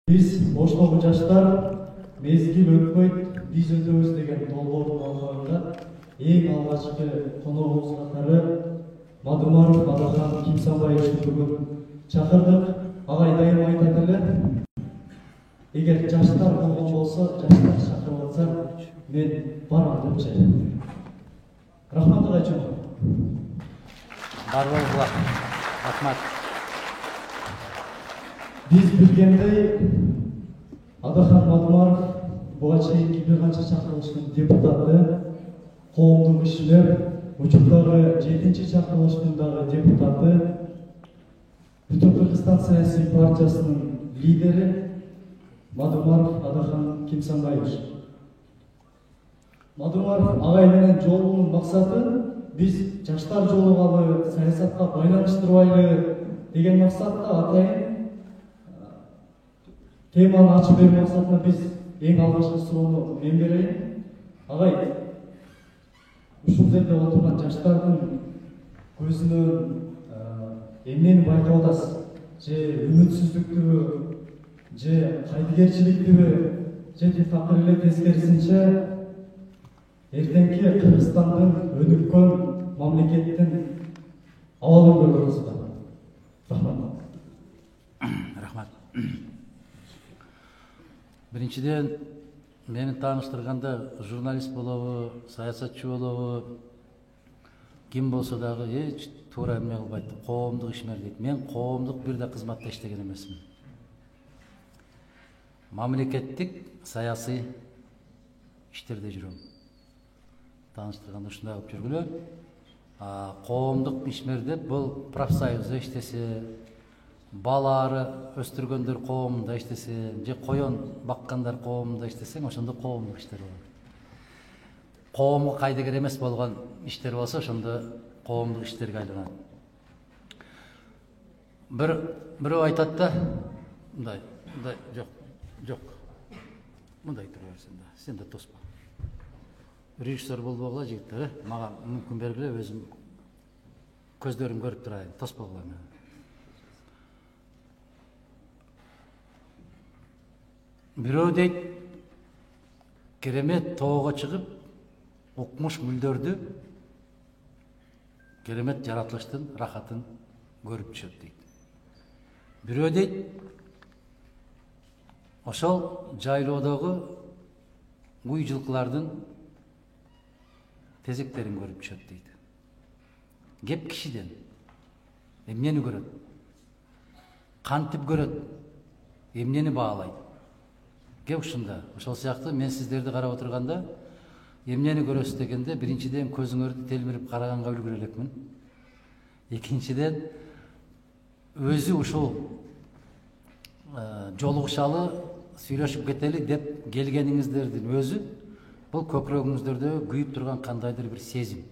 Biz Оштогу жаштар мезгил өтпөйт биз өтөбүз деген долбоордун алкагында эң алгачкы коногубуз катары Мадумаров Адахан Кимсанбаевичти бүгүн чакырдык. Агай дайым айтат эле, эгер жаштар болгон болсо, жаштар чакырып атса, мен барам депчи. Рахмат агайчым. Бар болуңуздар. Рахмат. Biz bilgендей Адахан Мадумаров буга чейинки бир канча чакырылыштын депутаты, коомдук ишмер, учурдагы 7-чи чакырылыштын дагы депутаты, Бүтүн Кыргызстан саясий партиясынын лидери Мадумаров Адахан Кимсанбаевич. Мадумаров агай менен жолугунун максаты биз жаштар жолугалы, саясатка байланыштырбайлы деген максатта атайын теманы ачып берүү максатында биз эң алгачкы суроону мен берейин. Агай, ушул жерде отурган жаштардын көзүнөн эмнени байкап атасыз? Же үмүтсүздүктүбү, же кайдыгерчиликтиби, же такыр эле тескерисинче эртеңки Кыргызстандын өнүккөн мамлекеттин абалын көрүп атасыздар? Рахмат. Рахмат. Биринчиден, мени тааныштырганда журналист болобу, саясатчы болобу, ким болсо дагы эч туура эмне кылбайт, коомдук ишмер дейт. Мен коомдук бир да кызматта иштеген эмесмин. Мамлекеттик саясий иштерде жүрөм. Тааныштырганда ушундай кылып жүргүлө. Коомдук ишмер деп бул профсоюзда иштесе, балары өстүргөндөр коомунда иштесе, же коен баккандар коомунда иштесең, ошондо коомдук иштер болот. Коомго кайдыгер эмес болгон иштер болсо, ошондо коомдук иштерге айланат. Бирөө айтат да, мындай, жок. Мындай тура берсин да, сен да тоспа. Режиссер болбогула жигиттер, мага мүмкүн бергиле, өзүм көздөрүм көрүп турайын, тоспогула мени. Бирөө дейт, керемет тоого чыгып, укмуш мүлдөрдү, керемет жаратылыштын рахатын көрүп чыгып дейт. Бирөө дейт, ошол жайлоодогу уй жылкылардын тезектерин көрүп чыгып дейт. Кеп кишиден эмнени көрөт? Кантип көрөт? Эмнени баалайт? Кеп ушунда. Ошол сыяктуу мен сиздерди карап отурганда эмнени көрөсүз дегенде, биринчиден көзүңөрдү телмирип караганга үлгүрө элекмин. Экинчиден өзү ушул жолугушалы сүйлөшүп кетели деп келгениңиздердин өзү бул көкүрөгүңүздөрдө күйүп турган кандайдыр бир сезим.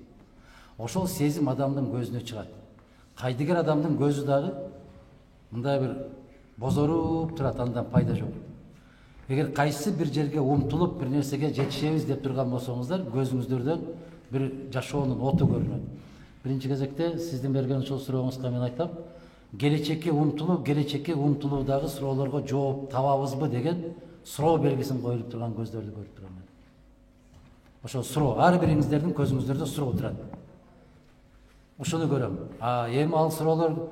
Ошол сезим адамдын көзүнө чыгат. Кайдыгер адамдын көзү дагы мындай бир бозоруп турат, андан пайда жок. Эгер кайсы бир жерге умтулуп бир нерсеге жетишебиз деп турган болсоңуздар, көзүңүздөрдөн бир жашоонун оту көрүнөт. Биринчи кезекте сиздин берген ушул сурооңузга мен айтам, келечекке умтулуудагы суроолорго жооп табабызбы деген суроо белгисин коюлуп турган көздөрдү көрүп турам мен. Ошол суроо, ар бириңиздердин көзүңүздөрдө суроо турат. Ушуну көрөм. Эми ал суроолор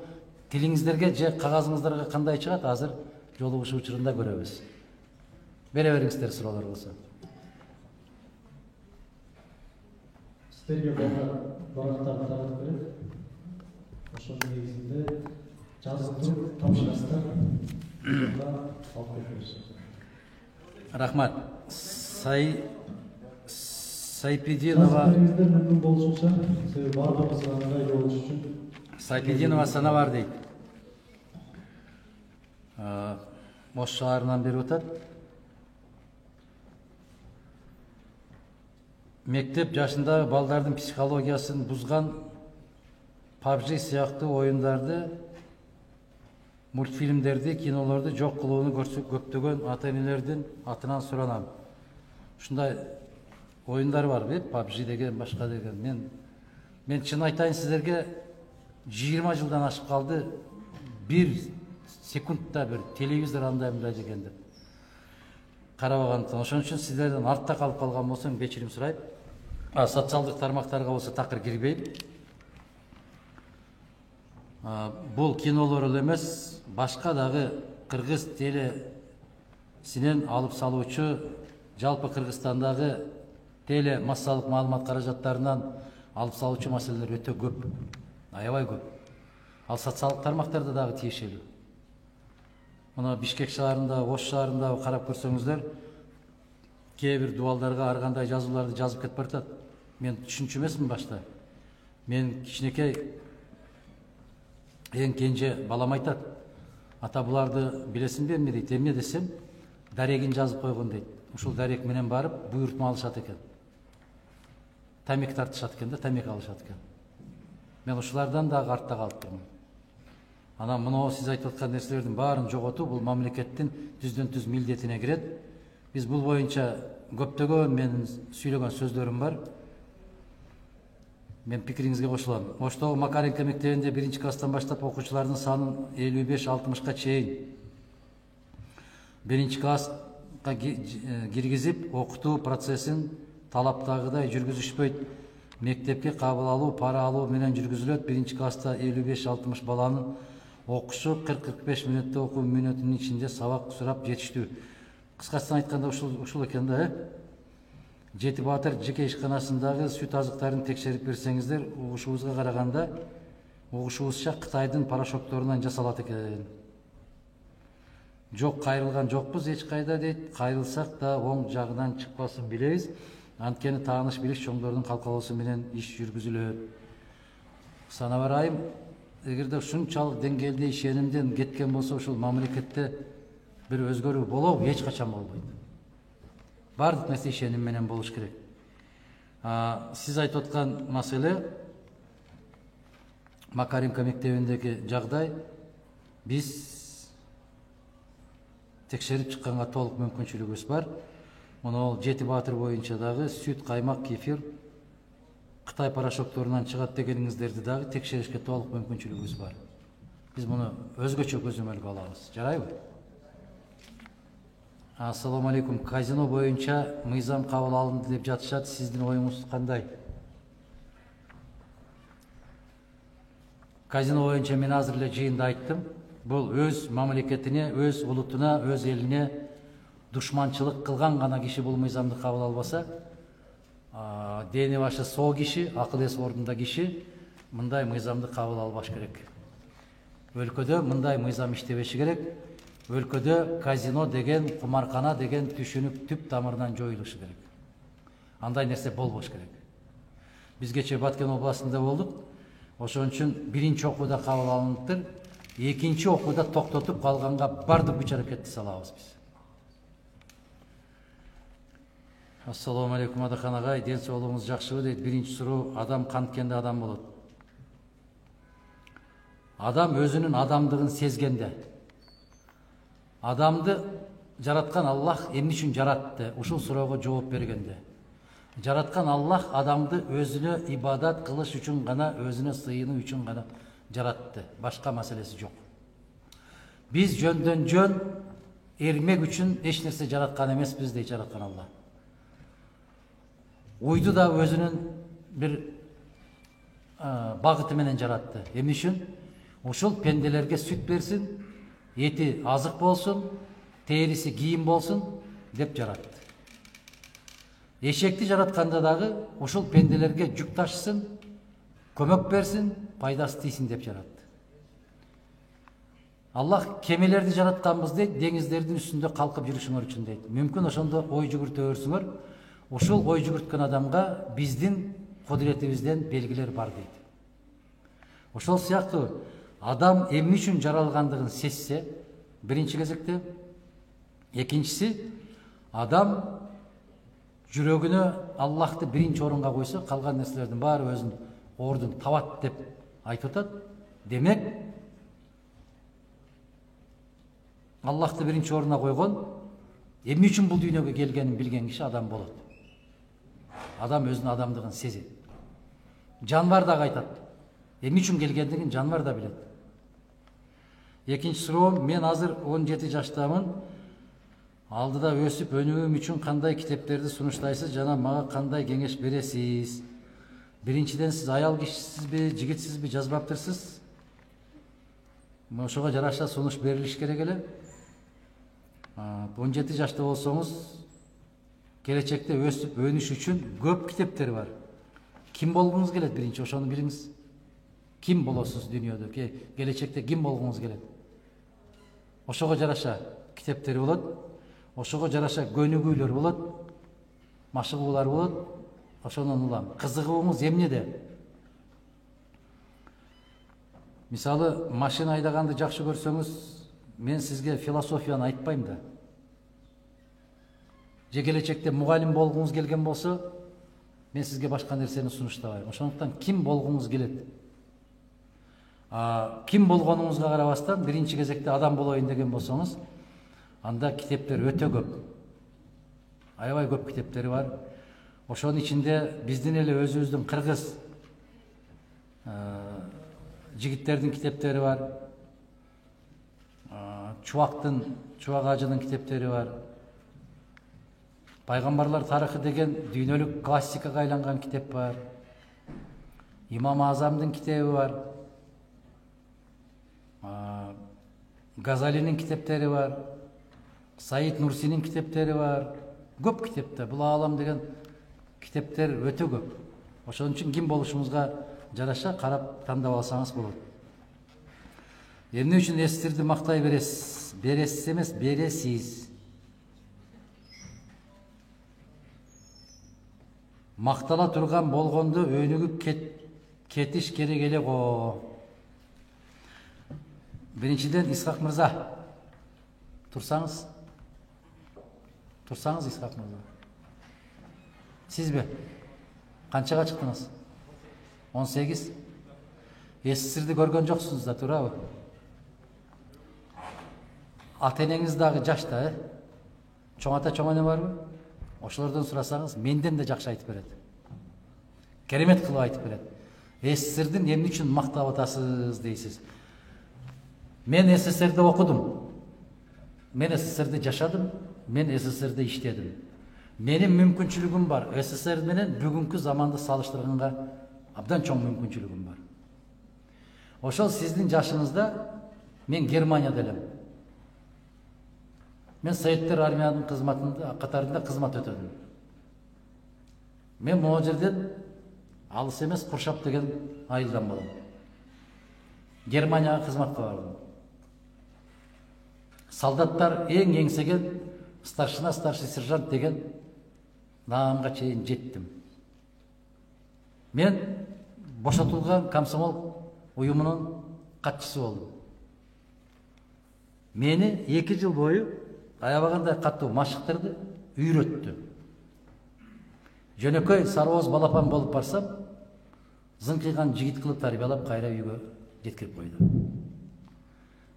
тилиңиздерге же кагазыңыздарга кандай чыгат, азыр жолугушуу учурунда көрөбүз. Бере бериңиздер суроолор болсо. Сиздерге барактарды таратып берет. Ошонун негизинде жазып туруп тапшырасыздар. Алып кетебиз. Рахмат. Сайпидинова. Сиздер мүмкүн болушунча, себеби бардыгыбызга ыңгайлуу болуш үчүн. Сайпидинова Санабар дейт. Ош шаарынан берип атат. Мектеп жашындагы балдардын психологиясын бузган PUBG сыяктуу оюндарды, мультфильмдерди, кинолорду жок кылууну көптөгөн ата-энелердин атынан суранам. Ушундай оюндар бар бе? PUBG деген, башка деген. Мен чын айтайын сиздерге, 20 жылдан ашып калды. Бир секундта бир телевизор андай мындай деген деп карабагандыктан ошон үчүн сиздерден артта калып калган болсом кечирим сурайм. Социалдык тармактарга болсо такыр кирбейм. Бул кинолор эле эмес, башка дагы кыргыз телесинен алып салуучу, жалпы Кыргызстандагы теле массалык маалымат каражаттарынан алып салуучу маселелер өтө көп, аябай көп. Ал социалдык тармактарда дагы тиешелүү. Мына Бишкек шаарында, Ош шаарында карап көрсөңүздөр, кээ бир дубалдарга ар кандай жазууларды жазып кетип баратат. Мен түшүнчү эмесмин башта. Мен кичинекей эң кенже балам айтат. Ата буларды билесиңби эмне дейт? Эмне десем, дарегин жазып койгон дейт. Ушул дарек менен барып буйртма алышат экен. Тамек тартышат экен да, тамек алышат экен. Мен ушулардан дагы артта калып турмун. Анан мына сиз айтып аткан нерселердин баарын жоготуу бул мамлекеттин түздөн түз милдетине кирет. Биз бул боюнча көптөгөн менин сүйлөгөн сөздөрүм бар. Мен пикириңизге кошулам. Оштогу Макаренко мектебинде 1-класстан баштап окуучулардын санын 55-60ка чейин 1-класска киргизип, окутуу процессин талаптагыдай жүргүзүшпөйт. Мектепке кабыл алуу, пара алуу менен жүргүзүлөт. 1-класста 55-60 баланын окушу 40-45 мүнөттө окуу мүнөтүнүн ичинде сабак сурап жетиштүү. Кыскасын айтканда ушул экен да, Жети Баатыр жеке ишканасындагы сүт азыктарын текшерип берсеңиздер, угушубузга караганда, угушубузча Кытайдын порошокторунан жасалат экен. Жок, кайрылган жокпуз эч кайда дейт. Кайрылсак да оң жагынан чыкпасын билебиз. Анткени тааныш билиш чоңдордун калкалоосу менен иш жүргүзүлөт. Санабар айым, эгерде ушунчалык деңгээлде ишенимден кеткен болсо, ушул мамлекетте бир өзгөрүү болобу? Эч качан болбойт. Бардык нерсе ишеним менен болуш керек. Сиз айтып аткан маселе Макаренко мектебиндеги жагдай, биз текшерип чыкканга толук мүмкүнчүлүгүбүз бар. Мына Жети Баатыр боюнча дагы сүт, каймак, кефир Кытай порошокторунан чыгат дегениңиздерди дагы текшеришке толук мүмкүнчүлүгүбүз бар. Биз муну өзгөчө көзөмөлгө алабыз. Жарайбы? Ассаламу алейкум. Казино боюнча мыйзам кабыл алынды деп жатышат. Сиздин оюңуз кандай? Казино боюнча мен азыр эле жыйында айттым. Бул өз мамлекетине, өз улутуна, өз элине душманчылык кылган гана киши бул мыйзамды кабыл албаса, дени башы соо киши, акыл эс ордунда киши мындай мыйзамды кабыл албаш керек. Өлкөдө мындай мыйзам иштебеши керек. Өлкөдө казино деген, кумаркана деген түшүнүк түп тамырынан жоюлушу керек. Андай нерсе болбош керек. Биз кече Баткен областында болдук. Ошон үчүн биринчи окууда кабыл алыныптыр. Экинчи окууда токтотуп калганга бардык күч аракетти салабыз биз. Ассаламу алейкум Адахан агай, ден соолугуңуз жакшыбы дейт. Биринчи суроо, адам канткенде адам болот. Адам өзүнүн адамдыгын сезгенде. Адамды жараткан Аллах эмне үчүн жаратты? Ушул суроого жооп бергенде. Жараткан Аллах адамды өзүнө ибадат кылыш үчүн гана, өзүнө сыйынуу үчүн гана жаратты. Башка маселеси жок. Биз жөндөн жөн эрмек үчүн эч нерсе жараткан эмеспиз дейт жараткан Аллах. Уйду да өзүнүн бир багыты менен жаратты. Эмне үчүн? Ушул пенделерге сүт берсин, эти азык болсун, териси кийим болсун деп жаратты. Эшекти жаратканда дагы ушул пенделерге жүк ташысын, көмөк берсин, пайдасы тийсин деп жаратты. Аллах кемелерди жаратканбыз дейт, деңиздердин үстүндө калкып жүрүшүңөр үчүн дейт. Мүмкүн ошондо ой жүгүртө берсиңер, ушул ой жүгүрткөн адамга биздин кудуретибизден белгилер бар дейт. Ошол сыяктуу адам эмне үчүн жаралгандыгын сезсе, биринчи кезекте, экинчиси, адам жүрөгүнө Аллахты биринчи орунга койсо, калган нерселердин баары өзүнүн ордун табат деп айтып атат. Демек, Аллахты биринчи орунга койгон, эмне үчүн бул дүйнөгө келгенин билген киши адам болот. Адам өзүнүн адамдыгын сезет. Жанбар дагы айтат. Эмне үчүн келгендигин жанбар да билет. Экинчи суроом, мен азыр 17 жаштамын. Алдыда өсүп өнүгүүм үчүн кандай китептерди сунуштайсыз жана мага кандай кеңеш бересиз? Биринчиден, сиз аял кишисизби, жигитсизби, жазбаптырсыз? Ошого жараша сунуш берилиш керек эле. 17 жашта болсоңуз, келечекте өсүп өнүш үчүн көп китептер бар. Ким болгуңуз келет биринчи, ошону билиңиз. Ким болосуз дүйнөдө? Келечекте ким болгуңуз келет? Ошого жараша китептер болот. Ошого жараша көнүгүүлөр болот. Машыгуулар болот. Ошонун улам. Кызыгууңуз эмнеде? Мисалы, машина айдаганды жакшы көрсөңүз, мен сизге философияны айтпайм да. Же келечекте мугалим болгуңуз келген болсо, мен сизге башка нерсени сунуштабайм. Ошондуктан ким болгуңуз келет? Ким болгонуңузга карабастан, биринчи кезекте адам болоюн деген болсоңуз, анда китептер өтө көп. Аябай көп китептери бар. Ошонун ичинде биздин эле өзүбүздүн кыргыз жигиттердин китептери бар. Чубак ажынын китептери бар. Пайгамбарлар тарыхы деген дүйнөлүк классикага айланган китеп бар. Имам Азамдын китеби бар. Газалинин китептери бар. Саид Нурсинин китептери бар. Көп китепте. Бул Аалам деген китептер өтө көп. Ошон үчүн ким болушуңузга жараша карап тандап алсаңыз болот. Эмне үчүн эстерди мактай бересиз? Бересиз эмес, бересиз. Мактала турган болгондо өнүгүп кетиш керек эле го. Биринчиден, Исхак мырза, турсаңыз. Турсаңыз, Исхак мырза. Сизби? Канчага чыктыңыз? 18. СССРди көргөн жоксуңуз да, туурабы? Ата-энеңиз дагы жашта, чоң ата, чоң эне барбы? Ошолордон сурасаңыз, менден да жакшы айтып берет. Керемет кылып айтып берет. СССРдин эмне үчүн мактап атасыз дейсиз. Мен СССРде окудум. Мен СССРде жашадым. Мен СССРде иштедим. Менин мүмкүнчүлүгүм бар. СССР менен бүгүнкү заманды салыштырганга абдан чоң мүмкүнчүлүгүм бар. Ошол сиздин жашыңызда мен Германияда элем. Мен Советтер армиянын катарында кызмат өтөдүм. Мен могу жерден алыс эмес Куршап деген айылдан болом. Германияга кызматка бардым. Солдаттар эң эңсеген старшина, старший сержант деген наамга чейин жеттим. Мен бошотулган комсомол уюмунун катчысы болдум. Мени 2 жыл бою аябагандай катуу машыктырды, үйрөттү. Жөнөкөй сарбоз балапан болуп барсам, зыңкыйган жигит кылып тарбиялап кайра үйгө жеткирип койду.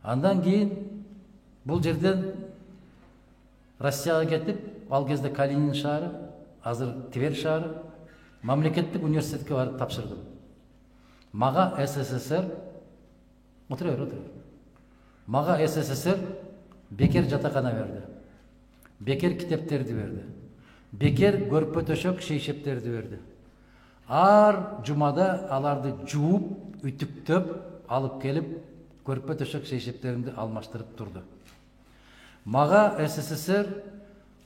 Андан кийин бул жерден Россияга кетип, ал кезде Калинин шаары, азыр Тver шаары, мамлекеттик университетке барып тапшырдым. Мага СССР, мага СССР бекер жатакана берди. Бекер китептерди берди. Бекер көрпө төшөк шейшептерди берди. Ар жумада аларды жууп, үтүктөп, алып келип, көрпө төшөк шейшептеримди алмаштырып турду. Мага СССР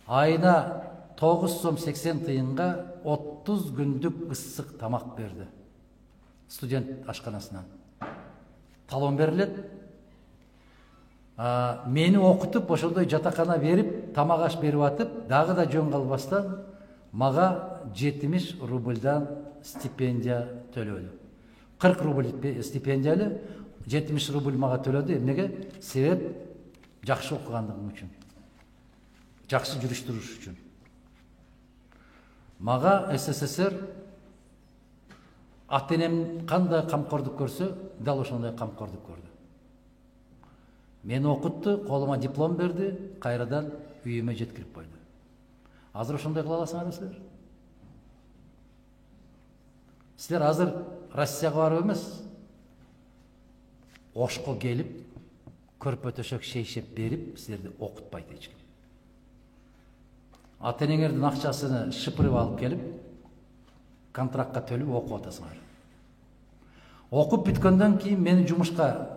айына 9 сом 80 тыйынга 30 күндүк ысык тамак берди. Студент ашканасынан. Талон берилет. Мени окутуп, ошондой жатакана берип, тамак аш берип атып, дагы да жөн калбастан мага 70 рубльдан стипендия төлөдү. 40 рубль стипендия эле, 70 рубль мага төлөдү. Эмнеге? Себеп жакшы окугандыгым үчүн. Жакшы жүрүш-туруш үчүн. Мага СССР ата-энем кандай камкордук көрсө, дал ошондой камкордук көрдү. Мени окутту, колума диплом берди, кайрадан үйүмө жеткирип койду. Азыр ошондой кыла аласыңарбы силер? Силер азыр Россияга барып эмес, Ошко келип, көрпө төшөк шейшеп берип силерди окутпайт эч ким. Ата энеңердин акчасыны шыпырып алып келип контрактка төлөп окуп атасыңар. Окуп бүткөндөн кийин мени жумушка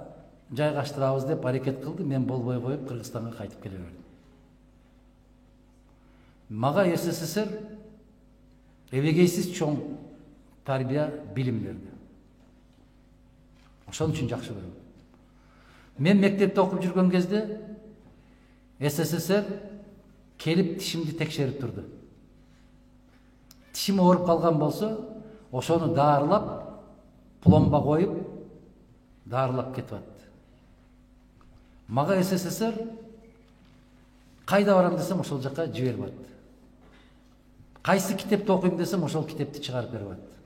жайгаштырабыз деп аракет кылды, мен болбой коюп Кыргызстанга кайтып келе бердим. Мага СССР эбегейсиз чоң тарбия билим берди. Ошон үчүн жакшы көрөм. Мен мектепте окуп жүргөн кезде СССР келип тишимди текшерип турду. Тишим ооруп калган болсо, ошону даарылап, пломба коюп, даарылап кетип атты. Мага СССР кайда барам десем, ошол жака жиберип атты. Кайсы китепти окуйм десем, ошол китепти чыгарып берип атты.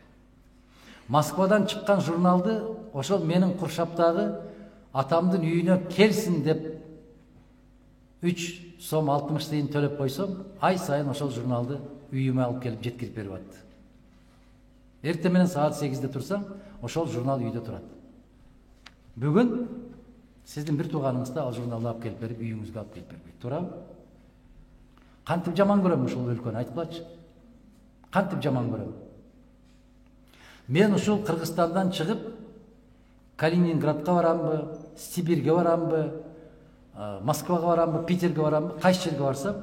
Москвадан чыккан журналды ошол менин Куршаптагы атамдын үйүнө келсин деп 3 сом 60 тиын төлөп койсом, ай сайын ошол журналды үйүмө алып келип жеткирип берип атты. Эртең менен саат 8-де турсам, ошол журнал үйдө турат. Бүгүн сиздин бир тууганыңыз да ал журналды алып келип берип, үйүңүзгө алып келип бербейт. Туурабы? Кантип жаман көрөм ушул өлкөнү, айтпачы. Кантип жаман көрөм. Мен ушул Кыргызстандан чыгып, Калининградка барамбы, Сибирге барамбы, Москвага барамбы, Питерге барамбы, кайсы жерге барсам,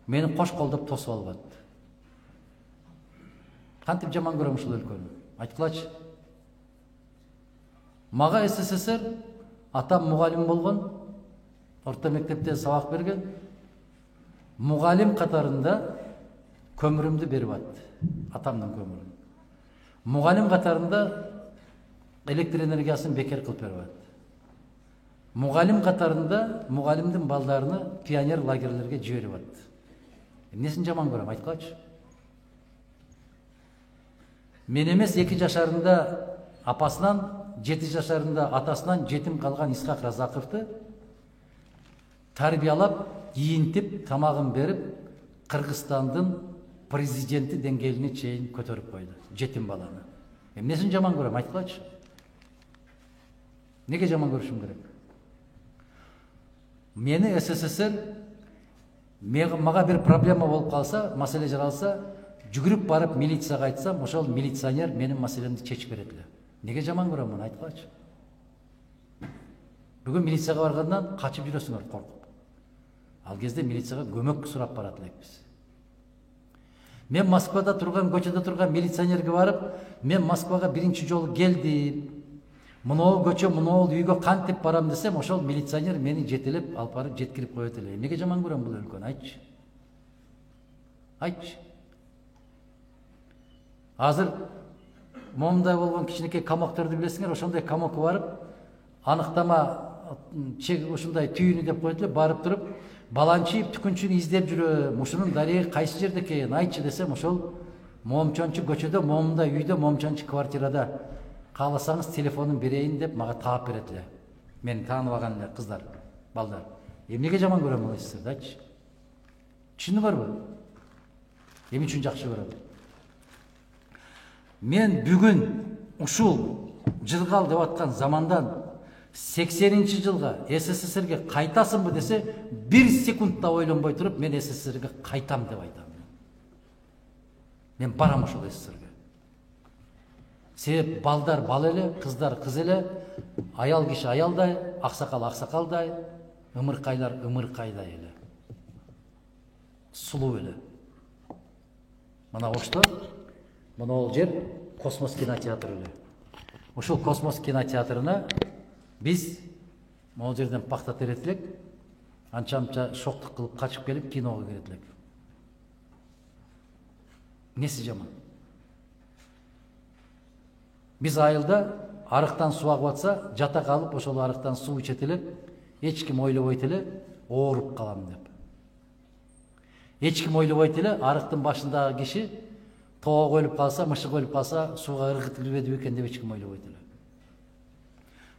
мени кош колдоп тосуп алып атты. Кантип жаман көрөм ушул өлкөнү, айткылачы. Мага СССР атам мугалим болгон, орто мектепте сабак берген. Мугалим катарында көмүрүмдү берип атты, атамдын көмүрүн. Мугалим катарында электр энергиясын бекер кылып берип атты. Мугалим катарында мугалимдин балдарыны пионер лагерлерге жиберип атты. Эмнесин жаман көрөм, айткылачы. Мен эмес 2 жашарында апасынан, 7 жашарында атасынан жетим калган Исхак Разаковду тарбиялап, кийинтип, тамагын берип, Кыргызстандын президенти деңгээлине чейин көтөрүп койду, жетим баланы. Эмнесин жаман көрөм, айткылачы. Неге жаман көрүшүм керек? Мени СССР мага бир проблема болуп калса, маселе жаралса, жүгүрүп барып милицияга айтсам, ошол милиционер менин маселемди чечип берет эле. Неге жаман көрөм муну, айткылачы. Бүгүн милицияга баргандан качып жүрөсүңөр коркуп. Ал кезде милицияга көмөк сурап барат элекпиз. Мен Москвада турган, көчөдө турган милиционерге барып, мен Москвага биринчи жолу келдим. Мынау көчө, мынау үйгө кантип барам десем, ошол милиционер мени жетелеп, алып барып жеткирип коет эле. Неге жаман көрөм бул өлкөнү, айтчы. Айтчы. Азыр момундай болгон кичинекей камактарды билесиңер, ошондой камакка барып, аныктама чек ушундай түйүнү деп коет эле, барып туруп, баланчы түкүнчүнү издеп жүрөм, ушунун дареги кайсы жерде экен, айтчы десем, ошол момчончу көчөдө, момундай үйдө, момчончу квартирада. Кааласаңыз телефонун берейин деп мага таап берет эле. Мени тааныбаган эле кыздар, балдар. Эмнеге жаман көрөм муну сиздерди, айтчы. Түшүндүңөрбү? Эмне үчүн жакшы көрөм? Мен бүгүн ушул жыргал деп аткан замандан 80-нчи жылга СССРге кайтасыңбы десе, 1 секундта ойлонбой туруп, мен СССРге кайтам деп айтам. Мен барам ошол СССРге. Себеп балдар бал эле, кыздар кыз эле, аял киши аялдай, аксакал аксакалдай, ымыркайлар ымыркайдай эле. Сулуу эле. Мына ошто, мына жер Космос кинотеатры эле. Ошол Космос кинотеатрына биз могу жерден пахта терет элек, анча-мынча шоктук кылып качып келип киного кирет элек. Неси жаман? Биз айылда арыктан суу агып атса, жата калып ошол арыктан суу ичет элек, эч ким ойлобойт эле, ооруп калам деп. Эч ким ойлобойт эле, арыктын башындагы киши тоого өлүп калса, мышык өлүп калса, сууга ыргыт кирбеди бекен деп эч ким ойлобойт эле.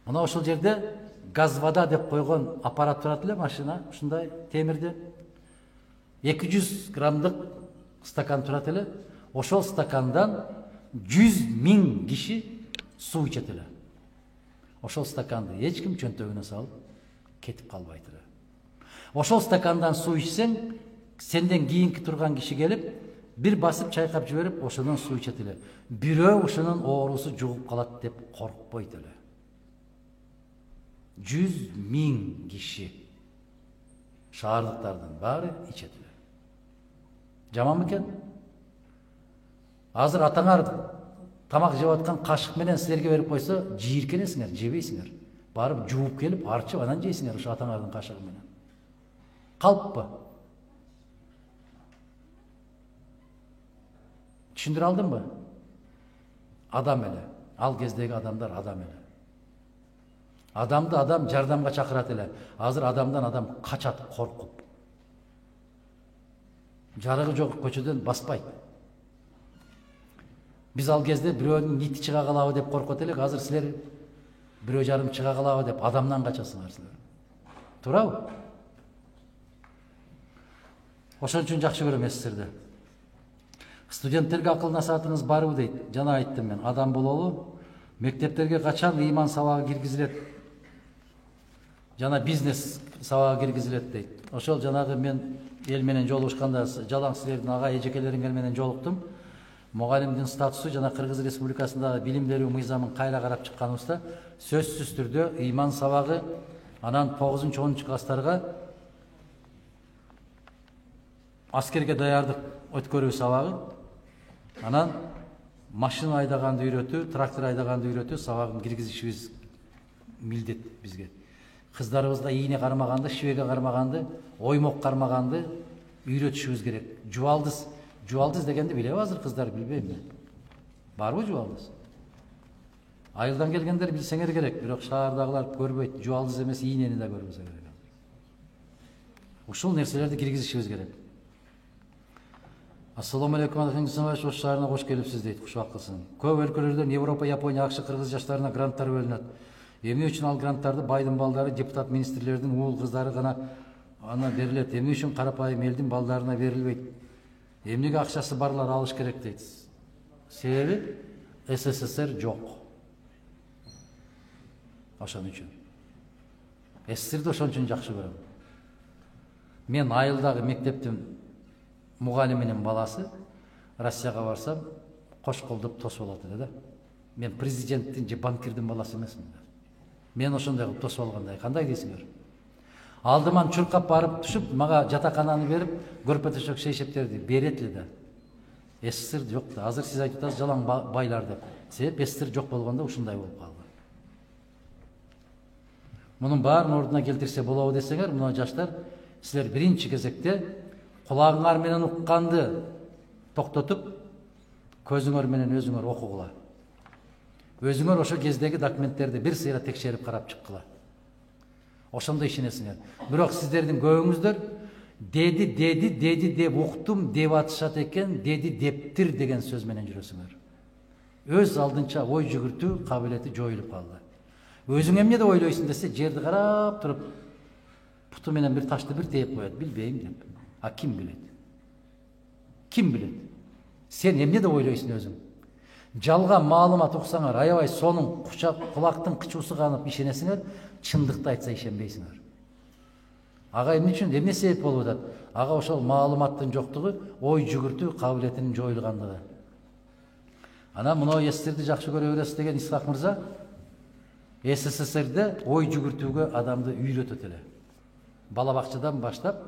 Мына ошол жерде газ вода деп койгон аппарат турат эле, машина, ушундай темирде. 200 граммдык стакан турат эле. Ошол стакандан 100 000 киши суу ичет эле. Ошол стаканды эч ким чөнтөгүнө салып кетип калбайт эле. Ошол стакандан суу ичсең, сенден кийинки турган киши келип, бир басып чайкап жиберип, ошодон суу ичет эле. Бирөө ошонун оорусу жугуп калат деп коркпойт эле. 100 000 киши шаардыктардын баары ичет эле. Жаман бекен? Азыр атаңар тамак жеп аткан кашык менен силерге берип койсо, жийиркенесиңер, жебейсиңер. Барып жууп келип, арчып, анан жейсиңер ошо атаңардын кашыгы менен. Калппы? Түшүндүрө алдымбы? Адам эле. Ал кездеги адамдар адам эле. Адамды адам жардамга чакырат эле. Азыр адамдан адам качат коркуп. Жарыгы жок көчөдөн баспайт. Биз ал кезде бирөөнүн ити чыга калабы деп коркот элек, азыр силер бирөө жарым чыга калабы деп адамдан качасыңар силер. Туурабы? Ошон үчүн жакшы көрөм силерди. Студенттерге акыл насаатыңыз барбы дейт. Жана айттым мен, адам бололу, мектептерге качан ыйман сабагы киргизилет, жана бизнес сабагы киргизилет дейт. Ошол жанагы мен эл менен жолугушканда, жалаң силердин ага эжекелериңер менен жолуктум. Мугалимдин статусу жана Кыргыз Республикасындагы билим берүү мыйзамын кайра карап чыкканыбызда сөзсүз түрдө ыйман сабагы, анан 9-10 класстарга аскерге даярдык өткөрүү сабагы, анан машина айдаганды үйрөтүү, трактор айдаганды үйрөтүү сабагын киргизишибиз милдет бизге. Кыздарыбызда ийне кармаганды, шивеге кармаганды, оймок кармаганды үйрөтүшүбүз керек. Жубалдыз дегенди билеби азыр кыздар, билбейм мен. Барбы жубалдыз? Айылдан келгендер билсеңер керек, бирок шаардагылар көрбөйт. Жубалдыз эмес, ийнени да көрбөсө керек. Ушул нерселерди киргизишибиз керек. Ассаламу алейкум, Атакеңгизович, Ош шаарына кош келипсиз дейт, кушак кылсын. Көп өлкөлөрдөн Европа, Япония, АКШ, Кыргыз жаштарына гранттар бөлүнөт. Эмне үчүн ал гранттарды байдын балдары, депутат, министрлердин уул кыздары гана берилет? Эмне үчүн карапайым элдин балдарына берилбейт? Эмнеге акчасы барлар алыш керек дейт? Себеби СССР жок. Ошон үчүн. СССРди ошон үчүн жакшы көрөм. Мен айылдагы мектептин мугалиминин баласы Россияга барсам, кош колдоп тосуп алат эле да. Мен президенттин же банкирдин баласы эмесмин. Мен ошондой кылып тосуп алгандай, кандай дейсиңер? Алдыман чуркап барып түшүп, мага жатакананы берип, көрпө төшөк шейшептерди берет эле да. СССР жок да. Азыр сиз айтып атасыз жалаң байлар деп. Себеп СССР жок болгондо ушундай болуп калды. Мунун баарын ордуна келтирсе болобу десеңер, мына жаштар, силер биринчи кезекте кулагыңар менен укканды токтотуп, көзүңөр менен өзүңөр окугула. Өзүңөр ошо кездеги документтерди бир сыйра текшерип карап чыккыла. Ошондо ишенесиңер. Бирок сиздердин көбүңүздөр деди деп уктум деп атышат экен, деди дептир деген сөз менен жүрөсүңөр. Өз алдынча ой жүгүртүү кабилети жоюлуп калды. Өзүң эмне деп ойлойсуң десе, жерди карап туруп, путу менен бир ташты бир тээп коет, билбейм деп. А ким билет? Ким билет? Сен эмне деп ойлойсуң өзүң? Жалган маалымат уксаңар, аябай сонун кулактын кычуусу канып ишенесиңер, чындыкты айтса ишенбейсиңер. Ага эмне үчүн, эмне себеп болуп атат? Ага ошол маалыматтын жоктугу, ой жүгүртүү кабилетинин жоюлгандыгы. Анан мына СССРди жакшы көрө бересиз деген Исхак мырза, СССРде ой жүгүртүүгө адамды үйрөтөт эле. Бала бакчадан баштап,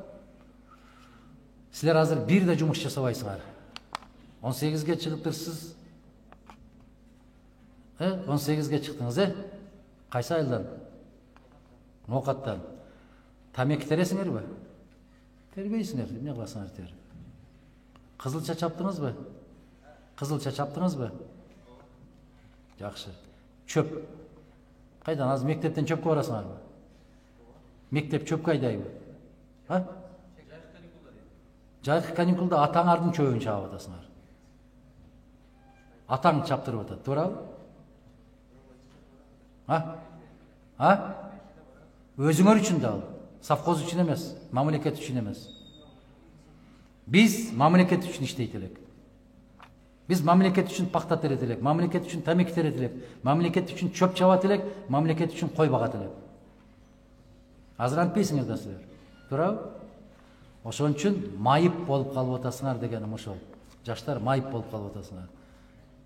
силер азыр бир да жумуш жасабайсыңар. 18ге чыгыптырсыз. 18ге чыктыңыз, Кайсы айылдан? Ноокаттан. Тамеки тересиңерби? Тербейсиңер, эмне кыласыңар тер? Кызылча чаптыңызбы? Кызылча чаптыңызбы? Жакшы. Чөп. Кайдан? Азыр мектептен чөпкө барасыңарбы? Мектеп чөпкө айдайбы? Жайкы каникулда атаңардын чөбүн чаап атасыңар. Атаң чаптырып атат, туурабы? Өзүңөр үчүн да ал. Совхоз үчүн эмес, мамлекет үчүн эмес. Биз мамлекет үчүн иштейт элек. Биз мамлекет үчүн пакта терет элек, мамлекет үчүн тамеки терет элек, мамлекет үчүн чөп чабат элек, мамлекет үчүн кой багат элек. Азырантпайсыңар да силер. Туурабы? Ошон үчүн майып болуп калып атасыңар дегеним ошол. Жаштар майып болуп калып атасыңар.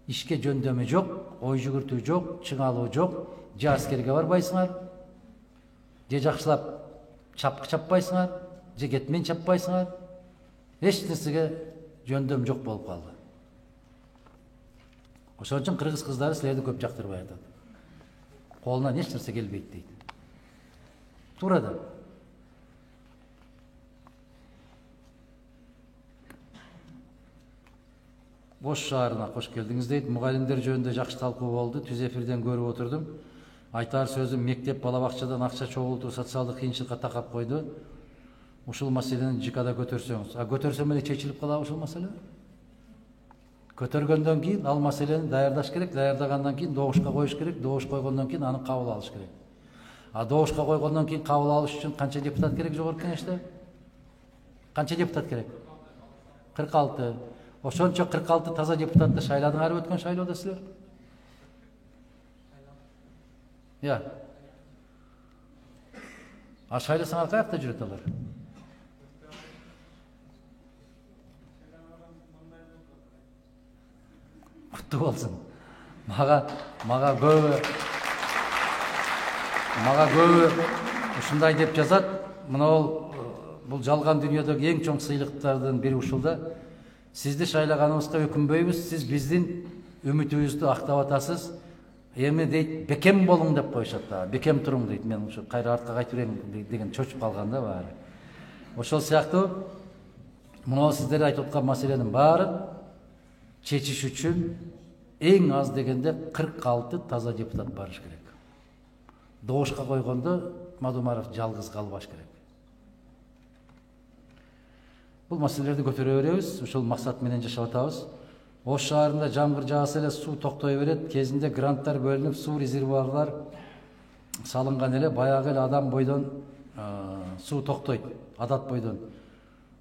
Ишке жөндөмү жок, ой жүгүртүү жок, чыңалуу жок, же аскерге барбайсыңар, же жакшылап чапкы чаппайсыңар, же кетмен чаппайсыңар. Эч нерсеге жөндөм жок болуп калды. Ошон үчүн кыргыз кыздары силерди көп жактырбай атат. Колунан эч нерсе келбейт дейт. Туура да. Ош шаарына кош келдиңиз дейт. Мугалимдер жөнүндө жакшы талкуу болду. Түз эфирден көрүп отурдум. Айтар сөзүм, мектеп бала бакчадан акча чогултуу социалдык кыйынчылыкка такап койду. Ушул маселени ЖКда көтөрсөңүз. Көтөрсөм эле чечилип калабы ушул маселе? Көтөргөндөн кийин ал маселени даярдаш керек, даярдагандан кийин добушка коюш керек, добуш койгондон кийин аны кабыл алыш керек. Добушка койгондон кийин кабыл алыш үчүн канча депутат керек жогорку кеңеште? Канча депутат керек? 46. Ошончо 46 таза депутатты шайладыңарбы өткөн шайлоодо силер? Я. Шайласаңар каякта жүрөт алар? Куттуу болсун. Мага көбү ушундай деп жазат. Бул жалган дүйнөдөгү эң чоң сыйлыктардын бири ушул да. Сизди шайлаганыбызга өкүнбөйбүз. Сиз биздин үмүтүбүздү актап атасыз. Эми дейт, бекем болуң деп коюшат да. Бекем туруң дейт. Мен ушу кайра артка кайтып берем деген чочуп калган да баары. Ошол сыяктуу сиздер айтып аткан маселенин баарын чечиш үчүн эң аз дегенде 46 таза депутат барыш керек. Добушка койгондо Мадумаров жалгыз калбаш керек. Бул маселелерди көтөрө беребиз. Ушул максат менен жашап атабыз. Ош шаарында жамгыр жааса эле суу токтой берет. Кезинде гранттар бөлүнүп, суу резервуарлар салынган эле, баягы эле адам бойдон суу токтойт, адат бойдон.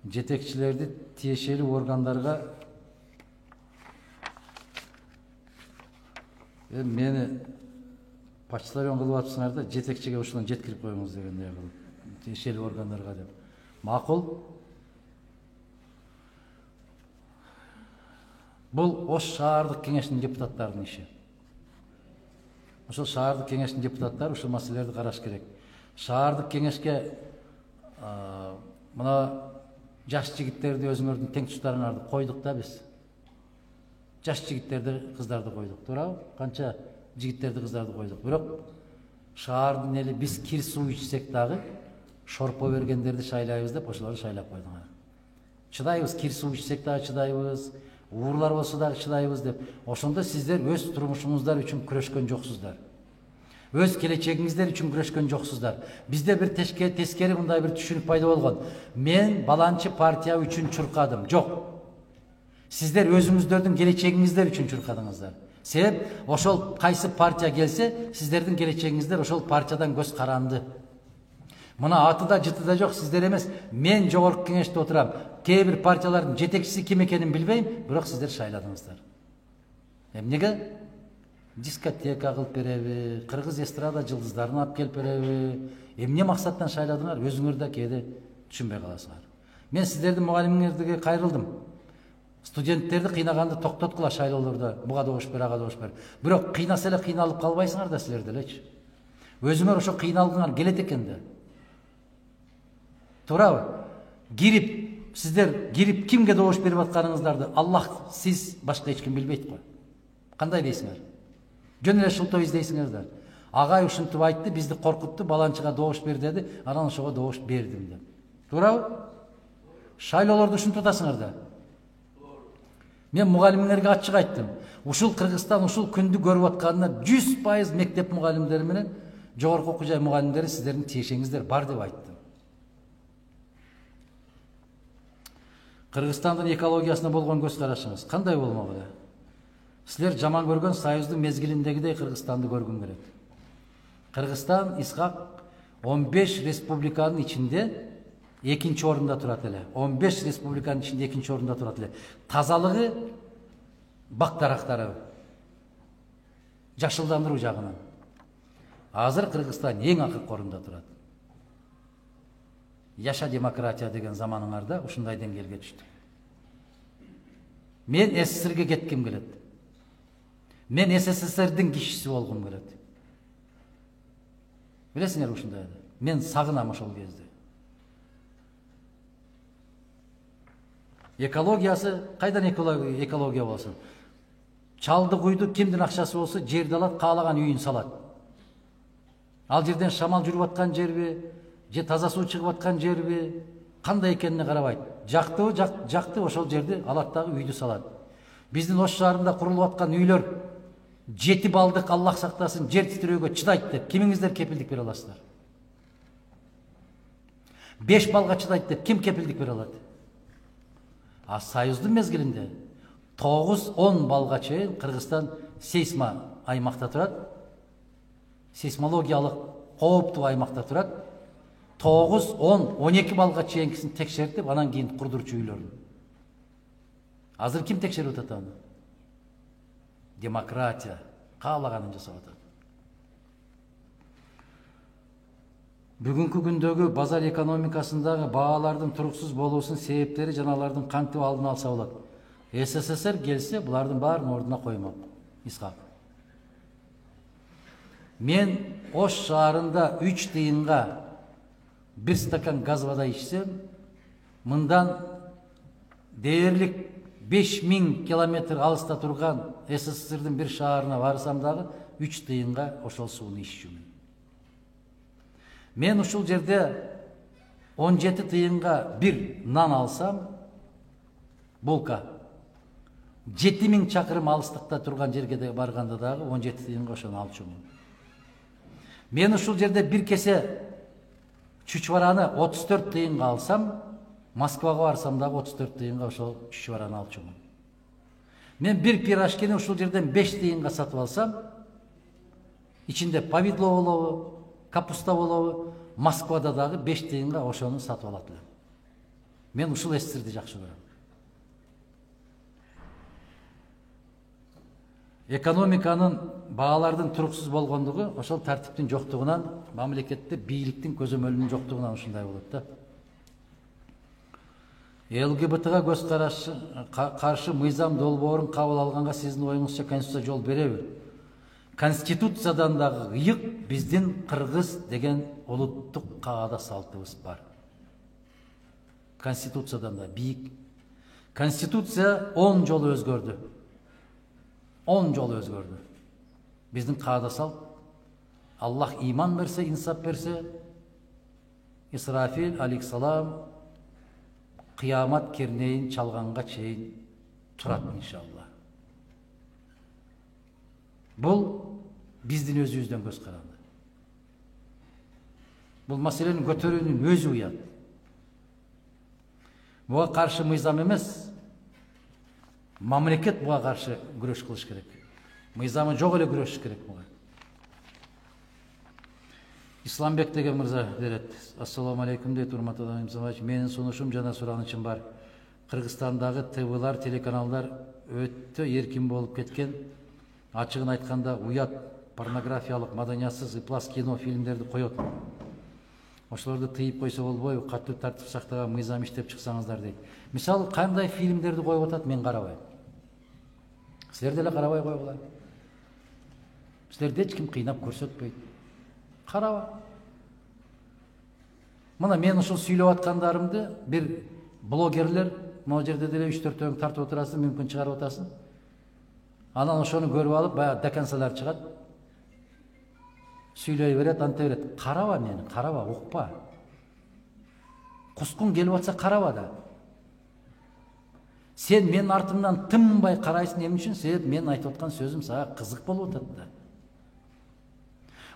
Жетекчилерди тиешелүү органдарга мени почтальон кылып атсыңар да, жетекчиге ушуну жеткирип коюңуз дегендей кылып, тиешелүү органдарга деп. Макул. Бул Ош шаардык кеңештин депутаттарынын иши. Ошол шаардык кеңештин депутаттары ушул маселелерди караш керек. Шаардык кеңешке мына жаш жигиттерди, өзүңөрдүн тең туштарыңарды койдук да биз. Жаш жигиттерди, кыздарды койдук, туурабы? Канча жигиттерди, кыздарды койдук. Бирок шаардын эли биз кир суу ичсек дагы шорпо бергендерди шайлайбыз деп ошолорду шайлап койдуңар. Чыдайбыз, кир суу ичсек дагы чыдайбыз, уурлар болсо дагы чыдайбыз деп. Ошондо сиздер өз турмушуңуздар үчүн күрөшкөн жоксуздар. Өз келечегиңиздер үчүн күрөшкөн жоксуздар. Бизде бир тескери мындай бир түшүнүк пайда болгон. Мен баланчы партия үчүн чуркадым. Жок. Сиздер өзүңүздөрдүн келечегиңиздер үчүн чуркадыңыздар. Себеп ошол кайсы партия келсе, сиздердин келечегиңиздер ошол партиядан көз каранды. Мына атыда жытыда жок, сиздер эмес. Мен жогорку кеңеште отурам. Кээ бир партиялардын жетекчиси ким экенин билбейм, бирок сиздер шайладыңыздар. Эмнеге? Дискотека кылып береби, кыргыз эстрада жылдыздарын алып келип береби? Эмне максаттан шайладыңар? Өзүңөр да кээде түшүнбөй каласыңар. Мен сиздердин мугалимиңерге кайрылдым. Студенттерди кыйнаганды токтоткула шайлоолордо. Буга добуш бер, ага добуш бер. Бирок кыйнаса эле кыйналып калбайсыңар да силер делечи. Өзүңөр ошо кыйналгыңар келет экен да. Туурабы? Сиздер кирип кимге добуш берип атканыңыздарды Аллах, сиз башка эч ким билбейт го. Кандай дейсиңер? Жөн эле шылтоо издейсиңер да. Агай ушинтип айтты, бизди коркутту, баланчыга добуш бер деди, анан ошого добуш бердим деп. Туурабы? Шайлоолорду ушинтип атасыңар да. Мен мугалимиңерге ачык айттым. Ушул Кыргызстан ушул күндү көрүп атканына 100% мектеп мугалимдери менен жогорку окуу жай мугалимдери сиздердин тиешеңиздер бар деп айттым. Кыргызстандын экологиясына болгон көз карашыңыз кандай болмок эле? Силер жаман көргөн Союздун мезгилиндегидей Кыргызстанды көргүң келет. Кыргызстан Исхак 15 республиканын ичинде экинчи орунда турат эле. 15 республиканын ичинде экинчи орунда турат эле. Тазалыгы, бак дарактары, жашылдандыруу жагынан. Азыр Кыргызстан эң акыркы орунда турат. Яша демократия деген заманыңарда ушундай деңгээлге түштүк. Мен СССРге кетким келет. Мен СССРдин кишиси болгум келет. Билесиңер ушундайды. Мен сагынам ошол кезде. Экологиясы, кайдан экология болсун? Чалды куйду кимдин акчасы болсо жерди алат, каалаган үйүн салат. Ал жерден шамал жүрүп аткан жерби, же таза суу чыгып аткан жерби, кандай экенине карабайт. Жактыбы, жакты ошол жерди алат дагы үйдү салат. Биздин Ош шаарында курулуп аткан үйлөр 7 балдык Аллах сактасын жер титирөөгө чыдайт деп кимиңиздер кепилдик бере аласыздар? 5 балга чыдайт деп ким кепилдик бере алат? А Союздун мезгилинде 9-10 балга чейин Кыргызстан сейсма аймакта турат. Сейсмологиялык кооптуу аймакта турат. 9-10-12 балга чейинкисин текшертип, анан кийин курдурчу үйлөрүн. Азыр ким текшерип атат аны? Демократия каалаганын жасап атат. Бүгүнкү күндөгү базар экономикасындагы баалардын туруксуз болуусунун себептери жана алардын кантип алдын алса болот. СССР келсе булардын баарын ордуна коймок. Исхак. Мен Ош шаарында 3 тыйынга 1 стакан газ вода ичсем, мындан дээрлик 5000 километр алыста турган СССРдин бир шаарына барсам дагы 3 тыйынга ошол сууну иччүмүн. Мен ушул жерде 17 тыйынга бир нан алсам, булка 7000 чакырым алыстыкта турган жерге барганда дагы 17 тыйынга ошону алчумун. Мен ушул жерде бир кесе чучвараны 34 тыйынга алсам, Москвага барсам дагы 34 тыйынга ошол чучвараны алчумун. Мен бир пирожкини ушул жерден 5 тыйынга сатып алсам, ичинде повидло болобу, капуста болобу, Москвада дагы 5 тыйынга ошону сатып алат элем. Мен ушул СССРди жакшы көрөм. Экономиканын баалардын туруксуз болгондугу ошол тартиптин жоктугунан, мамлекетте бийликтин көзөмөлүнүн жоктугунан ушундай болот да. ЛГБТга көз каршы мыйзам долбоорун кабыл алганга сиздин оюңузча Конституция жол береби? Конституциядан дагы ыйык биздин кыргыз деген улуттук каада салтыбыз бар. Конституциядан да бийик. Конституция 10 жолу өзгөрдү. 10 жолу өзгөрдү. Биздин каада салт, Аллах иман берсе, инсап берсе, Исрафил алейхиссалам кыямат кернейин чалганга чейин турат иншалла. Бул биздин өзүбүздөн көз каранды. Бул маселени көтөрүүнүн өзү уят. Буга каршы мыйзам эмес, мамлекет буга каршы күрөш кылыш керек. Мыйзамы жок эле күрөшүш керек буга. Исламбек деген мырза берет. Ассаламу алейкум дейт, урматтуу Исламбек. Менин сунушум жана суранычым бар. Кыргызстандагы ТВлар, телеканалдар өтө эркин болуп кеткен. Ачыгын айтканда уят, порнографиялык, маданиятсыз, ыплас кино, фильмдерди коет. Ошолорду тыйып койсо болбойбу? Катуу тартип сактаган мыйзам иштеп чыксаңыздар дейт. Мисалы, кандай фильмдерди коюп атат, мен карабайм. Силер деле карабай койгула. Силерди эч ким кыйнап көрсөтпөйт. Караба. Мына мен ушул сүйлөп аткандарымды бир блогерлер могу жерде деле 3-4 тартып отурасың, мүмкүн чыгарып атасың. Анан ошону көрүп алып, баягы деканцалар чыгат. Сүйлөй берет, анта берет. Караба мени, караба, укпа. Кускун келип атса караба да. Сен менин артымдан тынбай карайсың эмне үчүн? Себеп мен айтып аткан сөзүм сага кызык болуп атат да.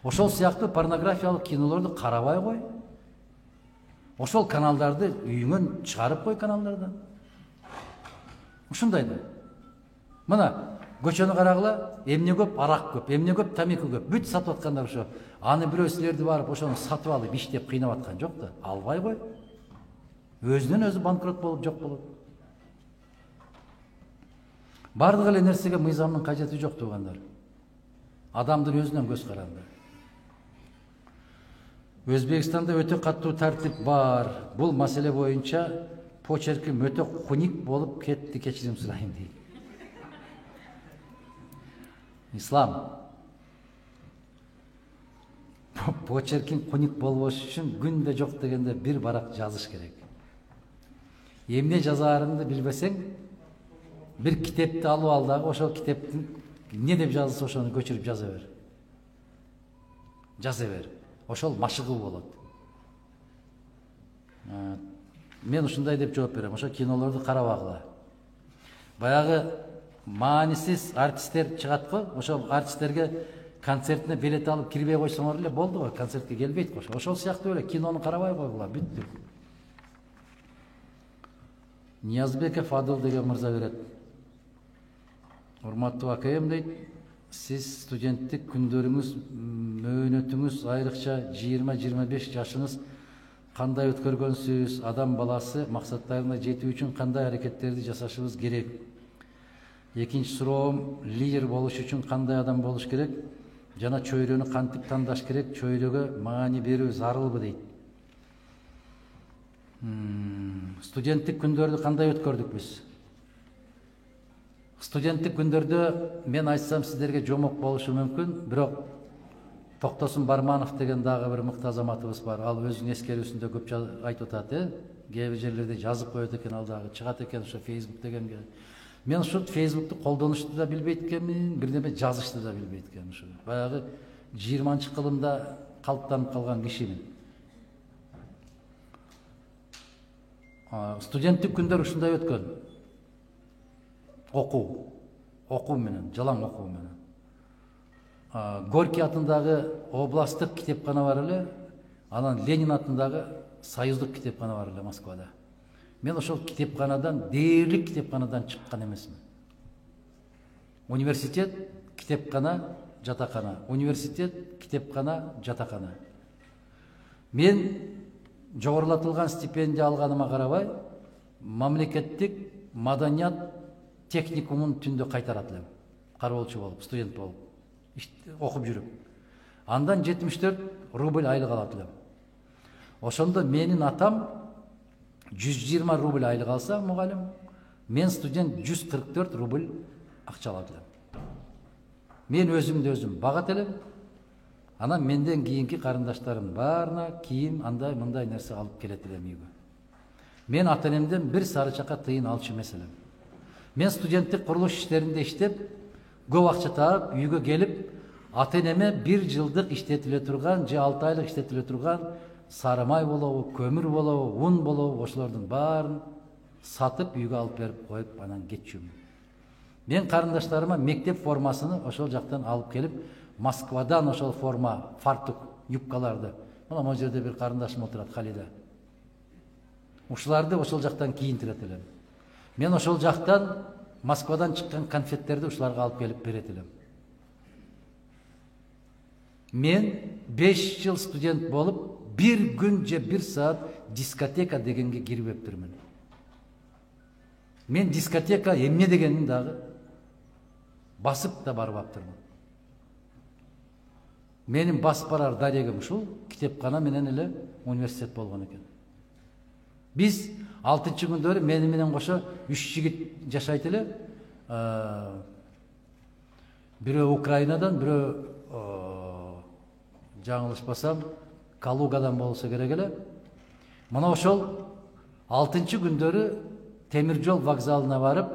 Ошол сыяктуу порнографиялык кинолорду карабай кой. Ошол каналдарды үйүңөн чыгарып кой, каналдардан. Ушундай да. Мына көчөнү карагыла, эмне көп, арак көп, эмне көп, тамеки көп. Бүт сатып аткандар ошо. Аны бирөө силерди барып ошону сатып алып иштеп кыйнап аткан жок да. Албай кой. Өзүнөн өзү банкрот болуп жок болот. Бардык эле нерсеге мыйзамдын кажети жок туугандар. Адамдын өзүнөн көз каранды. Өзбекстанда өтө катуу тартип бар. Бул маселе боюнча почерким өтө куник болуп кетти, кечирим сурайм дейт. Ислам. Почеркин куник болбош үчүн күндө жок дегенде бир барак жазыш керек. Эмне жазаарыңды билбесең, бир китепти алып ал дагы ошол китептин эмне деп жазылса ошону көчүрүп жаза бер. Жаза бер. Ошол машыгуу болот. Мен ушундай деп жооп берем. Ошо кинолорду карабагыла. Баягы маанисиз артисттер чыгат го, ошол артисттерге концертине билет алып кирбей койсоңор эле болду го, концертке келбейт го. Ошол сыяктуу эле кинону карабай койгула, бүттү. Ниязбеков Адыл деген мырза берет. Урматтуу акайым дейт, сиз студенттик күндөрүңүз, мөөнөтүңүз айрыкча 20-25 жашыңыз кандай өткөргөнсүз, адам баласы максаттарына жетүү үчүн кандай аракеттерди жасашыбыз керек? Экинчи суроом, лидер болуш үчүн кандай адам болуш керек? Жана чөйрөнү кантип тандаш керек? Чөйрөгө маани берүү зарылбы дейт. Студенттик күндөрдү кандай өткөрдүк биз? Студенттик күндөрдө мен айтсам сиздерге жомок болушу мүмкүн, бирок Токтосун Барманов деген дагы бир мыкты азаматыбыз бар. Ал өзүнүн эскерүүсүндө көп айтып атат, кээ бир жерлерде жазып коет экен, ал дагы чыгат экен ошо Facebook дегенге. Мен ушу Facebook'ту колдонушту да билбейт экенмин, бирдеме жазышты да билбейт экенмин. Ушу баягы 20-кылымда калыптанып калган кишимин. Студенттик күндөр ушундай өткөн. Окуу менен, жалаң окуу менен. Горький атындагы областтык китепкана бар эле, анан Ленин атындагы союздук китепкана бар эле Москвада. Мен ошол китепканадан, дээрлик китепканадан чыккан эмесмин. Университет, китепкана, жатакана. Университет, китепкана, жатакана. Мен жогорулатылган стипендия алганыма карабай, мамлекеттик маданият техникумун түндө кайтарат элем. Кароолчу болуп, студент болуп, окуп жүрүп. Андан 74 рубль айлык алат элем. Ошондо менин атам 120 рубль айлык алса мугалим, мен студент 144 рубль акча алат элем. Мен өзүмдү өзүм багат элем. Анан менден кийинки карындаштарым баарына кийим, андай мындай нерсе алып келет элем үйгө. Мен ата-энемден бир сары чака тыйын алчу эмес элем. Мен студенттик курулуш иштеринде иштеп, көп акча таап, үйгө келип, ата-энеме 1 жылдык иштетиле турган, же 6 айлык иштетиле турган сары май болобу, көмүр болобу, ун болобу, ошолордун баарын сатып үйгө алып берип коюп, анан кетчүмүн. Мен карындаштарыма мектеп формасыны ошол жактан алып келип, Москвадан ошол форма, фартук, юбкаларды. Мына могу жерде бир карындашым отурат, Халида. Ушуларды ошол жактан кийинтирет элем. Мен ошол жактан Москвадан чыккан конфеттерди ушуларга алып келип берет элем. Мен 5 жыл студент болуп, bir gün же 1 saat diskoteka дегенге кирбептирмин. Мен дискотека эмне дегенин дагы басып да барбаптырмын. Менин басып барар дарегим ушул китепкана менен эле университет болгон экен. Биз 6-чы күндөрү мени менен кошо 3 жигит жашайт эле. Бирөө Украинадан, бирөө жаңылышпасам Калугадан болсо керек эле. Мына ошол 6-чы күндөрү темир жол вокзалына барып,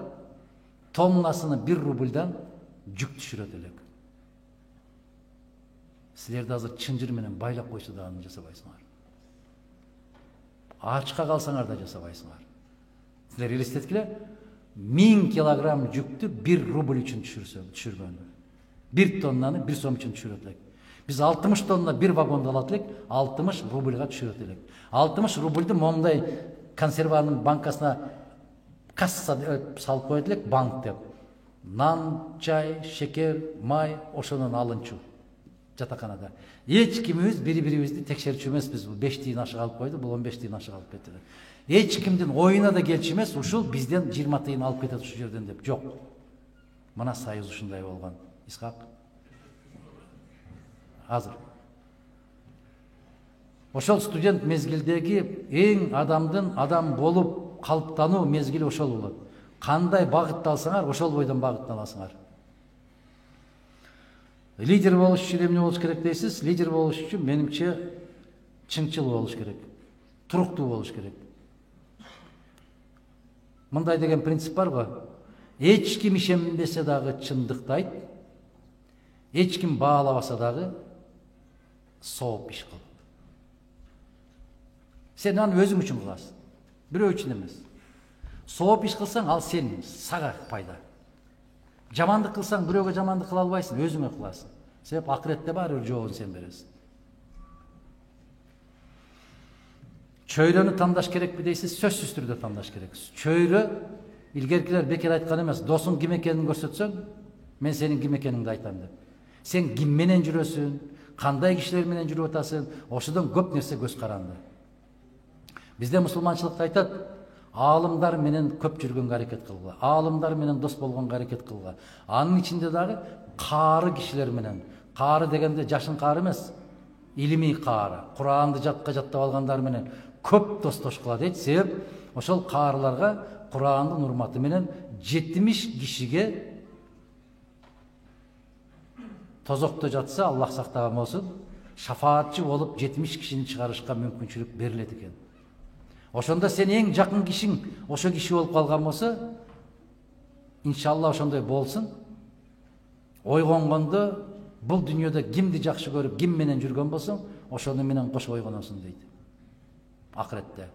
тоннасына 1 рубльдан жүк түшүрөт элек. Силерди азыр чынжыр менен байлап койсо да аны жасабайсыңар. Ачка калсаңар да жасабайсыңар. Силер элестеткиле, 1000 килограмм жүктү 1 рубль үчүн түшүргөн. 1 тоннаны 1 сом үчүн түшүрөт элек. Биз 60 тонна 1 вагонду алат элек, 60 рубльга түшүрөт элек. 60 рубльду момундай консерванын банкасына касса салып коет элек, банк деп. Нан, чай, шекер, май, ошонун алынчу жатаканада. Эч кимибиз бири-бирибизди текшерчү эмеспиз. Бул 5 тыйын ашык алып койду, бул 15 тыйын ашык алып кетти. Эч кимдин оюна да келчү эмес, ушул бизден 20 тыйын алып кетет ушул жерден деп. Жок. Мына союз ушундай болгон. Исхак. Азыр. Ошол студент мезгилдеги эң адамдын адам болуп калыптануу мезгили ошол болот. Кандай багытты алсаңар, ошол бойдон багытталасыңар. Лидер болуш үчүн эмне болуш керек дейсиз? Лидер болуш үчүн менимче чыңчыл болуш керек, туруктуу болуш керек. Мындай деген принцип бар го. Эч ким ишенбесе дагы чындыкты айт, эч ким баалабаса дагы сооп иш кыл. Сен аны өзүң үчүн кыласың, бирөө үчүн эмес. Сооп иш кылсаң, ал сен, сага пайда. Жамандык кылсаң, бирөөгө жамандык кыла албайсың, өзүңө кыласың. Себеп акыретте баары бир жообун сен бересиң. Чөйрөнү тандаш керекпи дейсиз? Сөзсүз түрдө тандаш керек. Чөйрө илгеркилер бекер айткан эмес. Досуң ким экенин көрсөтсөң, мен сенин ким экениңди айтам деп. Сен ким менен жүрөсүң, кандай кишилер менен жүрүп атасың, ошодон көп нерсе көз каранды. Бизде мусулманчылыкта айтат, аалымдар менен көп жүргөнгө аракет кылгыла, аалымдар менен дос болгонго аракет кылгыла. Анын ичинде дагы каары кишилер менен. Каары дегенде жашын каары эмес, илимий каары. Куранды жатка жаттап алгандар менен көп достошкула дейт. Себеп ошол каарларга Курандын урматы менен 70 кишиге тозокто жатса, Аллах сактаган болсун, шафаатчы болуп 70 кишини чыгарышка мүмкүнчүлүк берилет экен. Ошондо сен эң жакын кишиң ошо киши болуп калган болсо, иншалла ошондой болсун. Ойгонгондо бул дүйнөдө кимди жакшы көрүп, ким менен жүргөн болсоң, ошону менен кошо ойгоносуң дейт. Акыретте.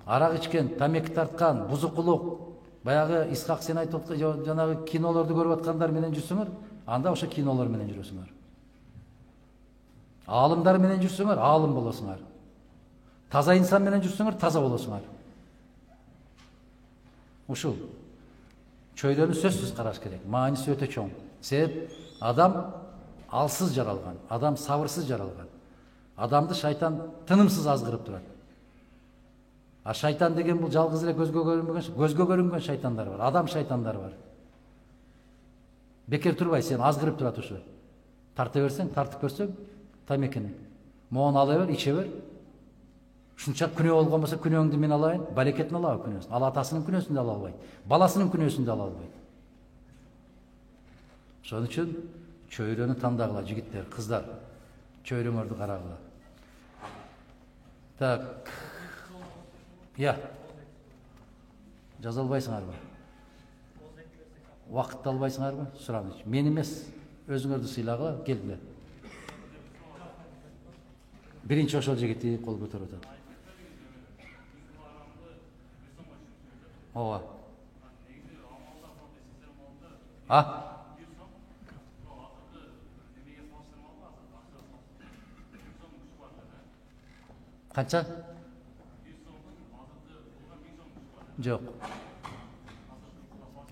Арак ичкен, тамеки тарткан, бузукулук, баягы Исхак сен айтып аткан жанагы кинолорду көрүп аткандар менен жүрсөңөр, анда ошо кинолор менен жүрөсүңөр. Аалымдар менен жүрсөңөр, аалым болосуңар. Таза инсан менен жүрсөңөр, таза болосуңар. Ушул чөйрөнү сөзсүз караш керек. Мааниси өтө чоң. Себеп адам алсыз жаралган, адам сабырсыз жаралган. Адамды шайтан тынымсыз азгырып турат. А шайтан деген бул жалгыз эле көзгө көрүнгөн шайтандар бар, адам шайтандар бар. Бекер турбай, сен азгырып турат ушу. Тарта берсең, тартып көрсөң, тамекини. Моон ала бер, иче бер. Ушунча күнөө болгон болсо, күнөөңдү мен алайын, барекетин алабы күнөөсүн. Ал атасынын күнөөсүн да ала албайт, баласынын күнөөсүн да ала албайт. Ошон үчүн чөйрөнү тандагыла, жигиттер, кыздар. Чөйрөңөрдү карагыла. Так. Я. Жаза албайсыңарбы? Убакытты албайсыңарбы? Сураныч. Мен эмес, өзүңөрдү сыйлагыла, келгиле. Биринчи ошол жигити кол көтөрүп атат. Ооба. Канча? Жок.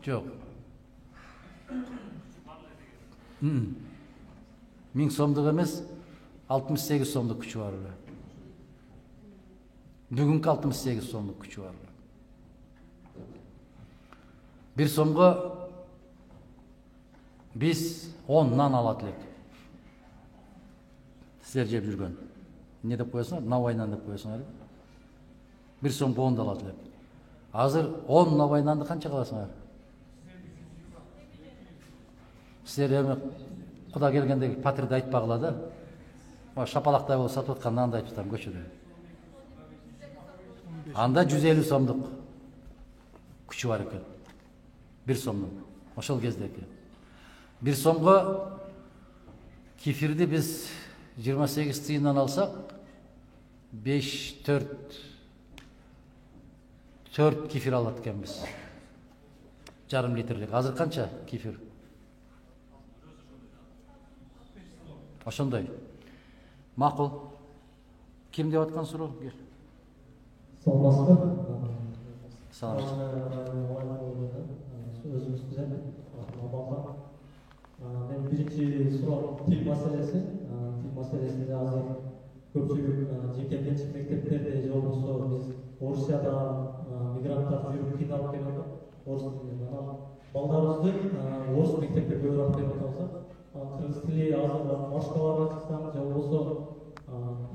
Жок. 1000 сомдук эмес, 68 сомдук күчү бар эле. Бүгүнкү 68 сомдук күчү бар эле. 1 сомго биз 10 нан алат элек. Силер жеп жүргөн. Не деп коесуңар? Навайнан деп коесуңар. 1 сомго 10 алат элек. Азыр 10 навайнанды канча кыласыңар? Силер эми Куда келгенде патырды айтпагыла да. Шапалактай болуп сатып аткан нанды айтып атам көчөдө. Анда 150 сомдук күчү бар экен. 1 сомдук. Ошол кездеки. 1 сомго кефирди биз 28 тыйындан алсак, 4 кефир алат экенбиз. Жарым литрлик. Азыр канча кефир? Ошондой. Макул. Ким деп аткан суроо? Кел. Саламатсызбы? Салам. Өзүңүз мен биринчи суроо тил маселеси. Тил маселесинде азыр көпчүлүк жеке менчик мектептерде же болбосо биз Орусияда мигранттар жүрүп кыйналып келип атат. Орус балдарыбызды орус мектепке көбүрөөк берип атабыз. кыргыз тили азыр башкаларга чыксаң же болбосо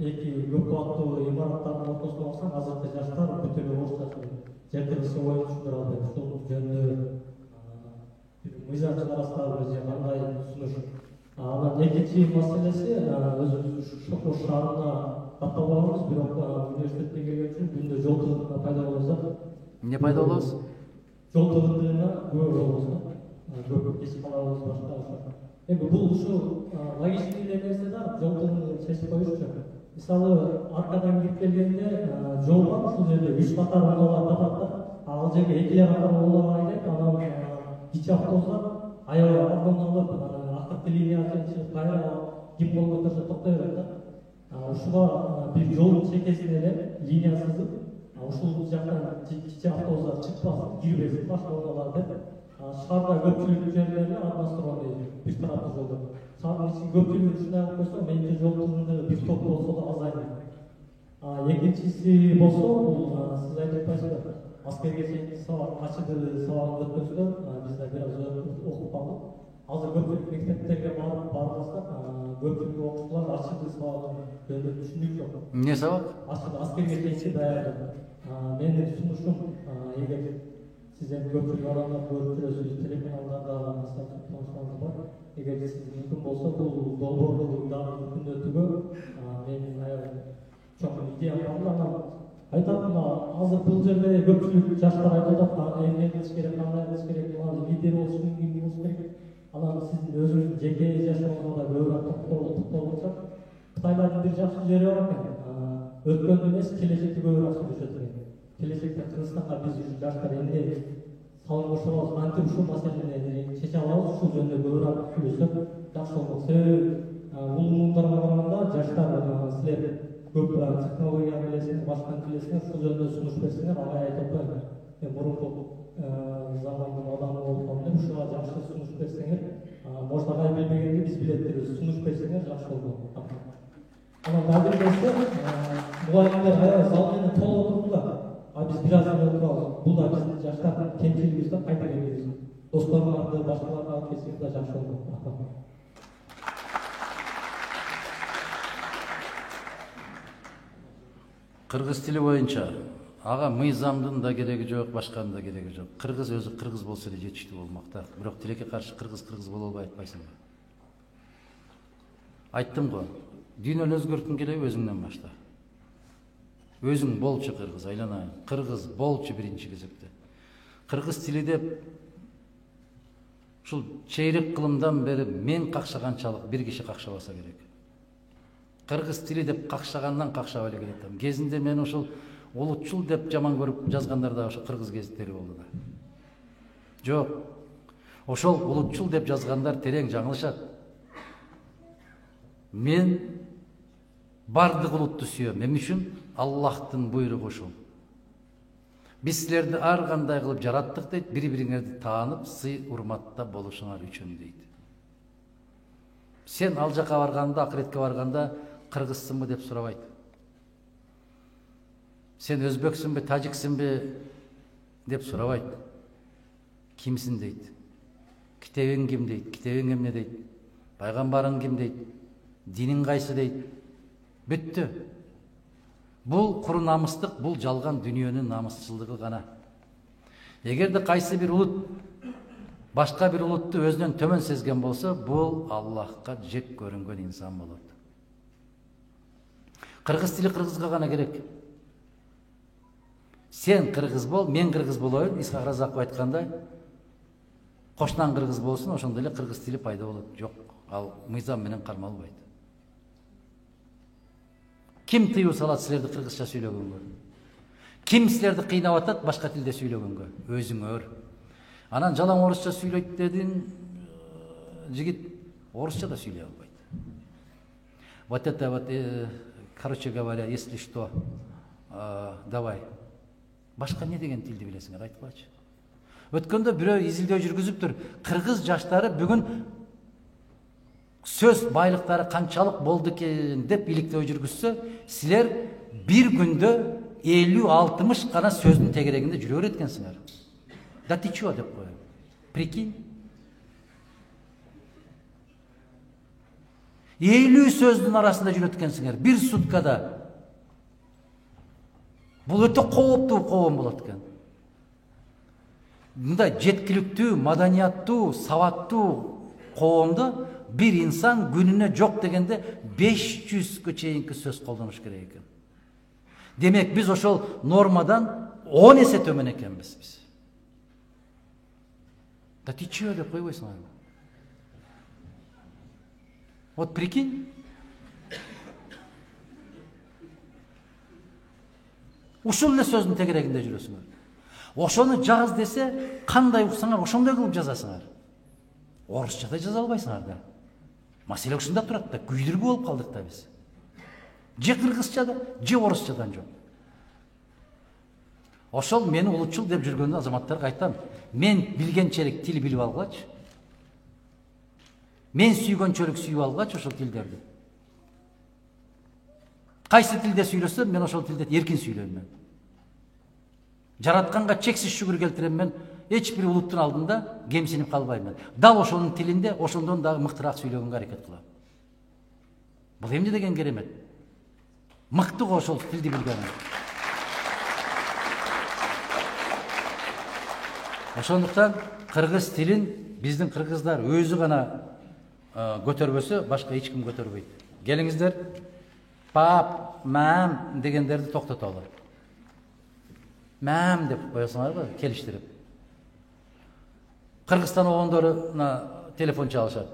эки көп кабаттуу имараттардын ортосуна барсаң азыркы жаштар бүт эле орусча же кыргызча ой түшүндүрө албайт. Ушул жөнүндө бир мыйзам чыгарасыздарбы же кандай сунуш? Анан экинчи маселеси өзүбүз Шокур шаарына катталбайбыз, бирок университетке келген үчүн күндө жол тыгындыгына пайда болобуз. Эмне пайда болобуз? Жол тыгындыгына күбө болобуз. Көп кеч калабыз башка. Эми бул ушул логистик эле нерсе да, жол тыгындыгын чечип коюшчу. Мисалы, аркадан кирип келгенде жол бар, ушул жерде 3 катар унаалар жатат. Ал жерге 2 катар унаалар айдайт, анан кичи автобустар аябай аргон алып, акыркы линияга чыгып кайра ким болуп турса токтой берет да. Ушуга бир жолдун чекесине эле линия сызып, ушул жактан кичи автобустар чыкпасын, кирбесин башка унаалар деп. Шаарда көпчүлүк жерлерде алмаштырган бир тараптуу жолдор. Шаардын ичинин көпчүлүгүн ушундай кылып койсо, менимче жол тыгындыгы бир топ болсо да азайат. Экинчиси болсо, бул сиз айтып атпайсызбы? Аскерге чейинки сабак качыды сабагын өткөзгөн, биз да бир аз окуп калдык. Азыр көпчүлүк мектептерге барбастап, көпчүлүк окуучулар ачыды сабагын жөнүндө түшүнүк жок. Эмне сабак? Аскерге чейинки даярдык. Менин сунушум, эгер сиз эми көпчүлүк адамдар көрүп жүрөсүз, телеканалдарда маселе бар. Эгер сиз мүмкүн болсо, бул долбоорду дагы күндөтүүгө менин аябай чоң идеям бар. Анан айтам, азыр бул жерде көпчүлүк жаштар айтып атат, эмне кылыш керек, кандай кылыш керек, лидер болуш үчүн эмне кылыш керек. Анан сиздин өзүңүздүн жеке жашооңузда көбүрөөк токтолсак, Кытайлардын бир жакшы жери бар экен. Өткөндү эмес, келечекти көбүрөөк сүйлөшөт экен. Келечекте Кыргызстанга биз жаштар эмне салым кошобуз, кантип ушул маселени чече алабыз, ушул жөнүндө көбүрөөк сүйлөшсөк жакшы болот. Себеби улумдарга караганда жаштар силер көп технология билесиңер, башканы билесиңер, ушул жөнүндө сунуш берсеңер, ага айтып атпайбы. Мурунку замандын адамы болуп калдым, ушуга жакшы сунуш берсеңер, может ага билбегенди биз билет, сунуш берсеңер жакшы болот. Анан дагы бир нерсе, мугалимдер аябай зал менен толуп отурдула. Биз бир аз отурабыз. Бул да биздин жаштардын кемчилиги да кайта келебиз. Досторлорду, башкаларга алып келсек да жакшы болот. Кыргыз тили боюнча ага мыйзамдын да кереги жок, башканын да кереги жок. Кыргыз өзү кыргыз болсо эле жетиштүү болмок да. Бирок тилекке каршы кыргыз боло албай атпайсыңбы? Айттым го. Дүйнөнү өзгөрткүң келеби, өзүңдөн башла. Өзүң болчу кыргыз, айланайын. Кыргыз болчу биринчи кезекте. Кыргыз тили деп ушул чейрек кылымдан бери мен какшаганчалык бир киши какшабаса керек. Кыргыз тили деп какшагандан какшабай эле келатам. Кезинде мен ушул улутчул деп жаман көрүп жазгандар да ошо кыргыз гезиттери болду да. Жок. Ошол улутчул деп жазгандар терең жаңылышат. Мен бардык улутту сүйөм. Эмне үчүн? Аллахтын буйругу ушул. Биз силерди ар кандай кылып жараттык дейт, бири-бириңерди таанып, сый урматта болушуңар үчүн дейт. Сен ал жака барганда, акыретке барганда кыргызсыңбы деп сурабайт. Сен өзбөксүңбү, тажиксиңби деп сурабайт. Кимсиң дейт. Китебиң ким дейт, китебиң эмне дейт, пайгамбарың ким дейт, диниң кайсы дейт. Бүттү. Бул куру намыстык, бул жалган дүйнөнүн намысчылдыгы гана. Эгерде кайсы бир улут башка бир улутту өзүнөн төмөн сезген болсо, бул Аллахка жек көрүнгөн инсан болот. Кыргыз тили кыргызга гана керек. Сен кыргыз бол, мен кыргыз болоюн, Исхак Разаков айткандай, кошунан кыргыз болсун, ошондо эле кыргыз тили пайда болот. Жок, ал мыйзам менен кармалбайт. Ким тыюу салат силерди кыргызча сүйлөгөнгө? Ким силерди кыйнап атат башка тилде сүйлөгөнгө? Өзүңөр. Анан жалаң орусча сүйлөйт дедин, жигит орусча да сүйлөй албайт. Вот это вот, короче говоря, если что, давай. Башка не деген тилди билесиңер, айткылачы. Өткөндө бирөө изилдөө жүргүзүптүр. Кыргыз жаштары бүгүн сөз байлыктары канчалык болду экен деп иликтөө жүргүзсө, силер бир күндө 50-60 гана сөздүн тегерегинде жүрө берет экенсиңер. Да ты чё деп коем. Прикинь. 50 сөздүн арасында жүрөткенсиңер бир суткада. Бул өтө кооптуу коом болот экен. Мындай жеткиликтүү, маданияттуу, сабаттуу коомдо bir insan gününe жок дегенде 500-кө чейинки сөз колдонуш керек экен. Демек биз ошол нормадан 10 эсе төмөн экенбиз биз. Да ты чё деп койбойсуң аны? Вот прикинь. Ушул эле сөздүн тегерегинде жүрөсүңөр. Ошону жаз десе, кандай уксаңар, ошондой кылып жазасыңар. Орусчада жаза албайсыңар да. Маселе ушунда турат да, күйдүргү болуп калдык да биз. Же кыргызчада, же орусчадан жок. Ошол мени улутчул деп жүргөн азаматтарга айтам. Мен билгенчелик тил билип алгачы. Мен сүйгөнчөлүк сүйүп алгачы ошол тилдерди. Кайсы тилде сүйлөсөм, мен ошол тилде эркин сүйлөйм мен. Жаратканга чексиз шүгүр келтирем мен. Эч бир улуттун алдында кемсинип калбайм мен. Дал ошонун тилинде, ошондон дагы мыктыраак сүйлөгөнгө аракет кылам. Бул эмне деген керемет? Мыкты го ошол тилди билгени. Ошондуктан кыргыз тилин биздин кыргыздар өзү гана көтөрбөсө, башка эч ким көтөрбөйт. Келиңиздер, пап, мам дегендерди токтотолу. Мам деп коесуңарбы, келиштирип. Кыргызстан оғондоруна телефон чалышат.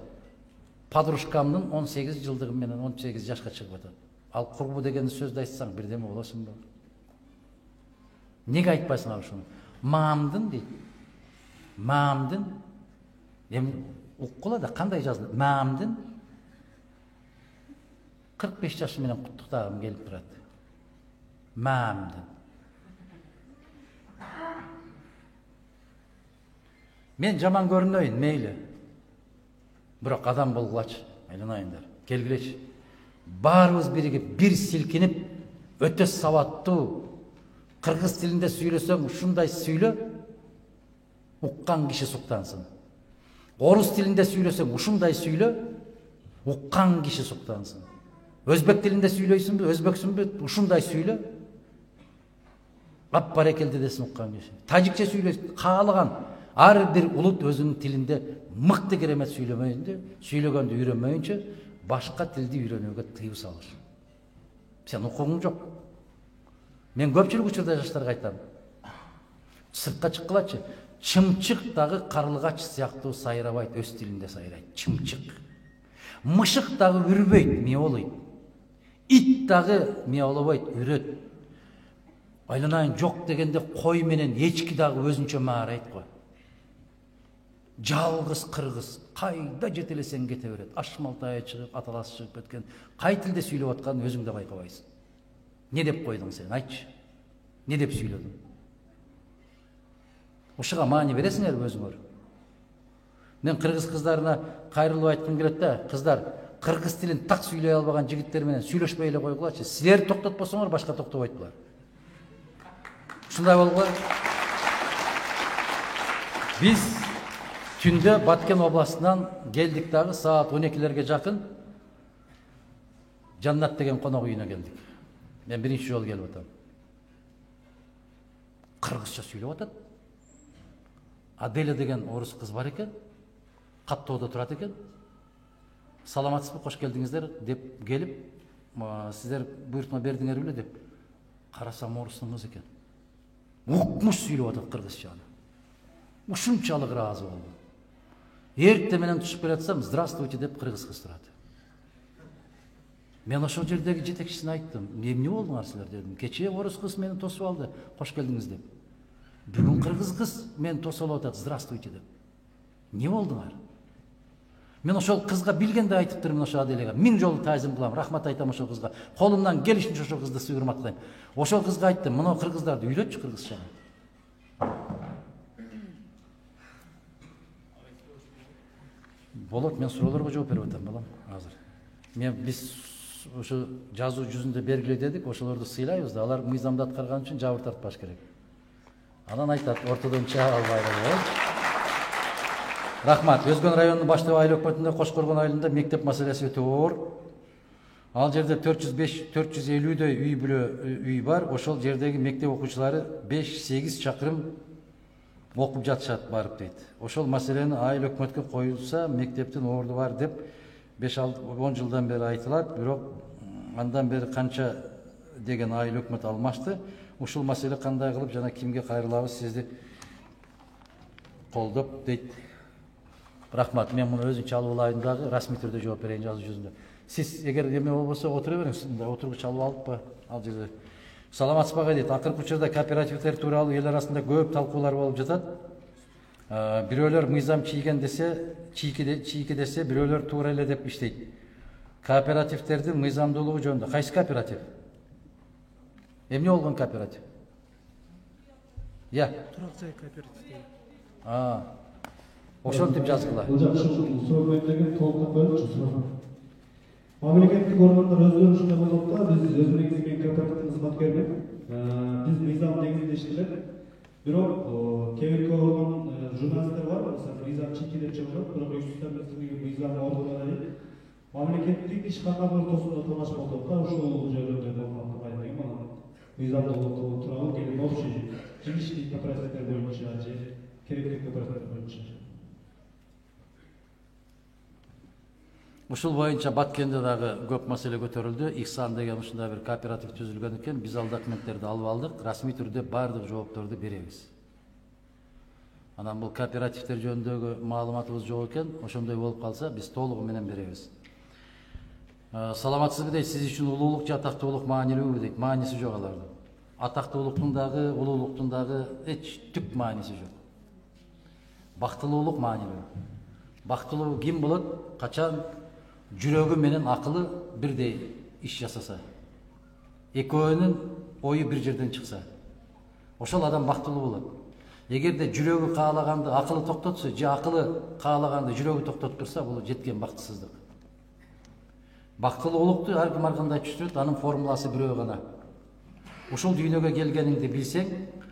Подружкамдын 18 жылдыгы менен 18 жашка чыгып атат. Ал курбу деген сөздү айтсаң бирдеме болосуңбу? Неге айтпайсыңар ушуну? Мамдын дейт. Мамдын. Эми уккула да кандай жазылат? Мамдын 45 жашы менен куттуктагым келип турат. Мамдын. Мен жаман көрүнөйүн, мейли. Бирок адам болгулачы, айланайындар. Келгилечи. Баарыбыз биригип, бир силкинип, өтө сабаттуу, кыргыз тилинде сүйлөсөң, ушундай сүйлө, уккан киши суктансын. Орус тилинде сүйлөсөң, ушундай сүйлө, уккан киши суктансын. Өзбек тилинде сүйлөйсүңбү, өзбөксүңбү, ушундай сүйлө, ап барекелде десин уккан киши. Тажикче сүйлөйсүң, каалаган ар бир улут өзүнүн тилинде мыкты керемет сүйлөгөндү үйрөнмөйүнчө башка тилди үйрөнүүгө тыюу салыш. Сен укугуң жок. Мен көпчүлүк учурда жаштарга айтам. Сыртка чыккылачы. Чымчык дагы карлыгач сыяктуу сайрабайт, өз тилинде сайрайт. Чымчык. Мышык дагы үрбөйт, миолойт. Ит дагы миолобойт, үрөт. Айланайын жок дегенде кой менен эчки дагы өзүнчө маарайт го. Жалгыз кыргыз кайда жетелесең кете берет. Ашмалтайы чыгып, аталасы чыгып кеткен. Кай тилде сүйлөп атканын өзүң да байкабайсың. Не деп койдуң сен? Айтчы. Не деп сүйлөдүң? Ушуга маани бересиңер өзүңөр. Мен кыргыз кыздарына кайрылып айткым келет да, кыздар, кыргыз тилин так сүйлөй албаган жигиттер менен сүйлөшпөй эле койгулачы. Силер токтотпосоңор башка токтобойт булар. Ушундай болгула. Биз түндө Баткен областынан келдик дагы саат 12-лерге жакын Жаннат деген конок үйүнө келдик. Мен биринчи жолу келип атам. Кыргызча сүйлөп атат. Аделя деген орус кыз бар экен. Каттоодо турат экен. Саламатсызбы, кош келдиңиздер деп келип, сиздер буйртма бердиңер беле деп. Карасам орустун кызы экен. Укмуш сүйлөп атат кыргызчаны. Ушунчалык ыраазы болдум. Эрте менен түшүп келатсам, здравствуйте деп кыргыз кыз турат. Мен ошол жердеги жетекчисине айттым. Эмне болдуңар силер дедим. Кечээ орус кыз мени тосуп алды, кош келдиңиз деп. Бүгүн кыргыз кыз мени тосуп алып атат, здравствуйте деп. Не болдуңар? Мен ошол кызга билгенде айтып турмун, ошол Аделяга. 1000 жолу таазим кылам, рахмат айтам ошол кызга. Колумдан келишинче ошол кызды урматтайм. Ошол кызга айттым, мына кыргыздарды үйлөтчү кыргызча. Болот, мен суроолорго жооп берип атам балам азыр. Мен биз ошо жазуу жүзүндө бергиле дедик, ошолорду сыйлайбыз да, алар мыйзамды аткарган үчүн жабыр тартпаш керек. Анан айтат, ортодон чыга албай Рахмат. Өзгөн районунун баштабы айыл өкмөтүндө Кошкоргон айылында мектеп маселеси өтө оор. Ал жерде 450дөй үй бар. Ошол жердеги мектеп окуучулары 5-8 чакырым окуп жатышат барып дейт. Ошол маселени айыл өкмөткө коюлса, мектептин орду бар деп 5-10 жылдан бери айтылат. Бирок андан бери канча деген айыл өкмөт алмашты. Ушул маселе кандай кылып жана кимге кайрылабыз, сизди колдоп дейт. Рахмат. Мен муну өзүм чалып алайын дагы, расмий түрдө жооп берейин жазуу жүзүндө. Сиз эгер эме болбосо отура бериңиз, отуруп чалып алыппы ал жерде. Саламатсызбы дейт. Акыркы учурда кооперативдер тууралуу эл арасында көп талкуулар болуп жатат. Бирөөлөр мыйзам чийген десе, чийки десе, бирөөлөр туура эле деп иштейт. Кооперативдердин мыйзамдуулугу жөнүндө кайсы кооператив? Эмне болгон кооператив? Турак жай кооператив. Ошентип жазгыла. Бул жакшы сөөгөндөгү толук бөлүнчү. Мамлекеттик органдар өздөрү ушундай болуп да, биз өзүбүздүн кооперативдин кызматкерин биз мыйзам негизинде иштелет. Бирок кээ бир орган журналисттер бар, мисалы мыйзам чийки деп чыгышат, бирок үстүнөн мыйзам ордуна мамлекеттик иш кандай бир тосууда талаш болуп да, ушул жөнүндө болмок деген мага мыйзамдуулук тууралуу келген общий жилищный кооперативдер боюнча же керектүү кооперативдер боюнча. Ушул боюнча Баткенде дагы көп маселе көтөрүлдү. Ихсан деген ушундай бир кооператив түзүлгөн экен. Биз ал документтерди алып алдык. Расмий түрдө бардык жоопторду беребиз. Анан бул кооперативдер жөнүндөгү маалыматыбыз жок экен. Ошондой болуп калса, биз толугу менен беребиз. Саламатсызбы дейт, сиз үчүн улуулук же атактуулук маанилүүбү дейт. Мааниси жок алардын. Атактуулуктун дагы, улуулуктун дагы эч түк мааниси жок. Бактылуулук маанилүү. Бактылуу ким болот? Качан жүрөгү менен акылы бирдей иш жасаса, экөөнүн ою бир жерден чыкса, ошол адам бактылуу болот. Эгерде жүрөгү каалаганды акылы токтотсо, же акылы каалаганды жүрөгү токтотуп турса, бул жеткен бактысыздык. Бактылуулукту ар ким ар кандай түшүнөт, анын формуласы бирөө гана. Ушул дүйнөгө келгениңди билсең,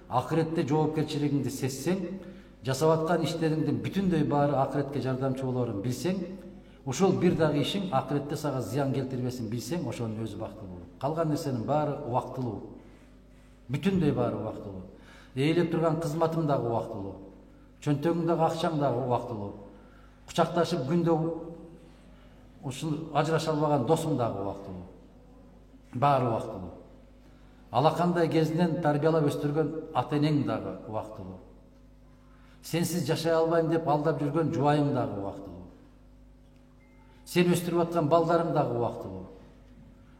акыретте жоопкерчилигиңди сезсең, жасап аткан иштериңдин бүтүндөй баары акыретке жардамчы болорун билсең, ушул бир дагы ишиң акыретте сага зыян келтирбесин билсең, ошонун өзү бактылуу. Калган нерсенин баары убактылуу. Бүтүндөй баары убактылуу. Ээлеп турган кызматың дагы убактылуу. Чөнтөгүңдөгү акчаң дагы убактылуу. Кучакташып күндө ушул ажыраша албаган досуң дагы убактылуу. Баары убактылуу. Алакандай кезинен тарбиялап өстүргөн ата-энең дагы убактылуу. Сенсиз жашай албайм деп алдап жүргөн жубайың дагы убактылуу. Сен өстүрүп аткан балдарың дагы убактылуу.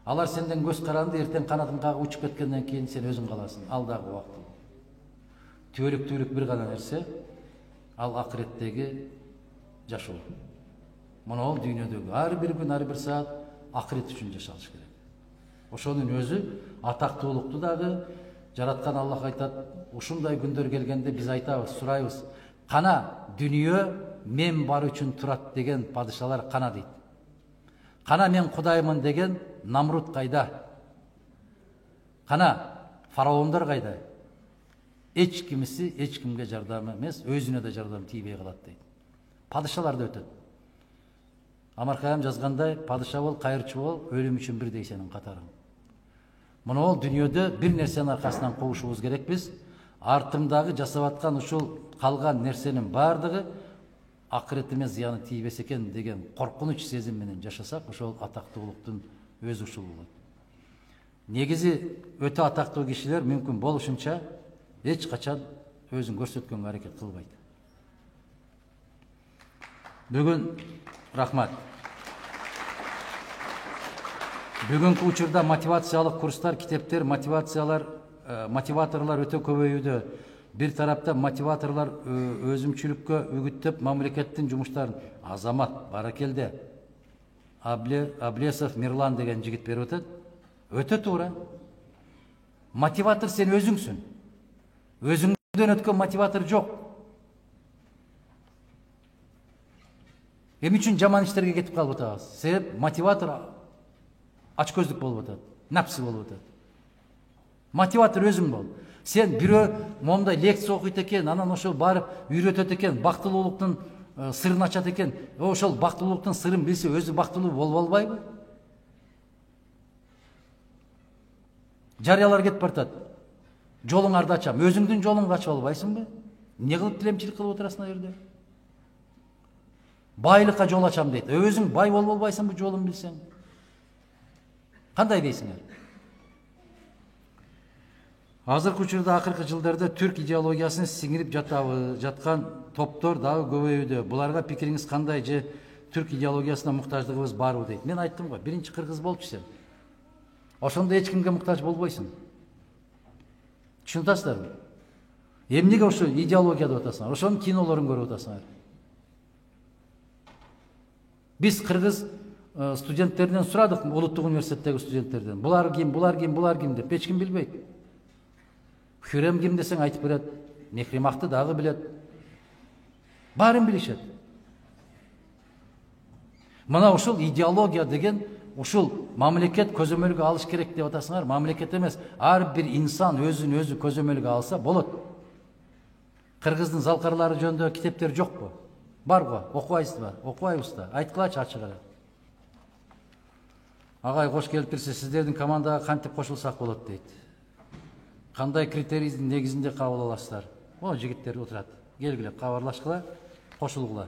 Алар сенден көз каранды, эртең канатың кагып учуп кеткенден кийин сен өзүң каласың, ал дагы убактылуу. Түбөлүк бир гана нерсе, ал акыреттеги жашоо. Мына дүйнөдөгү ар бир күн, ар бир саат акырет үчүн жашалыш керек. Ошонун өзү атактуулукту дагы жараткан Аллах айтат, ушундай күндөр келгенде биз айтабыз, сурайбыз. Кана дүнүйө мен бар үчүн турат деген падышалар кана дейт. Кана мен Кудаймын деген Намрут кайда? Кана фараондор кайда? Эч кимиси эч кимге жардам эмес, өзүнө да жардам тийбей калат дейт. Падышалар да өтөт. Амаркайым жазгандай, падыша бол, кайырчы бол, өлүм үчүн бирдей сенин катарың. Мына дүйнөдө бир нерсенин аркасынан куушубуз керек биз. Артымдагы жасап аткан ушул калган нерсенин бардыгы акыретиме зыяны тийбесе экен деген коркунуч сезим менен жашасак, ошол атактуулуктун өзү ушул болот. Негизи өтө атактуу кишилер мүмкүн болушунча эч качан өзүн көрсөткөнгө аракет кылбайт. Бүгүн рахмат. Бүгүнкү учурда мотивациялык курстар, китептер, мотиваторлар өтө көбөйүүдө. Бир тарапта мотиваторлар өзүмчүлүккө үгүттөп мамлекеттин жумуштарын Азамат Баракелде, Аблесов Мирлан деген жигит берип өтөт. Өтө туура. Мотиватор сен өзүңсүн. Өзүңдөн өткөн мотиватор жок. Эмне үчүн жаман иштерге кетип калып атабыз? Себеп мотиватор ачкөздүк болуп атат, напсы болуп атат. Мотиватор өзүң бол. Сен бирөө момундай лекция окуйт экен, анан ошол барып үйрөтөт экен, бактылуулуктун сырын ачат экен. Ошол бактылуулуктун сырын билсе өзү бактылуу болуп албайбы? Жарыялар кетип баратат. Жолуңарды ачам. Өзүңдүн жолуңду ачып албайсыңбы? Эмне кылып тилемчилик кылып отурасың ал жерде? Байлыкка жол ачам дейт. Өзүң бай болуп албайсыңбы жолун билсең? Кандай дейсиңер? Азыркы учурда акыркы жылдарда түрк идеологиясын сиңирип жаткан топтор дагы көбөйүүдө. Буларга пикириңиз кандай же түрк идеологиясына муктаждыгыбыз барбы дейт. Мен айттым го, биринчи кыргыз болчу сен. Ошондо эч кимге муктаж болбойсуң. Түшүнүп атасыздарбы? Эмнеге ошо идеология деп атасыңар? Ошонун кинолорун көрүп атасыңар. Биз кыргыз студенттерден сурадык, улуттук университеттеги студенттерден. Булар ким деп эч ким билбейт. Хүрем ким десең айтып берет. Мехримакты дагы билет. Баарын билишет. Мына ушул идеология деген ушул мамлекет көзөмөлгө алыш керек деп атасыңар. Мамлекет эмес, ар бир инсан өзүн өзү көзөмөлгө алса болот. Кыргыздын залкарлары жөнүндө китептер жокпу? Барго, окубайсызбы? Окубайбызбы? Айткылачы ачык эле. Агай кош келиптирсе, сиздердин командага кантип кошулсак болот дейт. Кандай критерийдин негизинде кабыл аласыздар? О, жигиттер отурат. Келгиле, кабарлашкыла, кошулгула.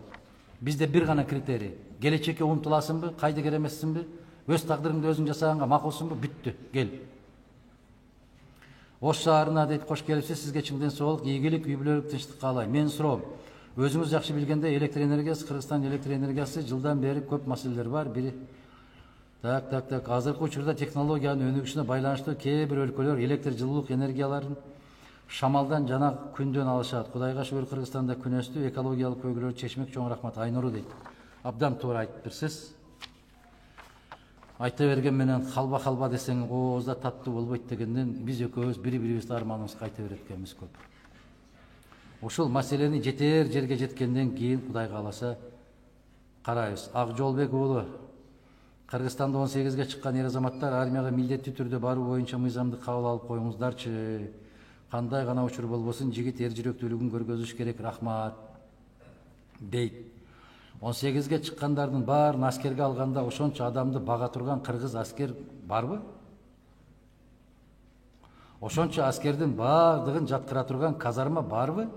Бизде бир гана критерий. Келечекке умтуласыңбы, кайдыгер эмессиңби? Өз тагдырыңды өзүң жасаганга макулсуңбу? Бүттү, кел. Ош шаарына дейт кош келипсе, сизге чындын соолук, ийгилик, үй бүлөлүк тынчтык каалайм. Мен суроом. Өзүңүз жакшы билгендей, электр энергиясы, Кыргызстан электр энергиясы жылдан бери көп маселелер бар. Бири Так. Азыркы учурда технологиянын өнүгүшүнө байланыштуу кээ бир өлкөлөр электр жылуулук энергияларын шамалдан жана күндөн алышат. Кудайга шүгүр, Кыргызстанда күн өстү, экологиялык көйгөйлөрдү чечмек. Чоң рахмат. Айнуру дейт. Абдан туура айтып берсиз. Айта берген менен халба десең, оозда таттуу болбойт дегенден биз экөөбүз бири-бирибизди арманыбызга айта берет экенбиз көп. Ушул маселени жетер жерге жеткенден кийин Кудай кааласа карайбыз. Акжолбек уулу, Кыргызстанда 18-ге чыккан эр азаматтар армияга милдеттүү түрдө баруу боюнча мыйзамды кабыл алып коюңуздарчы. Кандай гана учур болбосун, жигит эр жүрөктүүлүгүн көргөзүш керек. Рахмат дейт. 18-ге чыккандардын баарын аскерге алганда ошончо адамды бага турган кыргыз аскер барбы? Ошончо аскердин баардыгын жаткыра турган казарма барбы?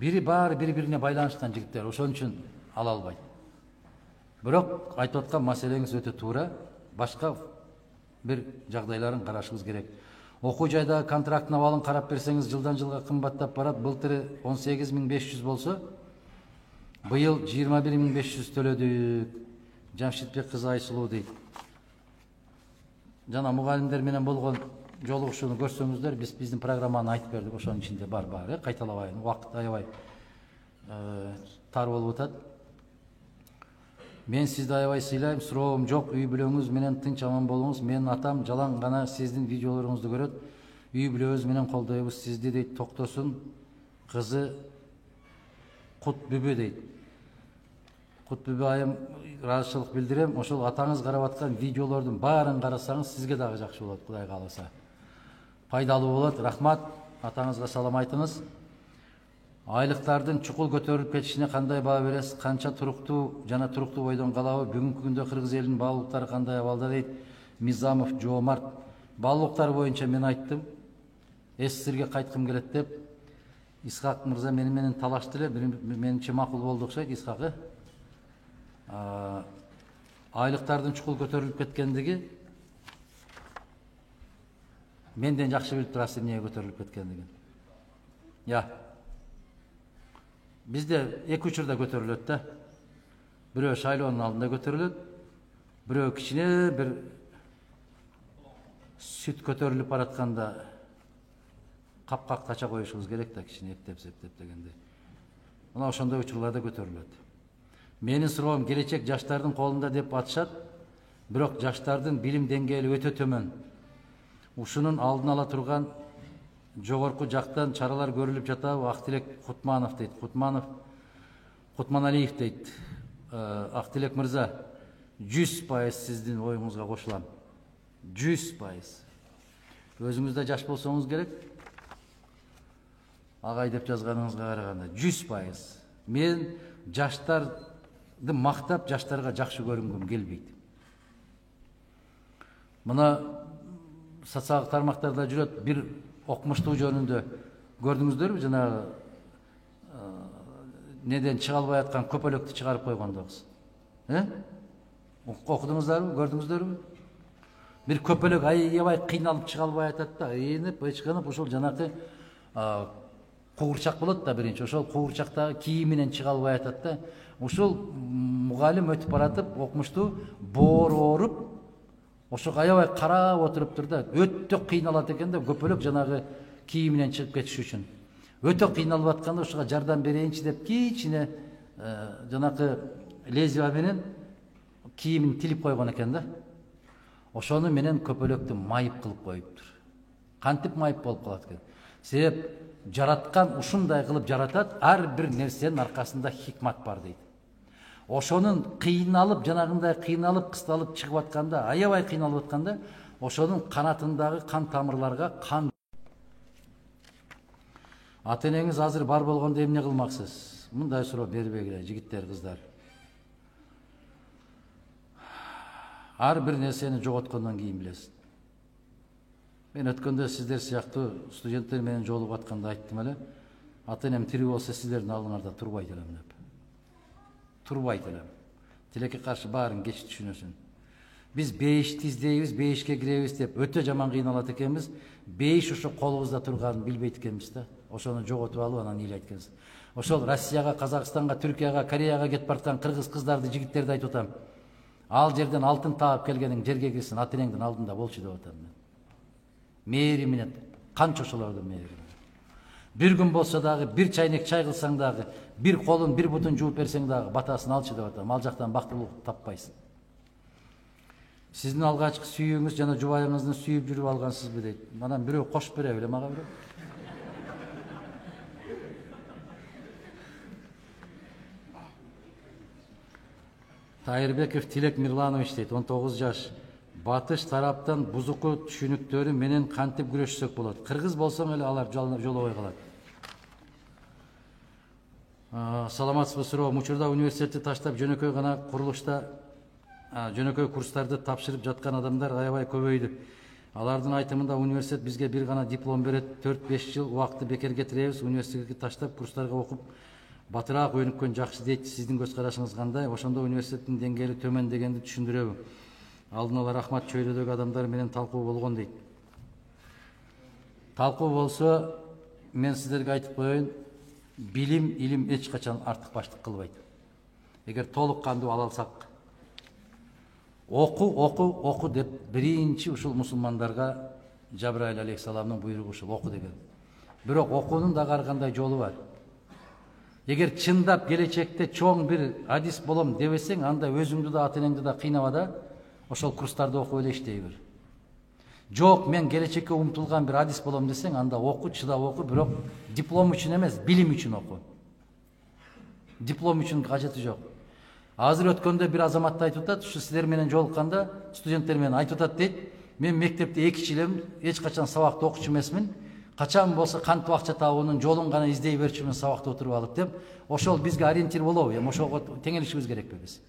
Баары бири-бирине байланышкан жигиттер, ошон үчүн ала албайт. Бирок айтып аткан маселеңиз өтө туура. Башка бир жагдайларын карашыңыз керек. Окуу жайдагы контракттын абалын карап берсеңиз, жылдан жылга кымбаттап барат. Былтыры 18.500 болсо, быйыл 21.500 төлөдүк. Жамшитбек кызы Айсулуу дейт. Жана мугалимдер менен болгон жолугушууну көрсөңүздөр, биздин программаны айтып бердик, ошонун ичинде бар, кайталабайын, убакыт аябай тар болуп атат. Мен сизди аябай сыйлайм, суроом жок, үй бүлөңүз менен тынч аман болуңуз. Менин атам жалаң гана сиздин видеолоруңузду көрөт. Үй бүлөбүз менен колдойбуз сизди дейт. Токтосун кызы Кутбүбү дейт. Кутбүбү айым ыраазычылык билдирем. Ошол атаңыз карап аткан видеолордун баарын карасаңыз, сизге дагы жакшы болот, Кудай кааласа. Пайдалуу болот. Рахмат. Атаңызга салам айтыңыз. Айлыктардын чукул көтөрүлүп кетишине кандай баа бересиз? Канча туруктуу жана туруктуу бойдон калабы? Бүгүнкү күндө кыргыз элинин баалуулуктары кандай абалда дейт? Мизамов Жоомарт. Баалуулуктар боюнча мен айттым. СССРге кайткым келет деп. Исхак мырза менен талашты эле. Менимче макул болду окшойт Исхак. Айлыктардын чукул көтөрүлүп кеткендиги менден жакшы билип турасыз эмнеге көтөрүлүп кеткендигин. Бизде эки учурда көтөрүлөт да. Бирөө шайлоонун алдында көтөрүлөт, бирөө кичине бир сүт көтөрүлүп баратканда капкак тача коюшубуз керек да, кичине эптеп дегенде. Мына ошондой учурларда көтөрүлөт. Менин суроом, келечек жаштардын колунда деп атышат, бирок жаштардын билим деңгээли өтө төмөн. Ушунун алдын ала турган жогорку жактан чаралар көрүлүп жатабы? Актилек Кутманов дейт. Кутманалиев дейт. Актилек мырза, 100% сиздин оюңузга кошулам. 100%. Өзүңүз да жаш болсоңуз керек. агай деп жазганыңызга караганда 100%. Мен жаштарды мактап, жаштарга жакшы көрүнгөм келбейт. Мына социалдык тармактарда жүрөт, бир окумуштуу жөнүндө көрдүңүздөрбү? Жанагы неден чыга албай аткан көпөлөктү чыгарып койгондогусу. Окудуңуздарбы, көрдүңүздөрбү? Бир көпөлөк аябай кыйналып чыга албай атат да, ийнеп, ычкынып, ошол жанакы куурчак болот да биринчи. Ошол куурчактагы кийиминен чыга албай атат да. Ошол мугалим өтүп баратып, окумуштуу боор ооруп, ошо аябай карап отуруптур да, өтө кыйналат экен да, көпөлөк жанагы кийиминен чыгып кетиш үчүн. Өтө кыйналып атканда ошого жардам берейинчи деп кичине жанакы лезвие менен кийимин тилип койгон экен да. Ошону менен көпөлөктү майып кылып коюптур. Кантип майып болуп калат экен? Себеп жараткан ушундай кылып жаратат, ар бир нерсенин аркасында хикмат бар дейт. Ошонун кыйналып, жанагындай кыйналып, кысталып чыгып атканда, аябай кыйналып атканда, ошонун канатындагы кан тамырларга кан. Ата-энеңиз азыр бар болгондо эмне кылмаксыз? Мындай суроо бербегиле, жигиттер, кыздар. Ар бир нерсени жоготкондон кийин билесиз. Мен өткөндө сиздер сыяктуу студенттер менен жолугуп атканда айттым эле, ата-энем тирүү болсо сиздердин алдыңарда турбайт элем деп. Турбайт элем. Тилекке каршы баарын кеч түшүнөсүн. Биз бейишти издейбиз, бейишке киребиз деп өтө жаман кыйналат экенбиз. Бейиш ошо колубузда турганын билбейт экенбиз да. Ошону жоготуп алып анан ыйлайт экенбиз. Ошол Россияга, Казакстанга, Түркияга, Кореяга кетип бараткан кыргыз кыздарды, жигиттерди айтып атам. Ал жерден алтын таап келгениң жерге кирсин, ата-энеңдин алдында болчу деп атам мен. Мээри менен канча ошолордун мээри. Бир күн болсо дагы, бир чайнек чай кылсаң дагы, бир колун, бир бутун жууп берсең дагы батасын алчы деп атам. Ал жактан бактылык таппайсың. Сиздин алгачкы сүйүүңүз жана жубайыңыздын сүйүп жүрүп алгансызбы дейт. Анан бирөө кошуп бере беле мага бирөө? Тайырбеков Тилек Мирланович дейт, 19 жаш. Батыш тараптан бузуку түшүнүктөрү менен кантип күрөшсөк болот? Кыргыз болсоң эле алар жолобой калат. Саламатсызбы суроо. Учурда университетти таштап жөнөкөй гана курулушта жөнөкөй курстарды тапшырып жаткан адамдар аябай көбөйдү. Алардын айтымында университет бизге бир гана диплом берет, 4-5 жыл убакытты бекер кетиребиз, университетке таштап курстарга окуп батыраак өнүккөн жакшы дейт. Сиздин көз карашыңыз кандай? Ошондо университеттин деңгээли төмөн дегенди түшүндүрөбү? Алдын ала рахмат, чөйрөдөгү адамдар менен талкуу болгон дейт. Талкуу болсо, мен сиздерге айтып коеюн, билим, илим эч качан артыкбаштык кылбайт. Эгер толук кандуу ала алсак, оку деп биринчи ушул мусулмандарга Жабраил алейхиссаламдын буйругу ушул оку деген. Бирок окуунун дагы ар кандай жолу бар. Эгер чындап келечекте чоң бир адис болом дебесең, анда өзүңдү да ата-энеңди да кыйнава да ошол курстарды окуп эле иштей бер. Жок, мен келечекке умтулган бир адис болом десең, анда оку, чыдап оку, бирок диплом үчүн эмес, билим үчүн оку. Диплом үчүн кажети жок. Азыр өткөндө бир азаматты айтып атат, ушу сиздер менен жолукканда, студенттер менен айтып атат дейт, мен мектепте 2 жыл элем, эч качан сабакты окучу эмесмин. Качан болсо кантип акча табуунун жолун гана издей берчүмүн сабакта отуруп алып деп. Ошол бизге ориентир болобу? Эми ошого теңелишибиз керекпи биз?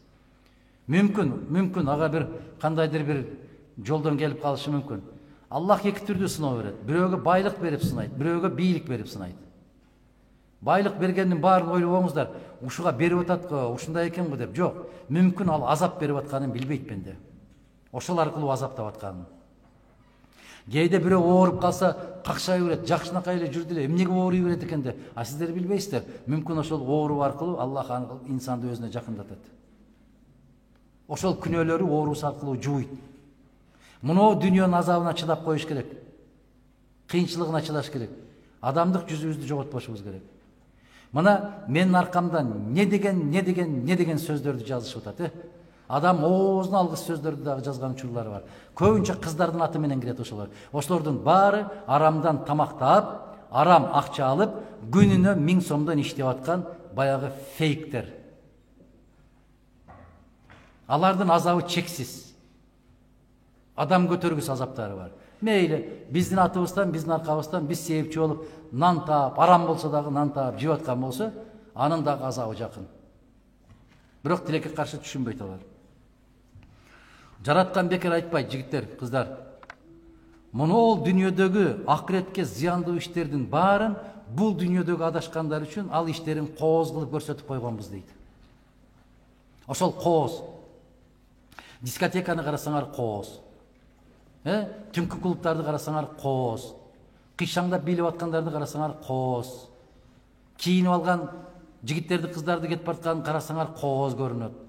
Мүмкүн ага бир кандайдыр бир жолдон келип калышы мүмкүн. Аллах эки түрдүү сыноо берет. Бирөөгө байлык берип сынайт, бирөөгө бийлик берип сынайт. Байлык бергендин баарын ойлобоңуздар. Ушуга берип атат го, ушундай экен го деп. Жок, мүмкүн ал азап берип атканын билбейт менде. Ошол аркылуу азаптап атканын. Кээде бирөө ооруп калса, какшай берет, жакшынакай эле жүрдү эле, эмнеге ооруй берет экен деп. А сиздер билбейсиздер. Мүмкүн ошол ооруу аркылуу Аллах инсанды өзүнө жакындатат. Ошол күнөөлөрү оорусу аркылуу жууйт. Муну дүйнөнүн азабына чыдап коюш керек. Кыйынчылыгына чыдаш керек. Адамдык жүзүбүздү жоготпошубуз керек. Мына менин аркамдан не деген сөздөрдү жазышып атат, Адам оозуна алгыс сөздөрдү дагы жазган учурлары бар. Көбүнчө кыздардын аты менен кирет ошолор. Ошолордун баары арамдан тамак таап, арам акча алып, күнүнө 1000 сомдон иштеп аткан баягы фейктер. Алардын азабы чексиз. Адам көтөргүс азаптары бар. Мейлі, біздің атыбыздан, біздің арқабыздан біз себепчі болып, нан таап, арам болса дағы нан таап жеп атқан болса, анын дағы азабы жақын. Бирок тилекке каршы түшүнбөйт алар. Жараткан бекер айтпайт, жигиттер, кыздар. Монол дүниедегі ақыретке зиянды іштердің барын бұл дүниедегі адашқандар үшін ал іштерін қоғыз қылып көрсетіп қойғанбыз дейді. Ошол қоғыз. Дискотеканы қарасаңар қоғыз. Түнкі клубтарды қарасаңар қоғыз. Қишаңдап билеп атқандарды қарасаңар қоғыз. Киініп алған жігіттерді, қыздарды кетіп бартқанын қарасаңар қоғыз көрінеді.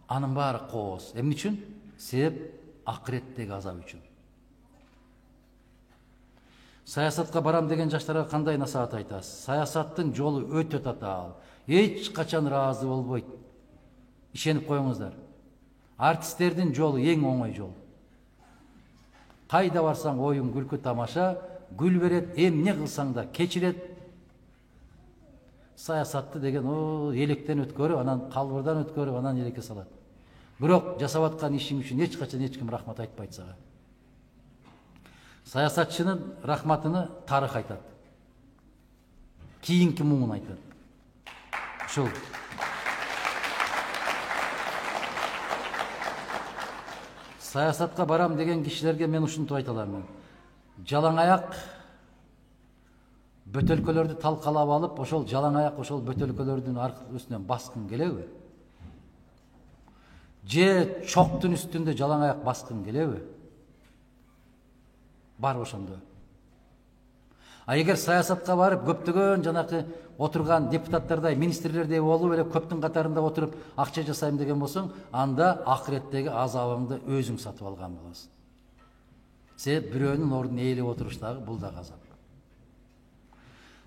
Анын бары қоғыз. Эмне үчүн? Себеп ақыреттегі азап үшін. Саясатқа барам деген жаштарға қандай насаат айтасыз? Саясаттың жолы өте татаал. Эч качан разы болбойт. Ишенип коюңуздар. Артисттердин жолу эң оңой жол. Кайда барсаң оюн, күлкү, тамаша, гүл берет, эмне кылсаң да кечирет. Саясатты деген электен өткөрүп, анан калбырдан өткөрүп, анан элекке салат. Бирок жасап аткан ишиң үчүн эч качан эч ким рахмат айтпайт сага. Саясатчынын рахматыны тарых айтат. Кийинки муңун айтат. Ушул. Саясатка барам деген кишилерге мен ушунтип айта алам. Жалаң аяк бөтөлкөлөрдү талкалап алып, ошол жалаң аяк ошол бөтөлкөлөрдүн үстүнөн баскын келеби? Же чоктун үстүндө жалаң аяк баскын келеби? Бар ошондо. А эгер саясатка барып, көптөгөн жанакы отурган депутаттардай, министрлердей болуп эле көптүн катарында отуруп акча жасайм деген болсоң, анда акыреттеги азабыңды өзүң сатып алган болосуң. Себеп бирөөнүн ордун ээлеп отуруштагы бул да азап.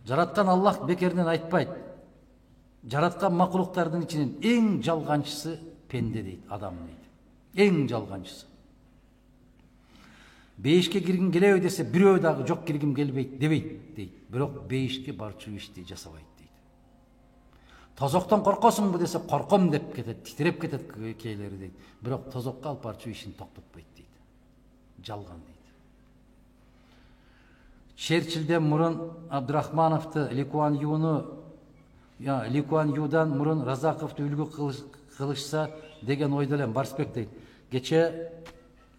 Жараткан Аллах бекеринен айтпайт. Жараткан макулуктардын ичинен эң жалганчысы пенде дейт, адам дейт. Эң жалганчысы. Бейишке киргим келеби десе, бирөө дагы жок киргим келбейт дебейт дейт. Бирок бейишке барчу ишти жасабайт дейт. Тозоктон коркосуңбу десе, корком деп кетет, титиреп кетет кейлери дейт. Бирок тозокко алып барчу ишин токтотпойт дейт. Жалган дейт. Черчиллден мурун Абдурахмановду, Ли Куан Юдан мурун Разаковду үлгү кылышса деген ойдо элем. Барсбек дейт. Кече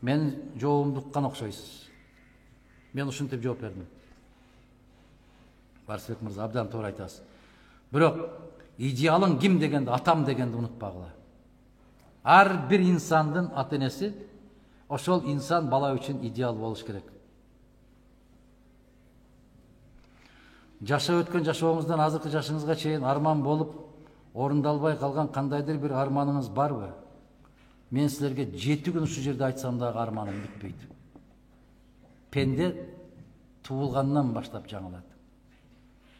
мен жообумду уккан окшойсуз. Мен ушинтип жооп бердим. Барсбек мырза, абдан туура айтасыз. Бирок идеалың ким дегенди, атам дегенди унутпагыла. Ар бир инсандын ата-энеси ошол инсан бала үчүн идеал болуш керек. Жашап өткөн жашооңуздан азыркы жашыңызга чейин арман болуп орундалбай калган кандайдыр бир арманыңыз барбы? Мен силерге 7 күн ушу жерде айтсам дагы арманым бүтпөйт. Пенде туулгандан баштап жаңылат.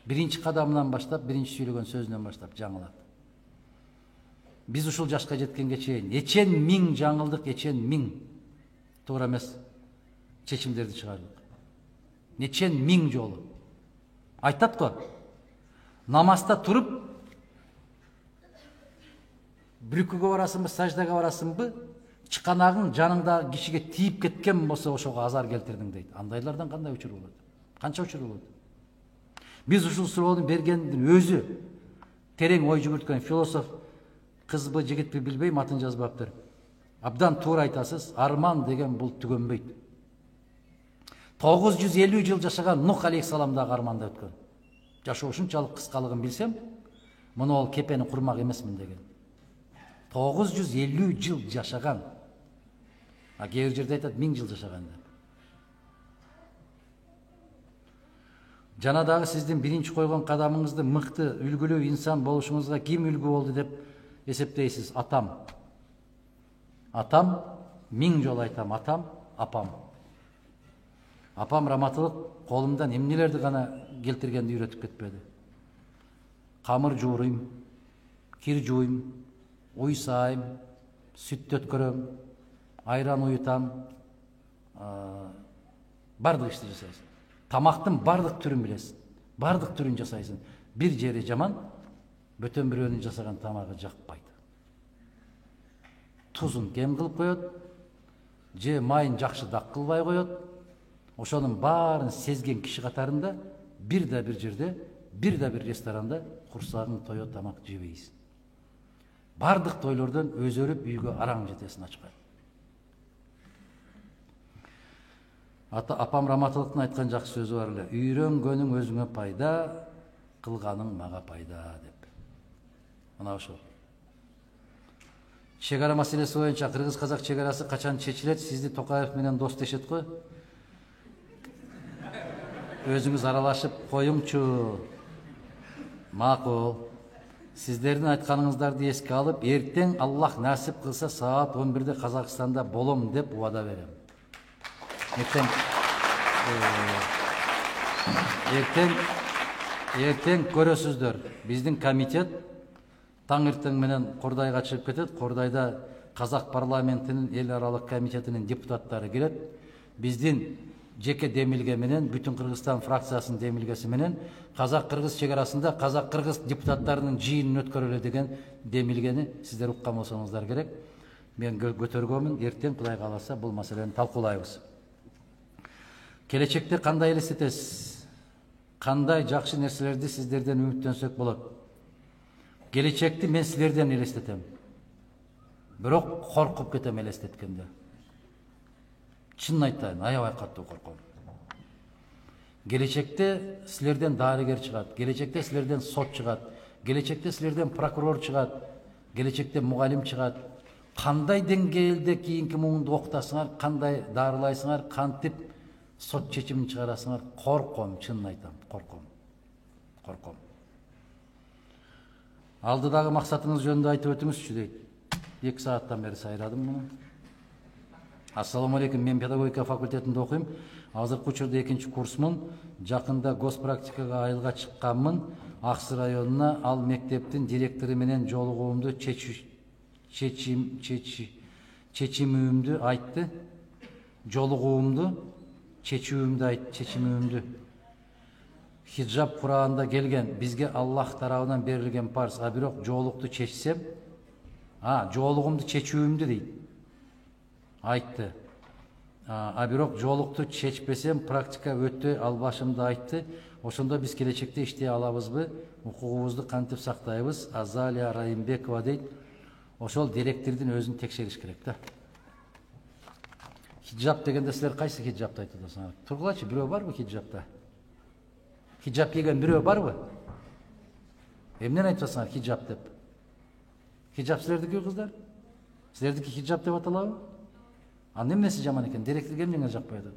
Биринчи кадамынан баштап, биринчи сүйлөгөн сөзүнөн баштап жаңылат. Биз ушул жашка жеткенге чейин эчен миң жаңылдык, эчен миң туура эмес чечимдерди чыгардык. Нечен миң жолу. Айтат го. Намазда туруп бүркүгө барасыңбы, саждага барасыңбы, чыканагың жаныңдагы кишиге тийип кеткен болсо ошого азар келтирдиң дейт. Андайлардан кандай учур болот? Канча учур болот? Биз ушул суроонун бергендин өзү терең ой жүгүрткөн философ кызбы, жигитпи билбейм, атын жазбаптыр. Абдан туура айтасыз, арман деген бул түгөнбөйт. 950 жыл жашаган Нух алейхиссалам дагы арманда өткөн. Жашоо ушунчалык кыскалыгын билсем, муну ол кепени курмак эмесмин деген. 950 жыл жашаган. А кээ бир жерде айтат 1000 жыл жашаган деп. Жана дагы сиздин биринчи койгон кадамыңызды мыкты, үлгүлүү инсан болушуңузга ким үлгү болду деп эсептейсиз? Атам. Атам, 1000 жолу айтам, атам, апам. Апам раматылык колумдан эмнелерди гана келтиргенди үйрөтүп кетпеди. Камыр жууруйм, кир жууйм, уй сайым, сүт өткөрөм, айран уютам, бардык ишти жасайсың. Тамактын бардык түрүн билесиң, бардык түрүн жасайсың. Бир жери жаман, бөтөн бирөөнүн жасаган тамагы жакпайт. Тузун кем кылып коет, же майын жакшы дак кылбай коет. Ошонун баарын сезген киши катарында бир да бир жерде, бир да бир ресторанда курсагың тоет тамак жебейсиң. Бардык тойлордон өзөрүп үйгө араң жетесин ачкан. Апам Раматылыктын айткан жакшы сөзү бар эле. Үйрөнгөнүң өзүңө пайда, кылганың мага пайда деп. Мына ошол. Чегара маселеси боюнча кыргыз-казак чегарасы качан чечилет? Сизди Токаев менен дос дешет го. Өзүңүз аралашып коюңчу. Макул. Сиздердин айтканыңыздарды эске алып, эртең Аллах насип кылса саат 11-де Казакстанда болом деп убада берем. Эртең көрөсүздөр. Биздин комитет таң эртең менен Кордайга чыгып кетет. Кордайда Казак парламентинин эл аралык комитетинин депутаттары келет. Биздин жеке демилге менен, бүтүн Кыргызстан фракциясынын демилгеси менен Казак-Кыргыз чегарасында Казак-Кыргыз депутаттарынын жыйынын өткөрөлө деген демилгени сиздер уккан болсоңуздар керек. Мен көтөргөмүн, эртең Кудай кааласа бул маселени талкуулайбыз. Келечекте кандай элестетесиз? Кандай жакшы нерселерди сиздерден үмүттөнсөк болот? Келечекти мен силерден элестетем. Бирок коркуп кетем элестеткенде. Чын айтайын, аябай катуу корком. Келечекте силерден дарыгер чыгат, келечекте силерден сот чыгат, келечекте силерден прокурор чыгат, келечекте мугалим чыгат. Кандай деңгээлде кийинки муунду окутасыңар, кандай дарылайсыңар, кантип сот чечимин чыгарасыңар? Корком, чын айтам, корком. Алдыдагы максатыңыз жөнүндө айтып өтүңүзчү дейт. 2 сааттан бери сайрадым муну. Ассаламу алейкум, мен педагогика факультетинде окуйм. Азыркы учурда 2-чи курсмун. Жакында госпрактикага айылга чыкканмын. Аксы районуна ал мектептин директору менен жолугуумду чечимимди айтты. Чечимимди. Хиджаб Куранында келген, бизге Аллах тарабынан берилген парз, а бирок жоолукту чечсем, жоолугумду чечүүмдү дейт. Айтты. А бирок жоолукту чечпесем практика өтө албашымды айтты. Ошондо биз келечекте иштей алабызбы? Укугубузду кантип сактайбыз? Азалия Райымбекова дейт. Ошол директордун өзүн текшериш керек да. Хиджаб дегенде силер кайсы хиджабты айтып атасыңар? Тургулачы, бирөө барбы хиджабта? Хиджаб кийген бирөө барбы? Эмнен айтып атасыңар хиджаб деп? Хиджаб силердики кыздар? Силердики хиджаб деп аталабы? Аны эмнеси жаман экен? Директорго эмнеге жакпай атат?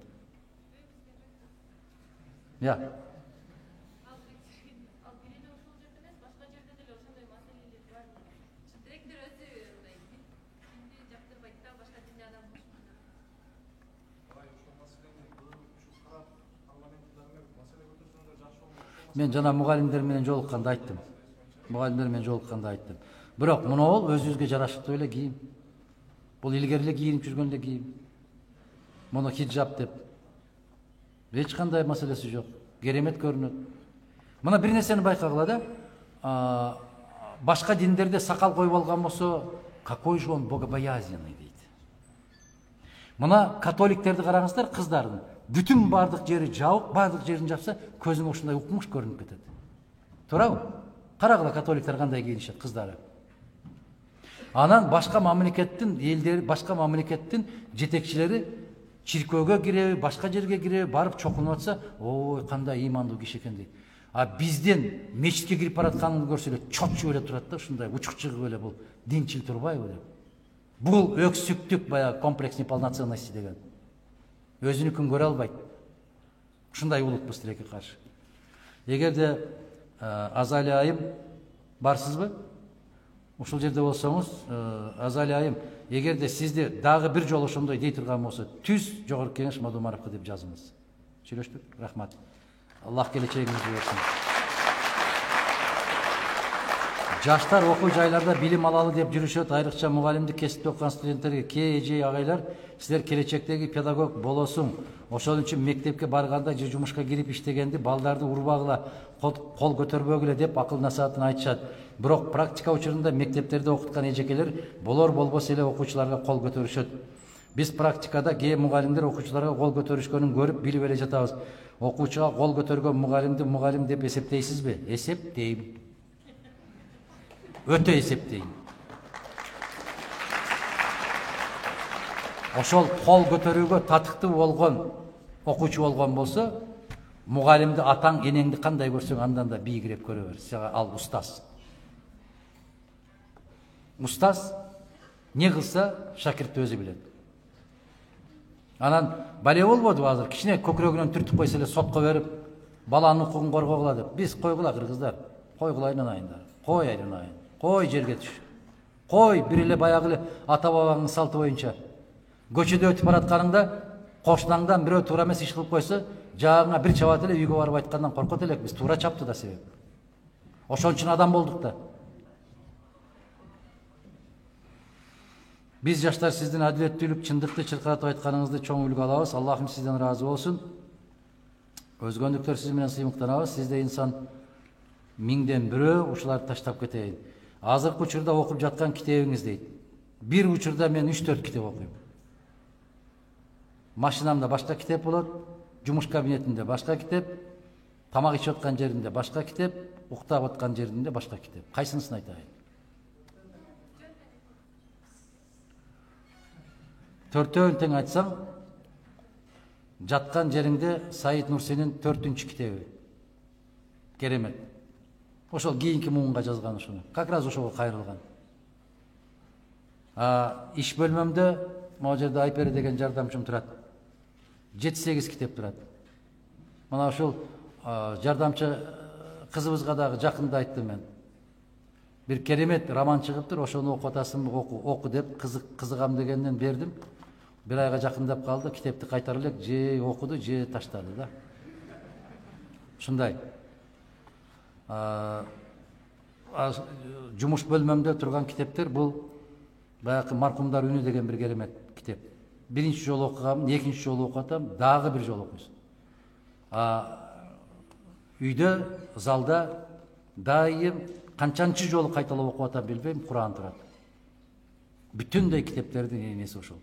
Мен жана мугалимдер менен жолукканда айттым. Бирок муну ол өзүбүзгө жарашыктуу эле кийим. Бул илгери эле кийинип жүргөн эле кийим. Муну хиджаб деп. Эч кандай маселеси жок. Керемет көрүнөт. Мына бир нерсени байкагыла да. Башка диндерде сакал коюп алган болсо, какой же он богобоязненный дейт. Мына католиктерди караңыздар, кыздардын. Бүтүн бардык жери жабык, бардык жерин жапса, көзүңө ушундай укмуш көрүнүп кетет. Туурабы? Карагыла католиктер кандай кийинишет кыздары. Анан башка мамлекеттин элдери, башка мамлекеттин жетекчилери чиркөөгө киреби, башка жерге киреби, барып чокунуп атса, ой, кандай имандуу киши экен дейт. А бизден мечитке кирип баратканын көрсө эле чотчуп эле турат да, ушундай учук чыгып эле бул динчил турбайбы деп. Бул өксүктүк баягы комплексный полноценности деген. Өзүнүкүн көрө албайт. Ушундай улутпуз тилекке каршы. Эгерде Азалия айым барсызбы? Ушул жерде болсоңуз, Азалия айым, эгерде сизди дагы бир жолу ошондой дей турган болсо, түз жогорку кеңеш Мадумаровго деп жазыңыз. Сүйлөштүк. Рахмат. Аллах келечегиңизди берсин. Жаштар окуу жайларда билим алалы деп жүрүшөт, айрыкча мугалимдик кесипте окуган студенттерге. Кээ эже агайлар, силер келечектеги педагог болосуң. Ошол үчүн мектепке барганда же жумушка кирип иштегенди балдарды урбагыла, кол көтөрбөгүлө деп акыл насаатын айтышат. Бирок практика учурунда мектептерде окуткан эжекелер болор болбос эле окуучуларга кол көтөрүшөт. Биз практикада кээ мугалимдер окуучуларга кол көтөрүшкөнүн көрүп билип эле жатабыз. Окуучуга кол көтөргөн мугалимди мугалим деп эсептейсизби? Эсептейм. Өтө эсептейм. Ошол кол көтөрүүгө татыктуу болгон окуучу болгон болсо, мугалимди атаң, энеңди кандай көрсөң андан да бийигирээк көрө бер. Сага ал устаз. Устаз не кылса, шакирт өзү билет. Анан бале болбоду азыр, кичине көкүрөгүнөн түртүп койсо эле сотко берип, баланын укугун коргогула деп. Биз койгула кыргыздар, койгула айнанайындар. Кой айнанайын. Кой жерге түш. Кой бир эле баягы эле ата бабаңдын салты боюнча. Көчөдө өтүп баратканыңда кошунаңдан бирөө туура эмес иш кылып койсо, жаагыңа бир чабат эле үйгө барып айткандан коркот элекпиз. Туура чапты да себеп. Ошон үчүн адам болдук да. Биз жаштар сиздин адилеттүүлүк, чындыкты чыркыратып айтканыңызды чоң үлгү алабыз. Аллахым сизден ыраазы болсун. Өзгөндүктөр сиз менен сыймыктанабыз. Сизде инсан миңден бирөө ушуларды таштап кетейин. Азыркы учурда окуп жаткан китебиңиз дейт. Бир учурда мен 3-4 китеп окуйм. Машинамда башка китеп болот, жумуш кабинетинде башка китеп, тамак ичип аткан жеринде башка китеп, уктап аткан жеринде башка китеп. Кайсынысын айтайын? Төртөөн тең айтсаң, жаткан жериңде Саид Нурсинин 4-үнчү китеби. Керемет. Ошол кийинки муунга жазган ушуну. Как раз ошого кайрылган. Иш бөлмөмдө могу жерде Айпери деген жардамчым турат. 7-8 китеп турат. Мына ушул жардамчы кызыбызга дагы жакында айттым мен. Бир керемет роман чыгыптыр, ошону окуп атасың, оку деп кызыгам дегенден бердим. Бир айга жакындап калды, китепти кайтара элек, же окуду, же таштады да. Ушундай. Жумуш бөлмөмдө турган китептер бул баягы Маркумдар үнү деген бир керемет китеп. Биринчи жолу окугам, экинчи жолу окуп атам, дагы бир жолу окуйсуң. Үйдө, залда дайым канчанчы жолу кайталап окуп атам билбейм, Куран турат. Бүтүндөй китептердин энеси ошол.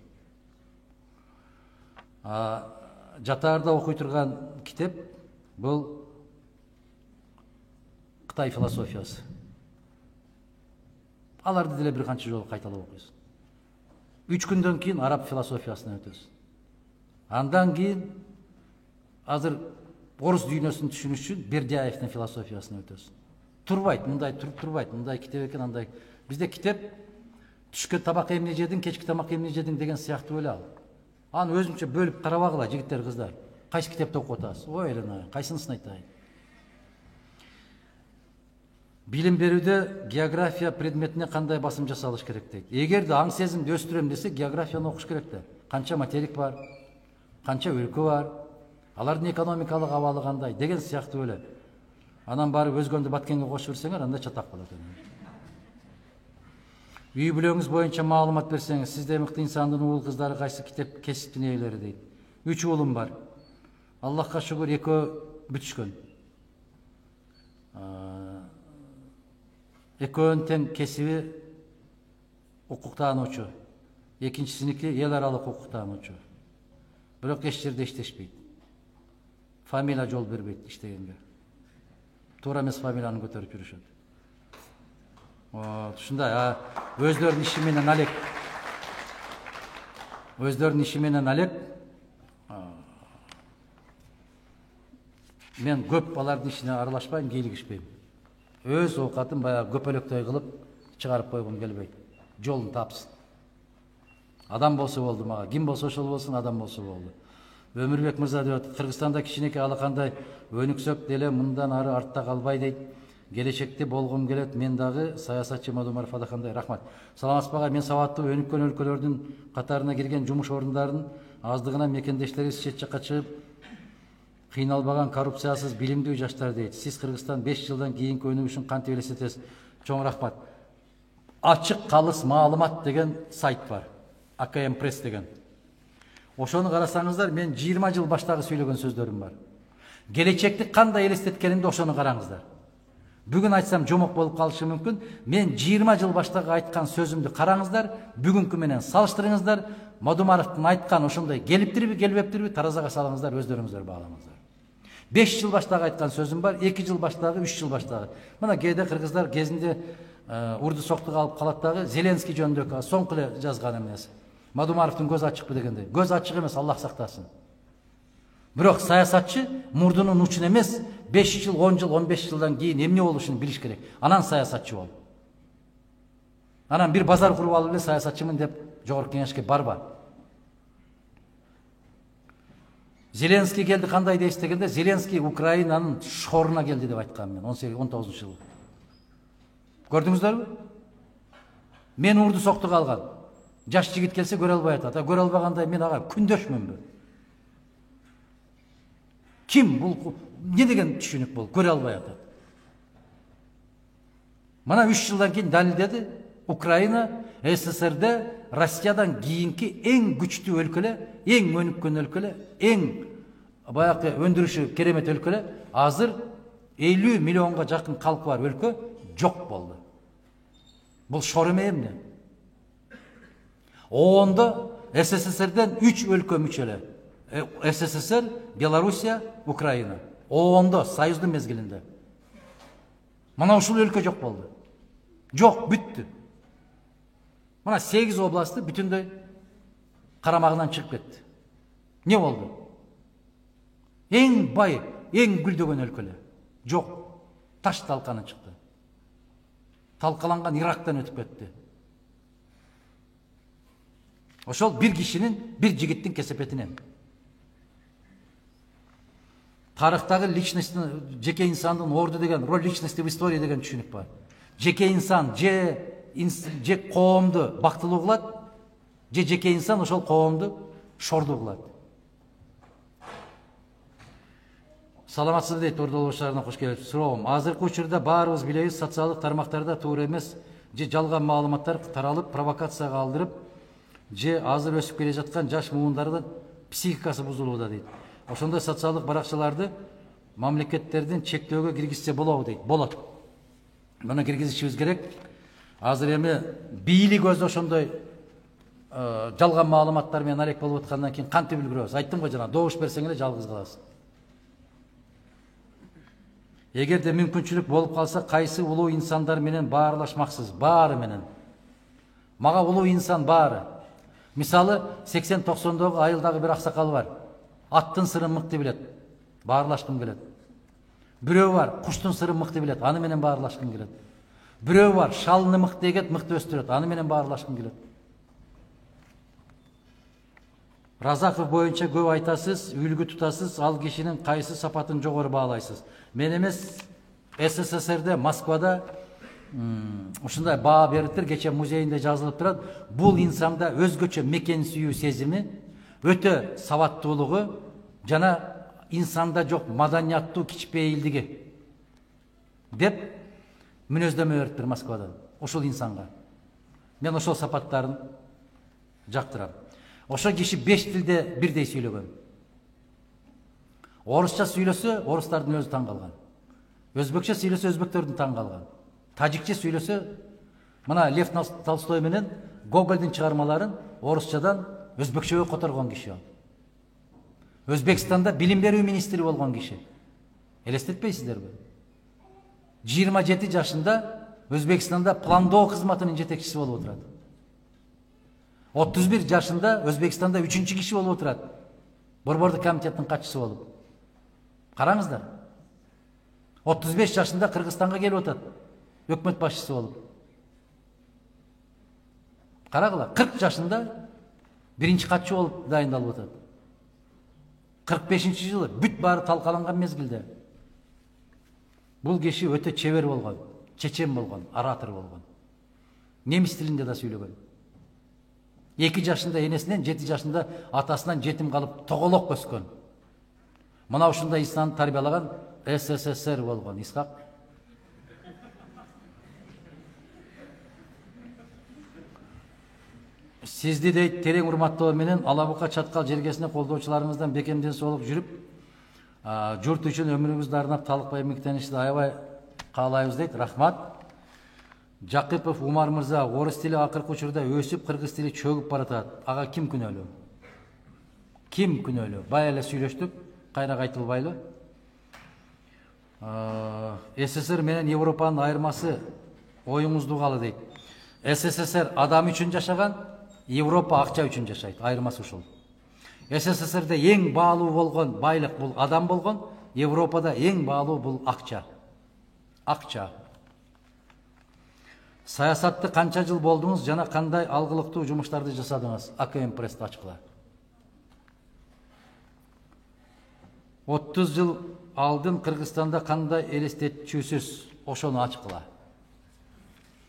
Жатаарда окуй турган китеп бул Кытай философиясы. Аларды деле бир канча жолу кайталап окуйсуң. 3 күндөн кийин араб философиясына өтөсүң. Андан кийин азыр орус дүйнөсүн түшүнүш үчүн Бердяевдин философиясына өтөсүң. Турбайт, мындай турбайт, мындай китеп экен, андай. Бизде китеп түшкө табак эмне жедиң, кечки тамак эмне жедиң деген сыяктуу эле ал. Аны өзүнчө бөлүп карабагыла, жигиттер, кыздар. Кайсы китепти окуп атасыз? Ой эле, кайсынысын айтайын? Билим берүүдө география предметине кандай басым жасалыш керек дейт. Эгерде аң сезимди өстүрөм десе, географияны окуш керек да. Канча материк бар, канча өлкө бар, алардын экономикалык абалы кандай деген сыяктуу эле. Анан барып өзгөндү Баткенге кошуп берсеңер, анда чатак болот. Үй бүлөңүз боюнча маалымат берсеңиз, сизде мыкты инсандын уул кыздары кайсы китеп кесиптин ээлери дейт. 3 уулум бар. Аллахка шүгүр, экөө бүтүшкөн. Экөөнүн тең кесиби укуктануучу. Экинчисиники эл аралык укуктануучу. Бирок эч жерде иштешпейт. Фамилия жол бербейт иштегенге. Туура эмес фамилияны көтөрүп жүрүшөт. Ушундай, өздөрүнүн иши менен алек. Өздөрүнүн иши менен алек. Мен көп алардын ишине аралашпайм, кийлигишпейм. Өз оокатын баягы көпөлөктөй кылып чыгарып койгум келбейт. Жолун тапсын. Адам болсо болду мага, ким болсо ошол болсун, адам болсо болду. Өмүрбек мырза деп атат, Кыргызстанда кичинекей алакандай өнүксөк деле мындан ары артта калбай дейт. Келечекте болгум келет, мен дагы саясатчы Мадумаров адакандай. Рахмат. Саламатсызбы? Мен сабаттуу өнүккөн өлкөлөрдүн катарына кирген жумуш орундарын аздыгынан мекендештерибиз чет жакка чыгып, кыйналбаган коррупциясыз билимдүү жаштар дейт. Сиз Кыргызстан 5 жылдан кийинки өнүгүшүн кантип элестетесиз? Чоң рахмат. Ачык калыс маалымат деген сайт бар. АКМ пресс деген. Ошону карасаңыздар, мен 20 жыл баштагы сүйлөгөн сөздөрүм бар. Келечекти кандай элестеткенимди ошону караңыздар. Бүгін айтсам жомок болып қалышы мүмкін. Мен 20 жыл баштағы айтқан сөзімді қараңыздар, бүгінгі менен салыштырыңыздар. Мадумаровтың айтқан ошондай келиптирби, келбептирби, таразага салыңыздар, өздөрүңүздөр баалаңыздар. 5 жыл баштағы айтқан сөзім бар, 2 жыл баштағы, 3 жыл баштағы. Мына кейде кыргыздар кезінде урду соқтуга алып калаттагы Зеленский жөнүндө соңку эле жазган эмнеси. Мадумаровдун көзү ачыкпы дегенде. Көзү ачык эмес, Аллах сактасын. Бирок саясатчы мурдунун учун эмес, 5 жыл, 10 жыл, 15 жылдан кийин эмне болушун билиш керек. Анан саясатчы бол. Анан бир базар куруп алып эле саясатчымын деп жогорку кеңешке барба. Зеленский келди кандай дейсиз дегенде, Зеленский Украинанын шоруна келди деп айткам мен 18-19 жылы. Көрдүңүздөрбү? Мен урду соктуга алган. Жаш жигит келсе көрө албай атат. Көрө албагандай мен ага күндөшмүнбү? Ким бул? Не деген түшүнүк бул? Көрө албай атат. Мына 3 жылдан кийин далилдеди. Украина СССРде Россиядан кийинки эң күчтүү өлкө эле, эң өнүккөн өлкө эле, эң баягы өндүрүшү керемет өлкө эле. Азыр 50 миллионго жакын калкы бар өлкө жок болду. Бул шор эмне? Оонда СССРден 3 өлкө мүчө эле. СССР, Белоруссия, Украина. Оонда союздун мезгилинде. Мына ушул өлкө жок болду. Жок, бүттү. Мына 8 областы бүтүндөй карамагынан чыгып кетти. Не болду? Эң бай, эң гүлдөгөн өлкө эле. Жок. Таш талканы чыкты. Талкаланган Ирактан өтүп кетти. Ошол бир кишинин, бир жигиттин кесепетинен. Тарыхтагы личносттун, жеке инсандын орду деген, роль личности в истории деген түшүнүк бар. Жеке инсан же коомду бактылуу кылат, же жеке инсан ошол коомду шордуу кылат. Саламатсызбы дейт ордолуштарына кош келипсиз. Суроом, азыркы учурда баарыбыз билебиз, социалдык тармактарда туура эмес же жалган маалыматтар таралып, провокацияга алдырып, же азыр өсүп келе жаткан жаш муундардын психикасы бузулууда дейт. Ошондой социалдык баракчаларды мамлекеттердин чектөөгө киргизсе болобу дейт. Болот. Муну киргизишибиз керек. Азыр эми бийлик өзү ошондой жалган маалыматтар менен алек болуп аткандан кийин кантип үлгүрөбүз? Айттым го жана, добуш берсең эле жалгыз каласың. Эгерде мүмкүнчүлүк болуп калса, кайсы улуу инсандар менен баарлашмаксыз? Баары менен. Мага улуу инсан баары. Мисалы, 80-90догу айылдагы бир аксакал бар. Аттын сырын мыкты билет. Баарлашкым келет. Бирөө бар, куштун сырын мыкты билет. Аны менен баарлашкым келет. Бирөө бар, шалыны мыкты эгет, мыкты өстүрөт. Аны менен баарлашкым келет. Разаков боюнча көп айтасыз, үлгү тутасыз, ал кишинин кайсы сапатын жогору баалайсыз. Мен эмес, СССРде, Москвада ушундай баа бериптир, кече музейинде жазылып турат. Бул инсанда өзгөчө мекен сүйүү сезими, өтө сабаттуулугу жана инсанда жок маданияттуу кичпейилдиги деп мүнөздөмө бериптир Москвадан ошол инсанга. Мен ошол сапаттарын жактырам. Ошо киши 5 тилде бирдей сүйлөгөн. Орусча сүйлөсө, орустардын өзү таң калган. Өзбекче сүйлөсө, өзбектөрдүн таң калган. Тажикче сүйлөсө, мына Лев Толстой менен Гогольдун чыгармаларын орусчадан өзбекчеге которгон киши ал. Өзбекстанда билим берүү министри болгон киши. Элестетпейсиздерби? 27 жашында Өзбекстанда пландоо кызматынын жетекчиси болуп отурат. 31 жашында Өзбекстанда 3-чү киши болуп отурат. Борбордук комитеттин катчысы болуп. Караңыздар. 35 жашында Кыргызстанга келип атат. Өкмөт башчысы болуп. Карагыла, 40 жашында биринчи катчы болуп дайындалып атат. 45-чи жылы бүт баары талкаланган мезгилде. Бул киши өтө чебер болгон, чечен болгон, оратор болгон. Немис тилинде да сүйлөгөн. 2 жашында энесинен, 7 жашында атасынан жетим калып тоголок өскөн. Мына ушундай инсанды тарбиялаган СССР болгон, Исхак. Сизди дейт терең урматтоо менен Алабука Чаткал жергесине колдоочуларыңыздан бекемден солуп жүрүп, журт үчүн өмүрүңүздү арнап талыкпай эмгектеништи аябай каалайбыз дейт. Рахмат. Жакипов Умар мырза, орыс тили акыркы учурда өсүп, кыргыз тили чөгүп баратат. Ага ким күнөөлүү? Ким күнөөлүү? Бая эле сүйлөштүк, кайра кайтылбайлы. СССР менен Европанын айырмасы оюңузду калы дейт. СССР адам үчүн жашаган, Европа акча үчүн жашайт. Айырмасы ушул. СССРде эң баалуу болгон байлык бул адам болгон, Европада эң баалуу бул акча. Акча. Саясатты канча жыл болдуңуз жана кандай алгылыктуу жумуштарды жасадыңыз? АКМ Прессти ачкыла. 30 жыл алдын Кыргызстанда кандай элестетчүсүз? Ошону ачкыла.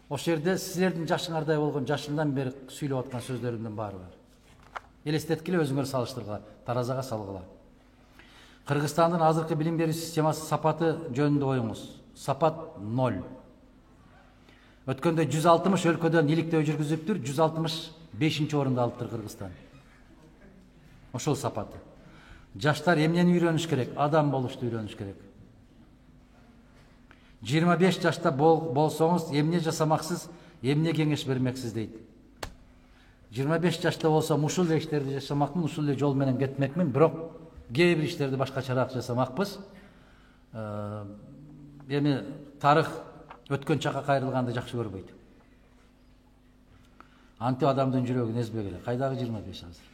Ошол жерде силердин жашыңардай болгон, жашыңдан бери сүйлөп аткан сөздөрүмдүн баары бар. Элестеткиле, өзүңөр салыштыргыла, таразага салгыла. Кыргызстандын азыркы билим берүү системасы сапаты жөнүндө оюңуз. Сапат 0. Өткөндө 160 өлкөдөн иликтөө жүргүзүптүр, 165 орунду алыптыр Кыргызстан. Ошол сапаты. Жаштар эмнени үйрөнүш керек? Адам болушту үйрөнүш керек. 25 жашта болсоңуз, эмне жасамаксыз, эмне кеңеш бермексиз дейт. 25 жашта болсом, ушул эле иштерди жашамакмын, ушул эле жол менен кетмекмин, бирок кээ бир иштерди башкачараак жасамакпыз. Эми тарых өткөн чакка кайрылганды жакшы көрбөйт. Антип адамдын жүрөгүн эзбек эле. Кайдагы 25 азыр?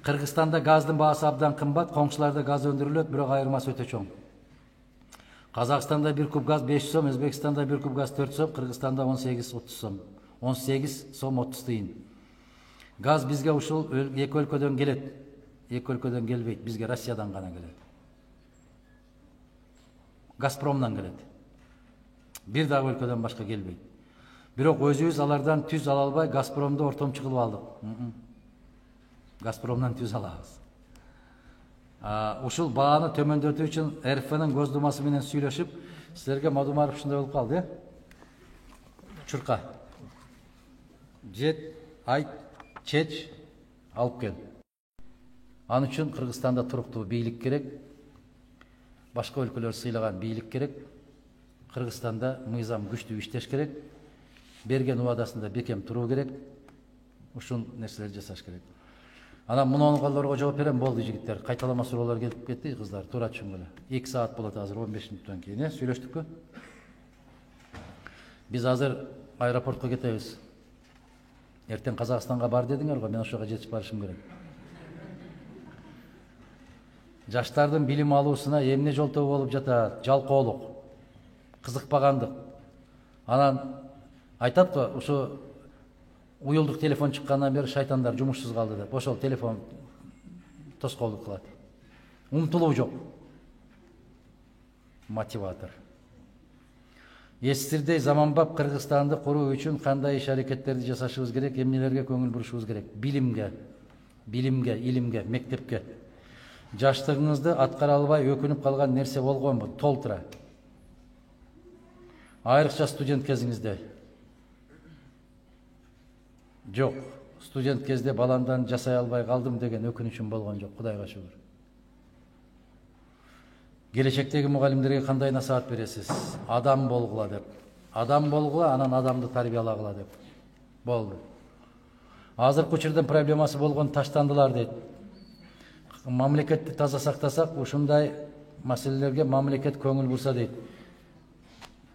Кыргызстанда газдын баасы абдан кымбат, коңшуларда газ өндүрүлөт, бирок айырмасы өтө чоң. Казакстанда 1 куб газ 5 сом, Өзбекстанда 1 куб газ 4 сом, Кыргызстанда 18-30 сом. 18 сом 30 тыйын. Газ бизге ушул эки өлкөдөн келет. Эки өлкөдөн келбейт, бизге Россиядан гана келет. Газпромдон келет. Бир дагы өлкөдөн башка келбейт. Бирок өзүбүз алардан түз ала албай, Газпромду ортомчу кылып алдык. Газпромдон түз алабыз. Ушул бааны төмөндөтүү үчүн РФнын Госдумасы менен сүйлөшүп, силерге Мадумаров ушундай болуп калды, Чурка. Жет, айт, чеч, алып кел. Ан үчүн Кыргызстанда туруктуу бийлик керек, башка өлкөлөр сыйлаган бийлик керек. Кыргызстанда мыйзам күчтүү иштеш керек, берген убадасында бекем туруу керек. Ушул нерселерди жасаш керек. Анан мунуңарга жооп берем, болду жигиттер. Кайталама суроолор келип кетти, кыздар. Туура түшүнгүлө. 2 саат болот азыр, 15 мүнөттөн кийин. Сүйлөштүкпү? Биз азыр аэропортко кетебиз. Эртең Казакстанга бар дедиңер го, мен ошого жетип барышым керек. Жаштардын билим алуусуна эмне жолтоо болуп жатат? Жалкоолук, кызыкпагандык. Анан айтат го, ушу уюлдук телефон чыккандан бери шайтандар жумушсуз калды деп. Ошол телефон тоскоолдук кылат. Умтулуу жок. Мотиватор. Эсирдей заманбап Кыргызстанды куруу үчүн кандай иш-аракеттерди жасашыбыз керек, эмнелерге көңүл бурушубуз керек? Билимге, илимге, мектепке. Жаштыгыңызды аткара албай өкүнүп калган нерсе болгонбу? Толтура. Айрыкча студент кезиңизде. Жок, студент кезде баламдан жасай албай калдым деген өкүнүчүм болгон жок, Кудайга шүгүр. Келечектеги мугалимдерге кандай насаат бересиз? Адам болгула деп. Адам болгула, анан адамды тарбиялагыла деп. Болду. Азыркы учурдун проблемасы болгон таштандылар дейт. Мамлекетти таза сактасак, ушундай маселелерге мамлекет көңүл бурса дейт.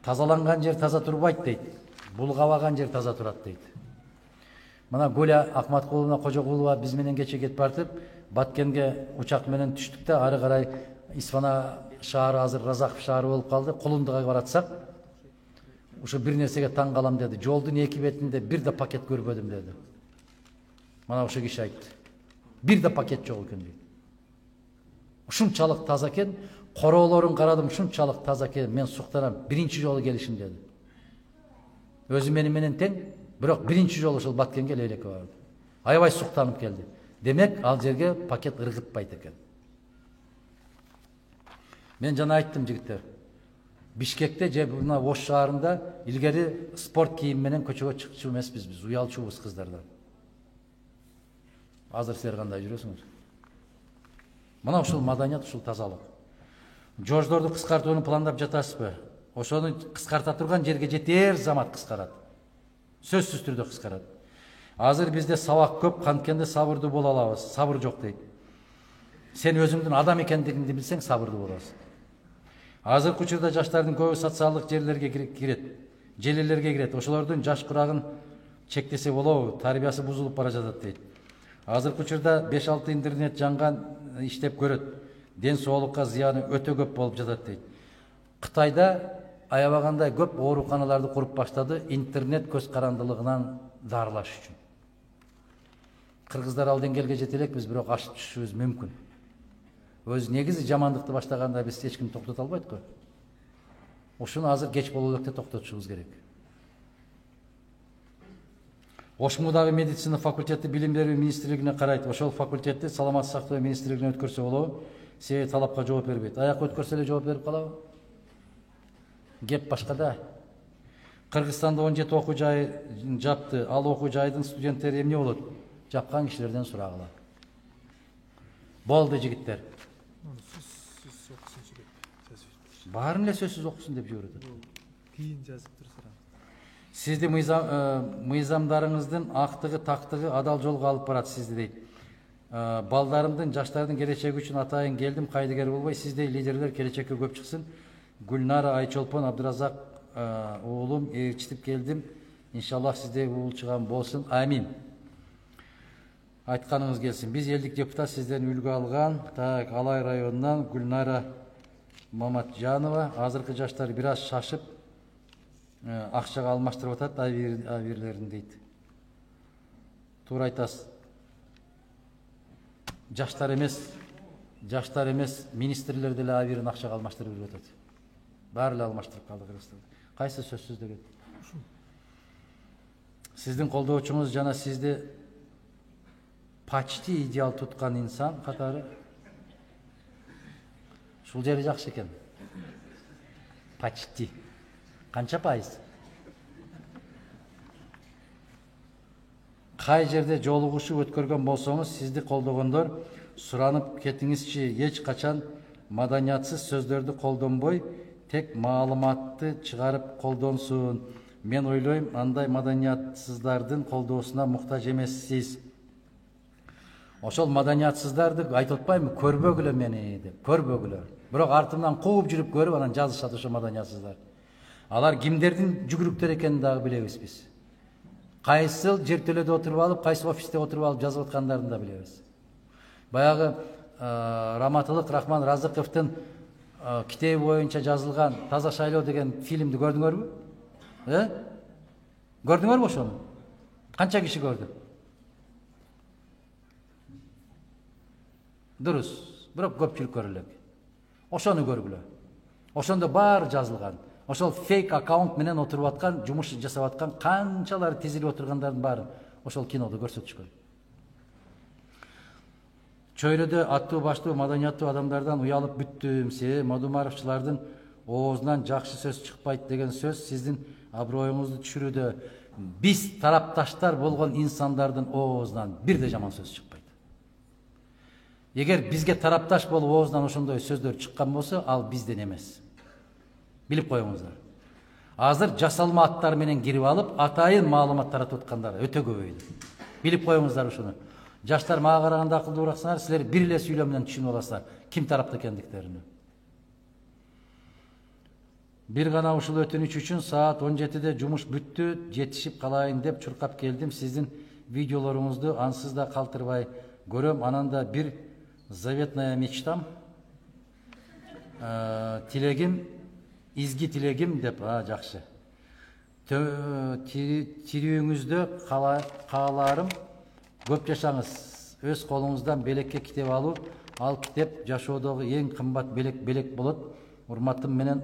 Тазаланган жер таза турбайт дейт. Булгабаган жер таза турат дейт. Мына Гуля Акматкуловна Кожогулова биз менен кече кетип бартып, Баткенге учак менен түштүк да, ары карай Исфана шаары азыр Разаков шаары болуп калды. Кулундуга баратсак, ушу бир нерсеге таң калам деди. Жолдун эки бетинде бир да пакет көрбөдүм деди. Мына ушу киши айтты. Бир да пакет жок экен дейт. Ушунчалык таза экен, короолорун карадым, ушунчалык таза экен, мен суктанам, биринчи жолу келишим деди. Өзү менен тең, бирок биринчи жолу ушул Баткенге лейлекке барды. Аябай суктанып келди. Демек, ал жерге пакет ыргытпайт экен. Мен жана айттым жигиттер. Бишкекте же мына Ош шаарында илгери спорт кийим менен көчөгө чыкчу эмеспиз биз, уялчубуз кыздардан. Азыр силер кандай жүрөсүңөр? Мына ушул маданият, ушул тазалык. жождорду кыскартууну пландап жатасызбы? Ошону кыскарта турган жерге жетер замат кыскарат. Сөзсүз түрдө кыскарат. Азыр бизде сабак көп, канткенде сабырдуу боло алабыз. Сабыр жок дейт. Сен өзүңдүн адам экендигиңди билсең, сабырдуу болосуң. Азыркы учурда жаштардын көбү социалдык жерлерге кирет, желелерге кирет. Ошолордун жаш курагын чектесе болобу? Тарбиясы бузулуп бара жатат дейт. Азыркы учурда 5-6 интернет жанган иштеп көрөт. Ден соолукка зыяны өтө көп болуп жатат дейт. Кытайда аябагандай көп ооруканаларды куруп баштады интернет көз карандылыгынан дарылаш үчүн. Кыргыздар ал деңгээлге жете элекпиз, бирок ашып түшүшүбүз мүмкүн. Өз негизи жамандыкты баштаганда биз эч ким токтото албайт го. Ошону азыр кеч боло электе токтотушубуз керек. Ошмудагы медицина факультети билим берүү министрлигине карайт. Ошол факультетти саламаттык сактоо министрлигине өткөрсө болобу? Себеби талапка жооп бербейт. Аяк өткөрсө эле жооп берип калабы? Геп башкада. Кыргызстанда 17 окуу жай жапты. Ал окуу жайдын студенттери эмне болот? Жапкан кишилерден сурагыла. Болду жигиттер. Баарын эле сөзсүз окусун деп жиберет. Кийин жазып турсам. Сизди мыйзамдарыңыздын актыгы, тактыгы адал жолго алып барат сизди дейт. Балдарымдын, жаштардын келечеги үчүн атайын келдим, кайдыгер болбой, сиздей лидерлер келечекке көп чыксын. Гүлнара Айчолпон Абдыразак уулум, ээрчитип келдим. Иншаллах сиздей уул чыган болсун. Амин. Айтканыңыз келсин. Биз элдик депутат сизден үлгү алган. Так, Алай районунан Гүлнара Маматжанова. Азыркы жаштар бир аз шашып, акчага алмаштырып атат авирлерин дейт. Туура айтасыз. Жаштар эмес, министрлер деле авирин акчага алмаштырып жүрүп атат. Баары эле алмаштырып калды Кыргызстанда. Кайсы сөзсүз деген? Сиздин колдоочуңуз жана сизди почти идеал туткан инсан катары. Ушул жери жакшы экен. Почти. Канча пайыз? Кай жерде жолугушуп өткөргөн болсоңуз, сизди колдогондор суранып кетиңизчи, эч качан маданиятсыз сөздөрдү колдонбой, тек маалыматты чыгарып колдонсун. Мен ойлойм, андай маданиятсыздардын колдоосуна муктаж эмессиз. Ошол маданиятсыздарды айтып атпаймынбы, көрбөгүлө мени деп, көрбөгүлө. Бирок артымдан кууп жүрүп көрүп анан жазышат ошо маданиятсыздар. Алар кимдердин жүгүрүктөр экенин дагы билебиз биз. Кайсыл жертөлөдө отуруп алып, кайсы офисте отуруп алып жазып аткандарын да билебиз. Баягы Раматылык Рахман Разыковдун китеби боюнча жазылган Таза шайлоо деген фильмди көрдүңөрбү? Көрдүңөрбү ошону? Канча киши көрдү? Дурус, бирок көпчүлүк көрө элек. Ошону көргүлө. Ошондо баары жазылган. Ошол фейк аккаунт менен отуруп аткан, жумуш жасап аткан канчалары тизилип отургандардын баарын ошол кинодо көрсөтүшкөн. Чөйрөдө аттуу баштуу маданияттуу адамдардан уялып бүттүм. Себеби Мадумаровчулардын оозунан жакшы сөз чыкпайт деген сөз сиздин аброюңузду түшүрүүдө. Биз тарапташтар болгон инсандардын оозунан бирде жаман сөз чыкпайт. Эгер бизге тарапташ болуп оозунан ошондой сөздөр чыккан болсо, ал бизден эмес. Билип коюңуздар. Азыр жасалма аттар менен кирип алып, атайын маалымат таратып аткандар өтө көбөйдү. Билип коюңуздар ошону. Жаштар мага караганда акылдуурааксыңар, силер бир эле сүйлөө менен түшүнүп аласыздар ким тарапта экендиктерин. Бир гана ушул өтүнүч үчүн саат 17-де жумуш бүттү, жетишип калайын деп чуркап келдим. Сиздин видеолоруңузду ансыз да калтырбай көрөм. Анан да бир заветная мечтам, тилегим, изги тилегим деп, жакшы. Тирүүңүздө кааларым көп жашаңыз. Өз колуңуздан белекке китеп алуу, ал китеп жашоодогу эң кымбат белек болот. Урматым менен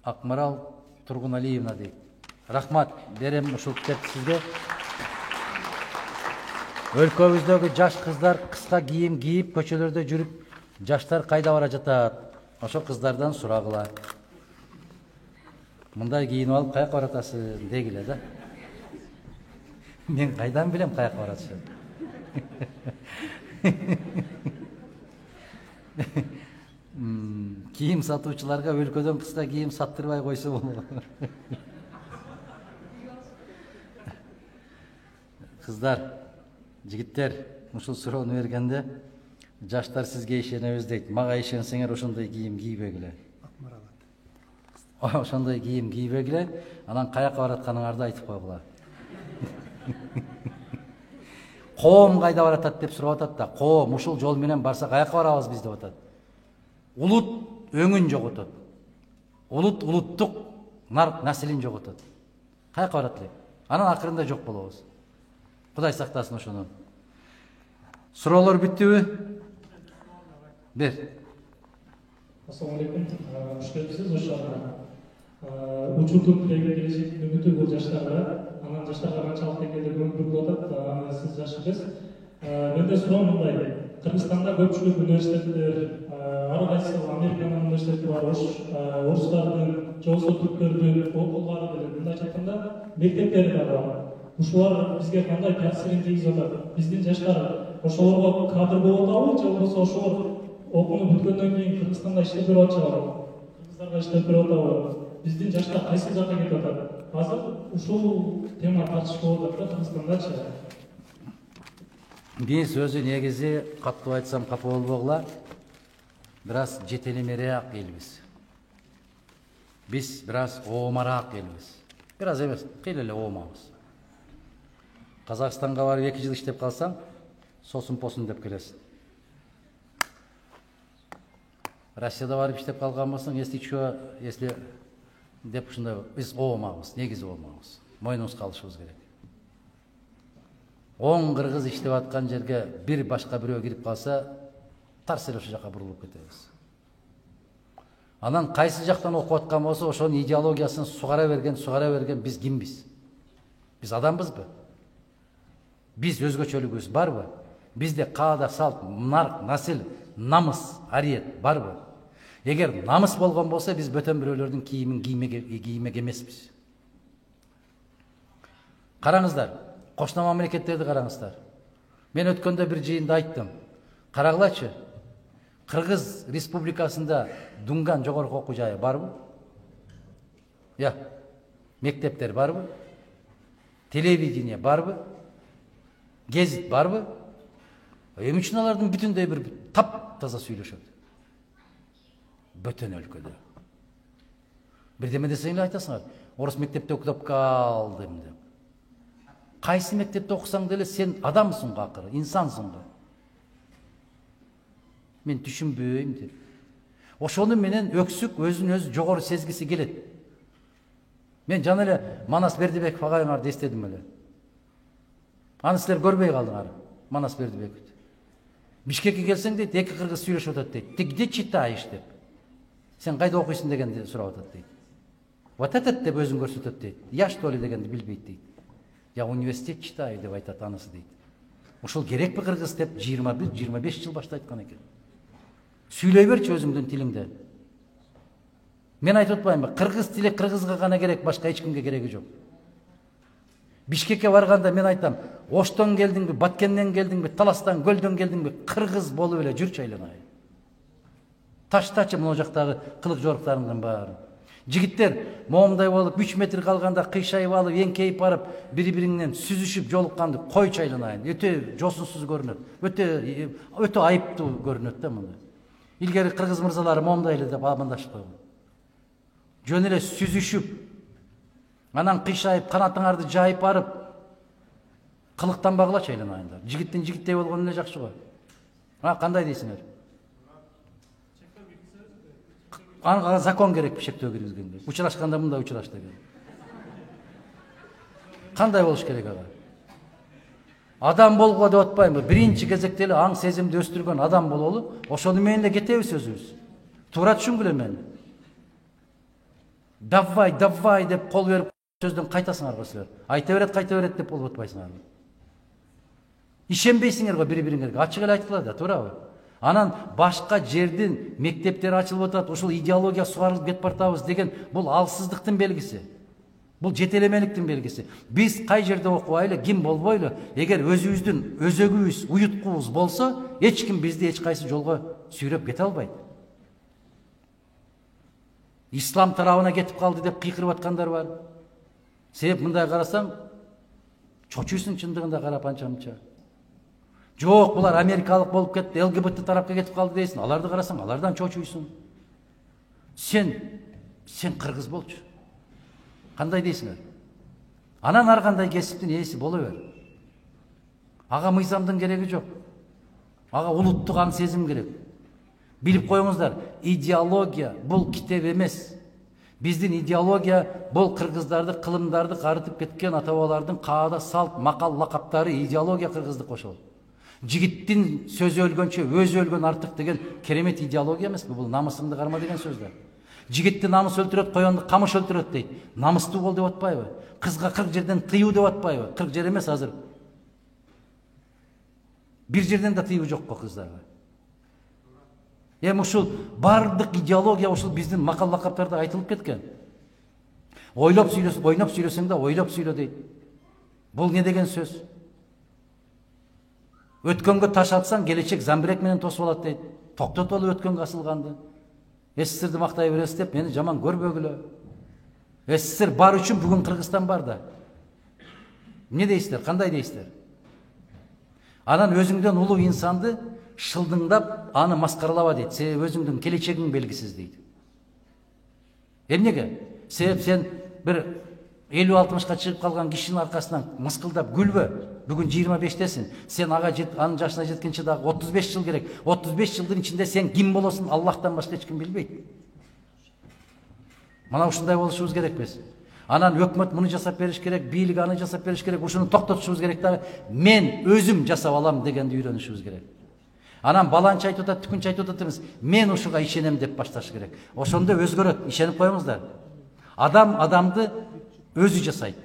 Акмарал Тургуналиевна дейт. Рахмат, берем ушул китепти сизге. Өлкөбүздөгү жаш кыздар кыска кийим кийип көчөлөрдө жүрүп, жаштар кайда бара жатат? Ошо кыздардан сурагыла. Мындай кийинип алып каяка баратасың дегиле да. Мен кайдан билем каяка баратышын? кийим сатуучуларга өлкөдөн кыска кийим саттырбай койсо болот. Кыздар, жигиттер, ушул суроону бергенде жаштар сизге ишенебиз дейт. Мага ишенсеңер ошондой кийим кийбегиле. Ошондой кийим кийбегиле, анан каяка баратканыңарды айтып койгула. Коом кайда баратат деп сурап атат да, коом ушул жол менен барса каяка барабыз биз деп атат. Улут өңүн жоготот. Улут улуттук населин жоготот. Каяка барат элек? Анан акырында жок болобуз. Кудай сактасын ошону. Суроолор бүттүбү? Бер. Ассаламу алейкум. Хош келипсиз ошо. Учурдун келечектин үмүтү бул жаштарга. Анан жаштарга канчалык деңгээлде көңүл бурулуп атат, сиз жаш эмес. Менде суроо мындай. Кыргызстанда көпчүлүк университеттер, ар кайсы Американын университети бар, орустардын, же болбосо түрктөрдүн окуулары деле мындайча айтканда мектептери да бар. Ушулар бизге кандай таасирин тийгизип атат? Биздин жаштар ошолорго кадр болуп атабы, же болбосо ошолор окууну бүткөндөн кийин Кыргызстанда иштеп берип атышабы? Кыргыздарга иштеп берип атабы? Биздин жаштар кайсы жакка кетип атат? Азыр ушул тема тартышып атат да Кыргызстандачы. Биз өзү негизи каттуу айтсам капа болбогула, бир аз жетелемераак элбиз. Биз бир аз оомараак элбиз. Бир аз эмес, кыйла эле оомабыз. Казакстанга барып 2 жыл иштеп калсаң, сосун посун деп келесиң. Россияда барып иштеп калган болсоң, если деп ушундай биз оомабыз, негизи оомабыз. Мойнубузга алышыбыз керек. 10 кыргыз иштеп аткан жерге бир башка бирөө кирип калса, тарс эле ошол жака бурулуп кетебиз. Анан кайсы жактан окуп аткан болсо, ошонун идеологиясын сугара берген биз кимбиз? Биз адамбызбы? Биз өзгөчөлүгүбүз барбы? Бизде каада, салт, нарк, насил, намыс, ариет барбы? Эгер намыс болгон болсо, биз бөтөн бирөөлөрдүн кийимин киймек эмеспиз. Караңыздар, кошуна мамлекеттерди караңыздар. Мен өткөндө бир жыйында айттым. Карагылачы, Кыргыз Республикасында Дунган жогорку окуу жайы барбы? Я, мектептер барбы? Телевидение барбы? Гезит барбы? Эмне үчүн алардын бүтүндөй бир тап-таза сүйлөшөт? Бөтөн өлкөдө. Бирдеме десең эле айтасыңар, орус мектепте окуп калдым деп. Кайсы мектепте окусаң деле сен адамсың го акыры, инсансың го. Мен түшүнбөйм деп. Ошону менен өксүк өзүн өзү жогору сезгиси келет. Мен жана эле Манас Бердибеков агайыңарды эстедим эле. Аны силер көрбөй калдыңар, Манас Бердибеков. Бишкекке келсең дейт, 2 кыргыз сүйлөшүп атат дейт. Ты где читаешь деп. Сен кайда окуйсуң дегенди сурап атат дейт. Вот этот деп өзүн көрсөтөт дейт. Я что ли дегенди билбейт дейт. Я университет читаю деп айтат анысы дейт. Ошол керекпи кыргыз деп 21-25 жыл башта айткан экен. Сүйлөй берчи өзүңдүн тилиңде. Мен айтып атпаймынбы? Кыргыз тили кыргызга гана керек, башка эч кимге кереги жок. Бишкекке барганда мен айтам, Оштон келдиңби, Баткенден келдиңби, Таластан, Көлдөн келдиңби, кыргыз болуп эле жүрчү айланай. Таштачы мына жактагы кылык жоруктарыңдын баары. Жигиттер моомдай болуп 3 метр калганда кыйшайып алып, эңкейип барып, бири-бириңнен сүзүшүп жолукканды койчу айланайын. Өтө жосунсуз көрүнөт. Өтө айыптуу көрүнөт да мында. Илгери кыргыз мырзалары моомдай эле деп амандашып койгон. Жөн эле сүзүшүп, анан кыйшайып, канатыңарды жайып барып, кылыктанбагылачы айланайындар. Жигиттин жигиттей болгону эле жакшы го. Кандай дейсиңер? Ага закон керек шектөө киргизгенге. Учурашканда мындай учураш деген. Кандай болуш керек ага? Адам болгула деп атпаймынбы? Биринчи кезекте эле аң сезимди өстүргөн адам бололу. Ошону менен эле кетебиз өзүбүз. Туура түшүнгүлө мени. Давай деп кол берип сөздөн кайтасыңар го силер. Айта берет деп болуп атпайсыңарбы? Ишенбейсиңер го бири-бириңерге. Ачык эле айткыла да, туурабы? Анан башка жердин мектептери ачылып атат, ушул идеология сугарылып кетип бартабыз деген бул алсыздыктын белгиси. Бул жетелемеликтин белгиси. Биз кай жерде окубайлы, ким болбойлу, эгер өзүбүздүн өзөгүбүз, уюткубуз болсо, эч ким бизди эч кайсы жолго сүйрөп кете албайт. ислам тарабына кетип калды деп кыйкырып аткандар бар. Себеп мындай карасаң, чочуйсуң чындыгында карап анча мынча. Жок, булар америкалык болуп кетти, ЛГБТ тарапка кетип калды дейсиң. Аларды карасаң, алардан чочуйсуң. Сен кыргыз болчу. Кандай дейсиңер? Анан ар кандай кесиптин ээси боло бер. Ага мыйзамдын кереги жок. Ага улуттук аң сезим керек. Билип коюңуздар, идеология бул китеп эмес. Биздин идеология бул кыргыздарды, кылымдарды карытып кеткен ата-бабалардын каада салт, макал, лакаптары идеология кыргызды кошот. Жигиттин сөзү өлгөнчө өзү өлгөн артык деген керемет идеология эмеспи? Бул намысыңды карма деген сөздөр. Жигитти намыс өлтүрөт, коёнду камыш өлтүрөт дейт. Намыстуу бол деп атпайбы? Кызга 40 жерден тыюу деп атпайбы? 40 жер эмес азыр. Бир жерден да тыюу жок кыздарга. Ушул бардык идеология ушул биздин макал лакаптарда айтылып кеткен. Ойлоп сүйлөсөң да ойлоп сүйлө дейт. Бул не деген сөз? Өткөнгө таш атсаң, келечек замбирек менен тосуп алат дейт. Токтот болуп өткөнгө асылганды. СССРди мактай бересиз деп мени жаман көрбөгүлө. СССР бар үчүн бүгүн Кыргызстан бар да. Не дейсиздер? Кандай дейсиздер? Анан өзүңдөн улуу инсанды шылдыңдап, аны маскаралаба дейт. Себеби өзүңдүн келечегиң белгисиз дейт. Эмнеге? Себеп сен бир 50-60ка чыгып калган кишинин аркасынан мыскылдап күлбө. Бүгүн 25-тесин. Сен анын жашына жеткенче дагы 35 жыл керек. 35 жылдын ичинде сен ким болосуң, Аллахтан башка эч ким билбейт. Мына ушундай болушубуз керек эмес. Анан өкмөт муну жасап бериш керек, бийлик аны жасап бериш керек, ушуну токтотушубуз керек да, мен өзүм жасап алам дегенди үйрөнүшүбүз керек. Анан баланча айтып атат, түкүнчө айтып атат эмес. Мен ушуга ишенем деп башташ керек. Ошондо өзгөрөт, ишенип коюңуздар. Адам адамды өзү жасайт.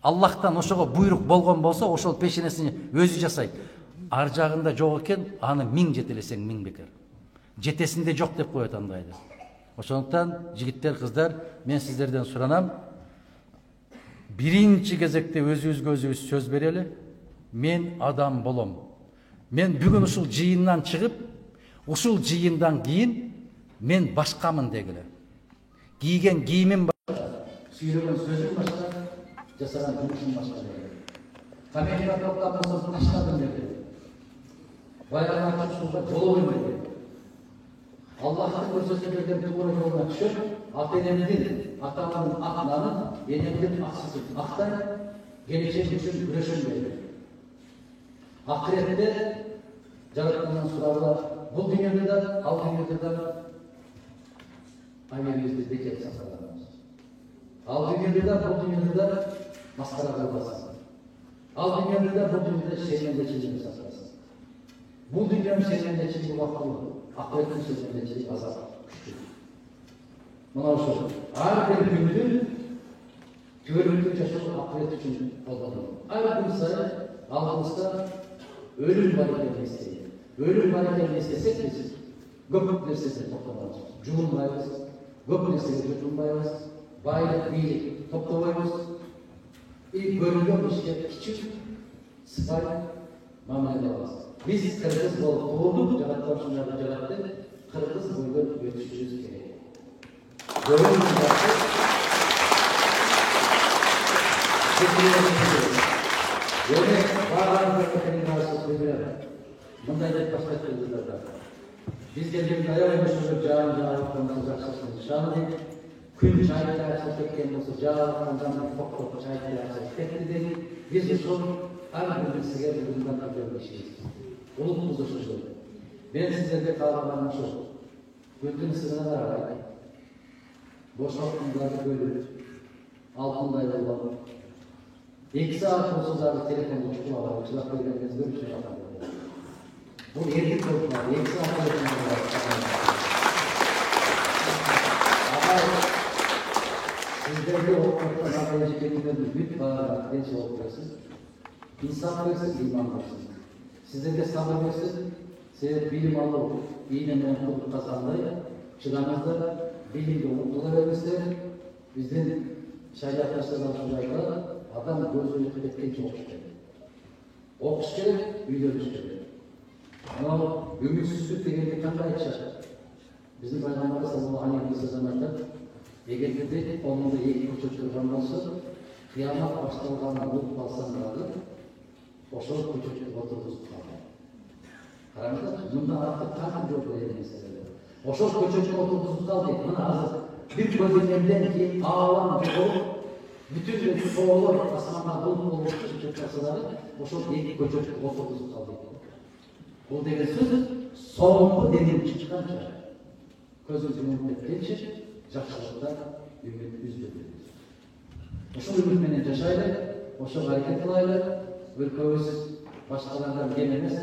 Аллахтан ошого буйрук болгон болсо, ошол пешенесин өзү жасайт. Ар жагында жок экен, аны 1000 жетелесең 1000 бекер. Жетесинде жок деп коет андайды. Ошондуктан жигиттер, кыздар, мен сиздерден суранам. Биринчи кезекте өзүбүзгө өзүбүз сөз берели. Мен адам болом. Мен бүгүн ушул жыйындан чыгып, ушул жыйындан кийин мен башкамын дегиле. Кийген кийимим башка, сүйлөгөн сөзүм башка, жасаган жумушум башка дегиле. Америка топтамасына таштадым дегиле. Баягы чучулга жоло бермейди. Аллахтын көрсөтүп берген туура жолуна түшүп, ата-энемдин, ата-анамдын акнанын, энемдин аксын актай, келечек үчүн күрөшөм дегиле. Акыретте жараткандан сурабылар. Бул дүйнөдө да, ал дүйнөдө да аймебизди бекер саклаганбыз. Ал дүйнөдө да, бул дүйнөдө да маскара кылбасын. Ал дүйнөдө да, бул дүйнөдө шермендечилик сакласын. Бул дүйнөнүн шермендечилиги убактылуу, акыреттин шермендечилиги азап күчтүү. Мына ошол ар бир күндү төрөлүк жашоо акырет үчүн колдонуу. Ар күн сайын алдыбызда ölüm var ekeni isteyin. Ölüm var ekeni istesek biz köp nersesini toplamayız. Cumhurbayız, köp nersesini cumhurbayız, bayrak, birlik toplamayız. İlk bölümden işte küçük, sıfay, mamlaya alırız. Biz Kırgız olup doğduk, Cagatlar şunlarda Cagat'ta Kırgız bölümden ötüşürüz gerek. Bölüm yaptık. Yönet bağlarında kendi karşısız bilgiler. Bundan da başka kırgızlarda. Biz geldiğimizde ayağımız çocuk cağın sıcaksızsın. Şanı değil, gün çayda açsak etken olsa cağın çok çayda açsak etken değil. Biz de son aynı bir sigar bundan da bir şeyiz. Uluğumuzda çocuk. Ben sizlerde kavramlarım çok. Gördüğünüz sınırlar arayın. Boşaltımlarda bölür. Altında yollar. 2 saat olsa da telefonda tutuyorlar, çırak koyduğunuz görüşü yapıyorlar. Bu erkek çocuklar, 2 saat telefonda ama sizlerde okumaktan arayıcı kelimelerinde büyük bağırarak ne şey okuyorsunuz? İnsan versin, iman versin. Sizlerde sabır versin, size bilim alıp, iğnemen kulluk kazanmayı, çıranızda bilimde umutlular vermişler, bizden şayda arkadaşlardan şurayla adam gözünü etkençe okuş gerek. Okuş gerek, büyüleriz gerek. Ama ümitsizlik degenlik kanday yaşar. Bizim Peygamberimiz sallallahu aleyhi ve sellem aytadi, eğer bir onunda iki koçak turgan bolsa, kıyamet başlangandan bulup kalsan dagı, oşol koçakta oturguzup kalgan. Karаңыздар, мында артық тағы жоқ деген мәселе. Ошол көчөткө отургузуп калдык. Мына азыр бир көзөмөлдөн кийин аалам болуп, бүтүн соолор асманга булуп болуп чыксалар, ошол эки көчөткө отургузуп калдык. Бул деген сөз соңку деген чыкканча көзүн жумуп кеткенче жакшылыкта үмүт үзбөйбүз. Ошол үмүт менен жашайлы, ошол аракет кылайлы, өлкөбүз башкалардан кем эмес.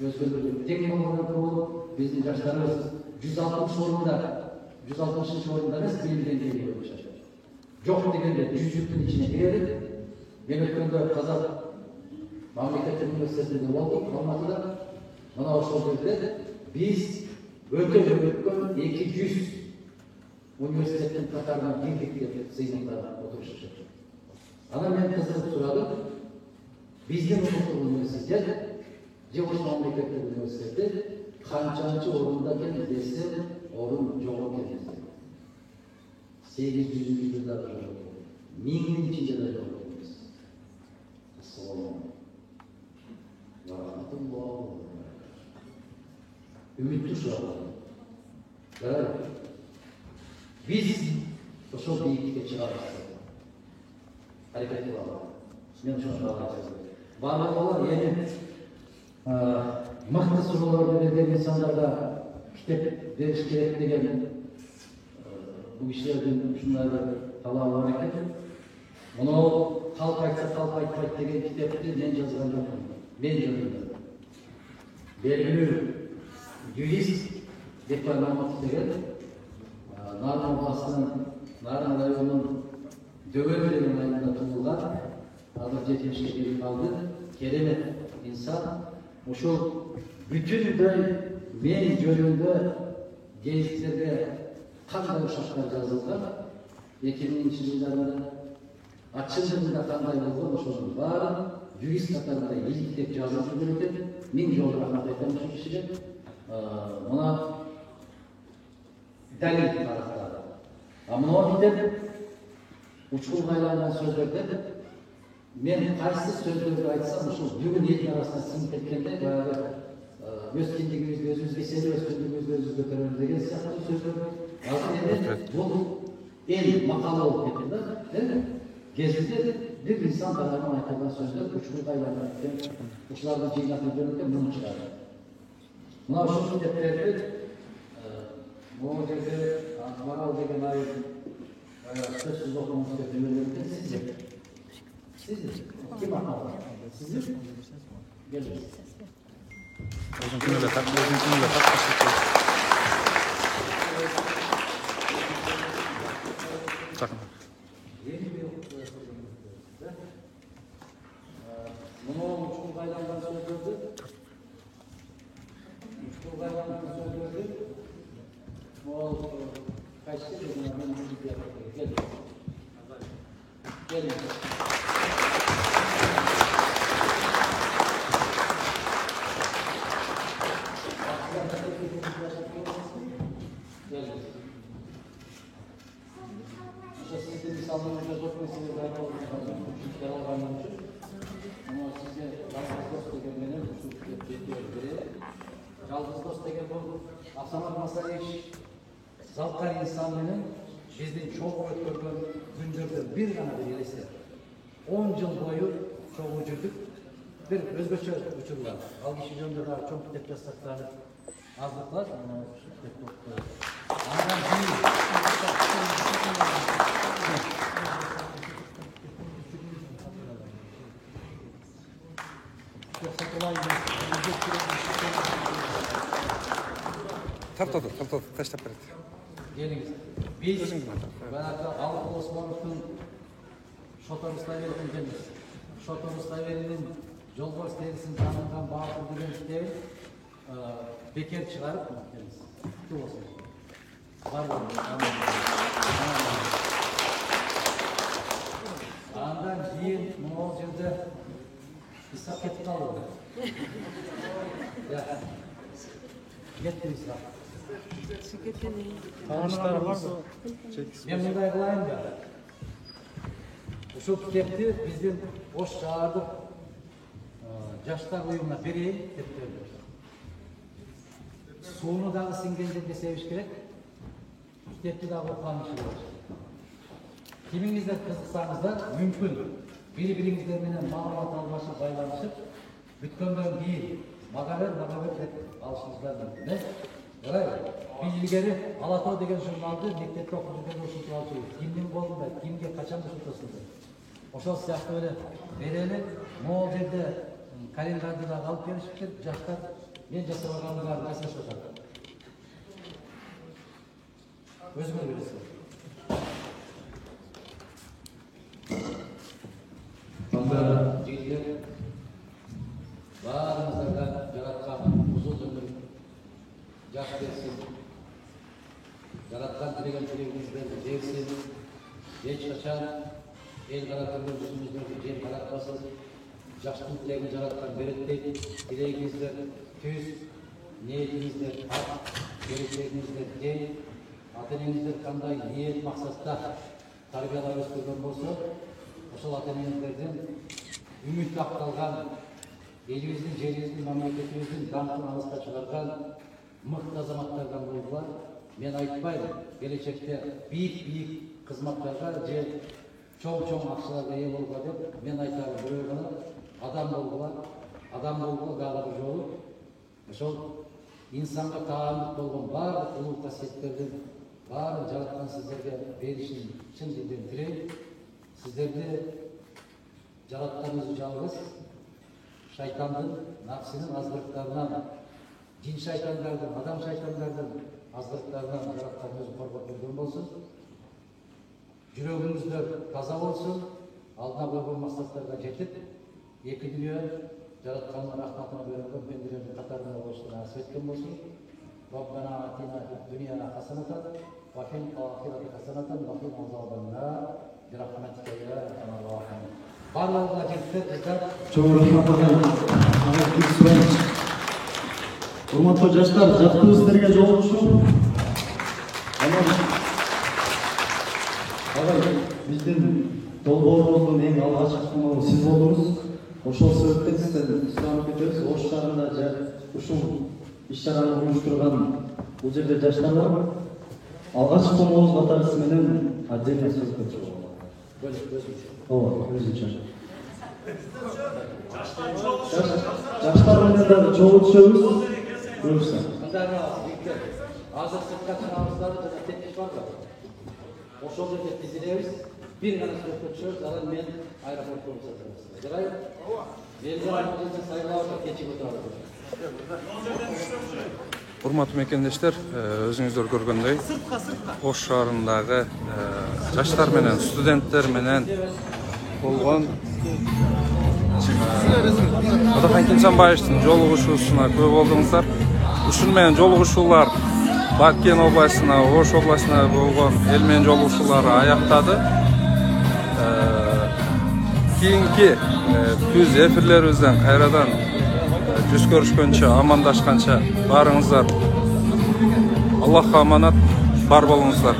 Özgürlüğü tek olarak olup bizim yaşlarımız 160 orunda nasıl bilimden geliyor olacak. Yok degende 100'lüktün içine girelim. Ben ötkönde Kazak Memleket Üniversitesi'nde olduk, Almatı'da. Bana hoş oldu biz ötkön 200 üniversitetin Katar'dan birlikte sıyınlıklara oturuşacak. Ana ben kızılıp suradım. Bizden okul üniversiteler Cevuz Memleketler Üniversitesi kaçıncı orundayken dese orun yok kendisi. 800 yılda da yok. 1000'in içinde de yok kendisi. Assalamu aleykum. Ümitli şu an. Evet. Biz o çok büyük çıkarırız. Hareketli var. Ben şu an bağlayacağız. Bağlamalar yeni mıhtı sorular verilen insanlarda kitap veriş gerek деген bu işlerden şunlarda talalar eken. Bunu halk aytsa halk aytmayt деген kitapты men жазган жокмун. Men жаздым. Belgili jurist дипломат деген Нарын областынын Нарын районунун Дөгөн деген айылында туулган. Азыр 70-ке келип калды. Керемет insan. Ошол бүтүндөй мен жөнүндө гезиттерде кандай ушактар жазылган 2000-жылдары ачыгында кандай болгон ошонун баарын юрист катарында иликтеп жазып жүргөн экен. Миң жолу рахмат айтам ушул кишиге. Мына далил тарыхтары. Мына битеп учкулга айланган сөздөрдө men qaysi so'zlarni aytsam shu bugun ел arasida singib ketganda баягы өз киндигибизди өзүбүзгө сенип өз киндигибизди өзүбүзгө көтөрөлү деген сыяктуу сөздөр азыр эми бул эл макала болуп кетти да, эми кезинде бир инсан тарабынан айтылган сөздөр учурга айланып кеткен, ушуларды жыйнап жүргөндө муну чыгарды. Мына ушул китептерди могу жерде Марал деген айыл сөзсүз окумуш деп жиберген сиздер. Siz kim anladın? Siz gelin. Özünkünü de tak. Takın. Yeni bir bunu uçkul bayramdan söylüyordu. Uçkul bayramdan söylüyordu. O kaçtı bunlardan bir gelin. Gelin. Sizin insanlarınızla çok meselelerde olduğunuz için ama size yalnız dost degenlerin yalnız dost degen bu Asamat Masayeş Zalkar insanların bizden çok ötkörgön gündörden bir gana bir elesi 10 yıl boyu çok uçurduk. Bir özgöçe uçurlar. Al kişi jönde çok kitap yazsakları azlıklar. Tartat, taşlap beredi. Geliniz. Biz Alıp Osmanov'un Şotor Ustayveri'nin Şotor Ustayveri'nin Jolbars derisini tanıtan Bağkur деген kitebi beker çıkarıp kendisi. Kutu olsun. Var var. Andan keyin Moğol жерде İshak ketip kaldı. Ya. Gettir İshak. Мен мындай кылайын да. Ушул китепти биздин Ош шаардык жаштар уюмуна берейин деп берди. Сууну дагы сиңген жерге себиш керек. Китепти дагы окуган киши болот. Кимиңиздер кызыксаңыздар, мүмкүн бири-бириңиздер менен маалымат алмашып, байланышып, бүткөндөн кийин мага бер деп алышыңыздар мүмкүн. Biz ilgari Alatau деген журналды мектепте окуп жүргөндө ушинтип алчубуз. Кимдин колунда, кимге качан ушинтосуңдар. Ошол сыяктуу эле берели, могул жерде календарды да алып беришиптир, жаштар мен жасап алганымды баарын жасашып атат. Өзүңөр билесиңер. Жигиттер, баарыңыздарга жараткан узун өмүр жаш берсин. Жараткан тілегіңіздерді берсін. Эч качан эл каратып өзүңүздөргө жер каратпасыз. Жаштын тилегин жараткан берет дейт. Тилегиңиздер түз, ниетиңиздер ак, келечегиңиздер тең. Ата-энеңиздер кандай ниет максатта тарбиялап өстүргөн болсо, ошол ата-энеңиздердин үмүт акталган элибиздин, жерибиздин, мамлекетибиздин даңкын алыска чыгарган мыкты азаматтардан болдулар. Мен айтпайм, келечекте бийик кызматтарга же чоң акчаларга ээ болууга деп, мен айтарым бирөө гана адам болгула дагы бир жолу ошол инсанга таандык болгон баардык улуу касиеттердин баарын жараткан сиздерге беришин чын дилден тилейм. Сиздерди жаратканыңыз жалгыз шайтандын, напсинин азгырыктарынан, жин шайтандардын, адам шайтандардын азгырыктарынан жараткан өзү коргоп жүргөн болсун. Жүрөгүңүздөр таза болсун, алдына койгон максаттарга жетип, эки дүйнө жараткандын рахматына бөлөнгөн пенделердин катарына болушту насип эткен болсун. Rabbana atina fid dunya hasanatan wa fil akhirati hasanatan wa qina azaban nar bi rahmatika ya arhamar rahimin. Барлығына жетті, қыздар. Чоң рахмат Урматтуу жаштар, жактуу сиздерге жолугушуу. Биздин долбоорубуздун эң алгачкы коногу сиз болдуңуз. Ошол себептен сизден суранып кетебиз. Ош шаарында ушул иш-чараны уюштурган бул жерде жаштар бар. Алгачкы коногубуз катары менен отдельно сөз кетчү болот. Өзүнчө. Жаштар менен дагы чогуу түшөбүз. Буюрса. Азыр сыртка чыгабыздар жана тепкич бар да. Ошол жерде тизилебиз. Бир гана сүрөткө түшөбүз, анан мен аэропортко чыгабыз. Жарайбы? Белгилүү жерде сайлоого кечип отурабыз. Урматтуу мекендештер, өзүңүздөр көргөндөй Ош шаарындагы жаштар менен студенттер менен болгон Мадахань Кимсанбаевичтин жолугушуусуна күбө болдуңуздар. Ушун менен жолугушуулар Баткен областына, Ош областына болгон эл менен жолугушуулар аяктады. Кийинки күз эфирлерибизден кайрадан жүз көрүшкөнчө, амандашканча баарыңыздар Аллахка аманат, бар болуңуздар.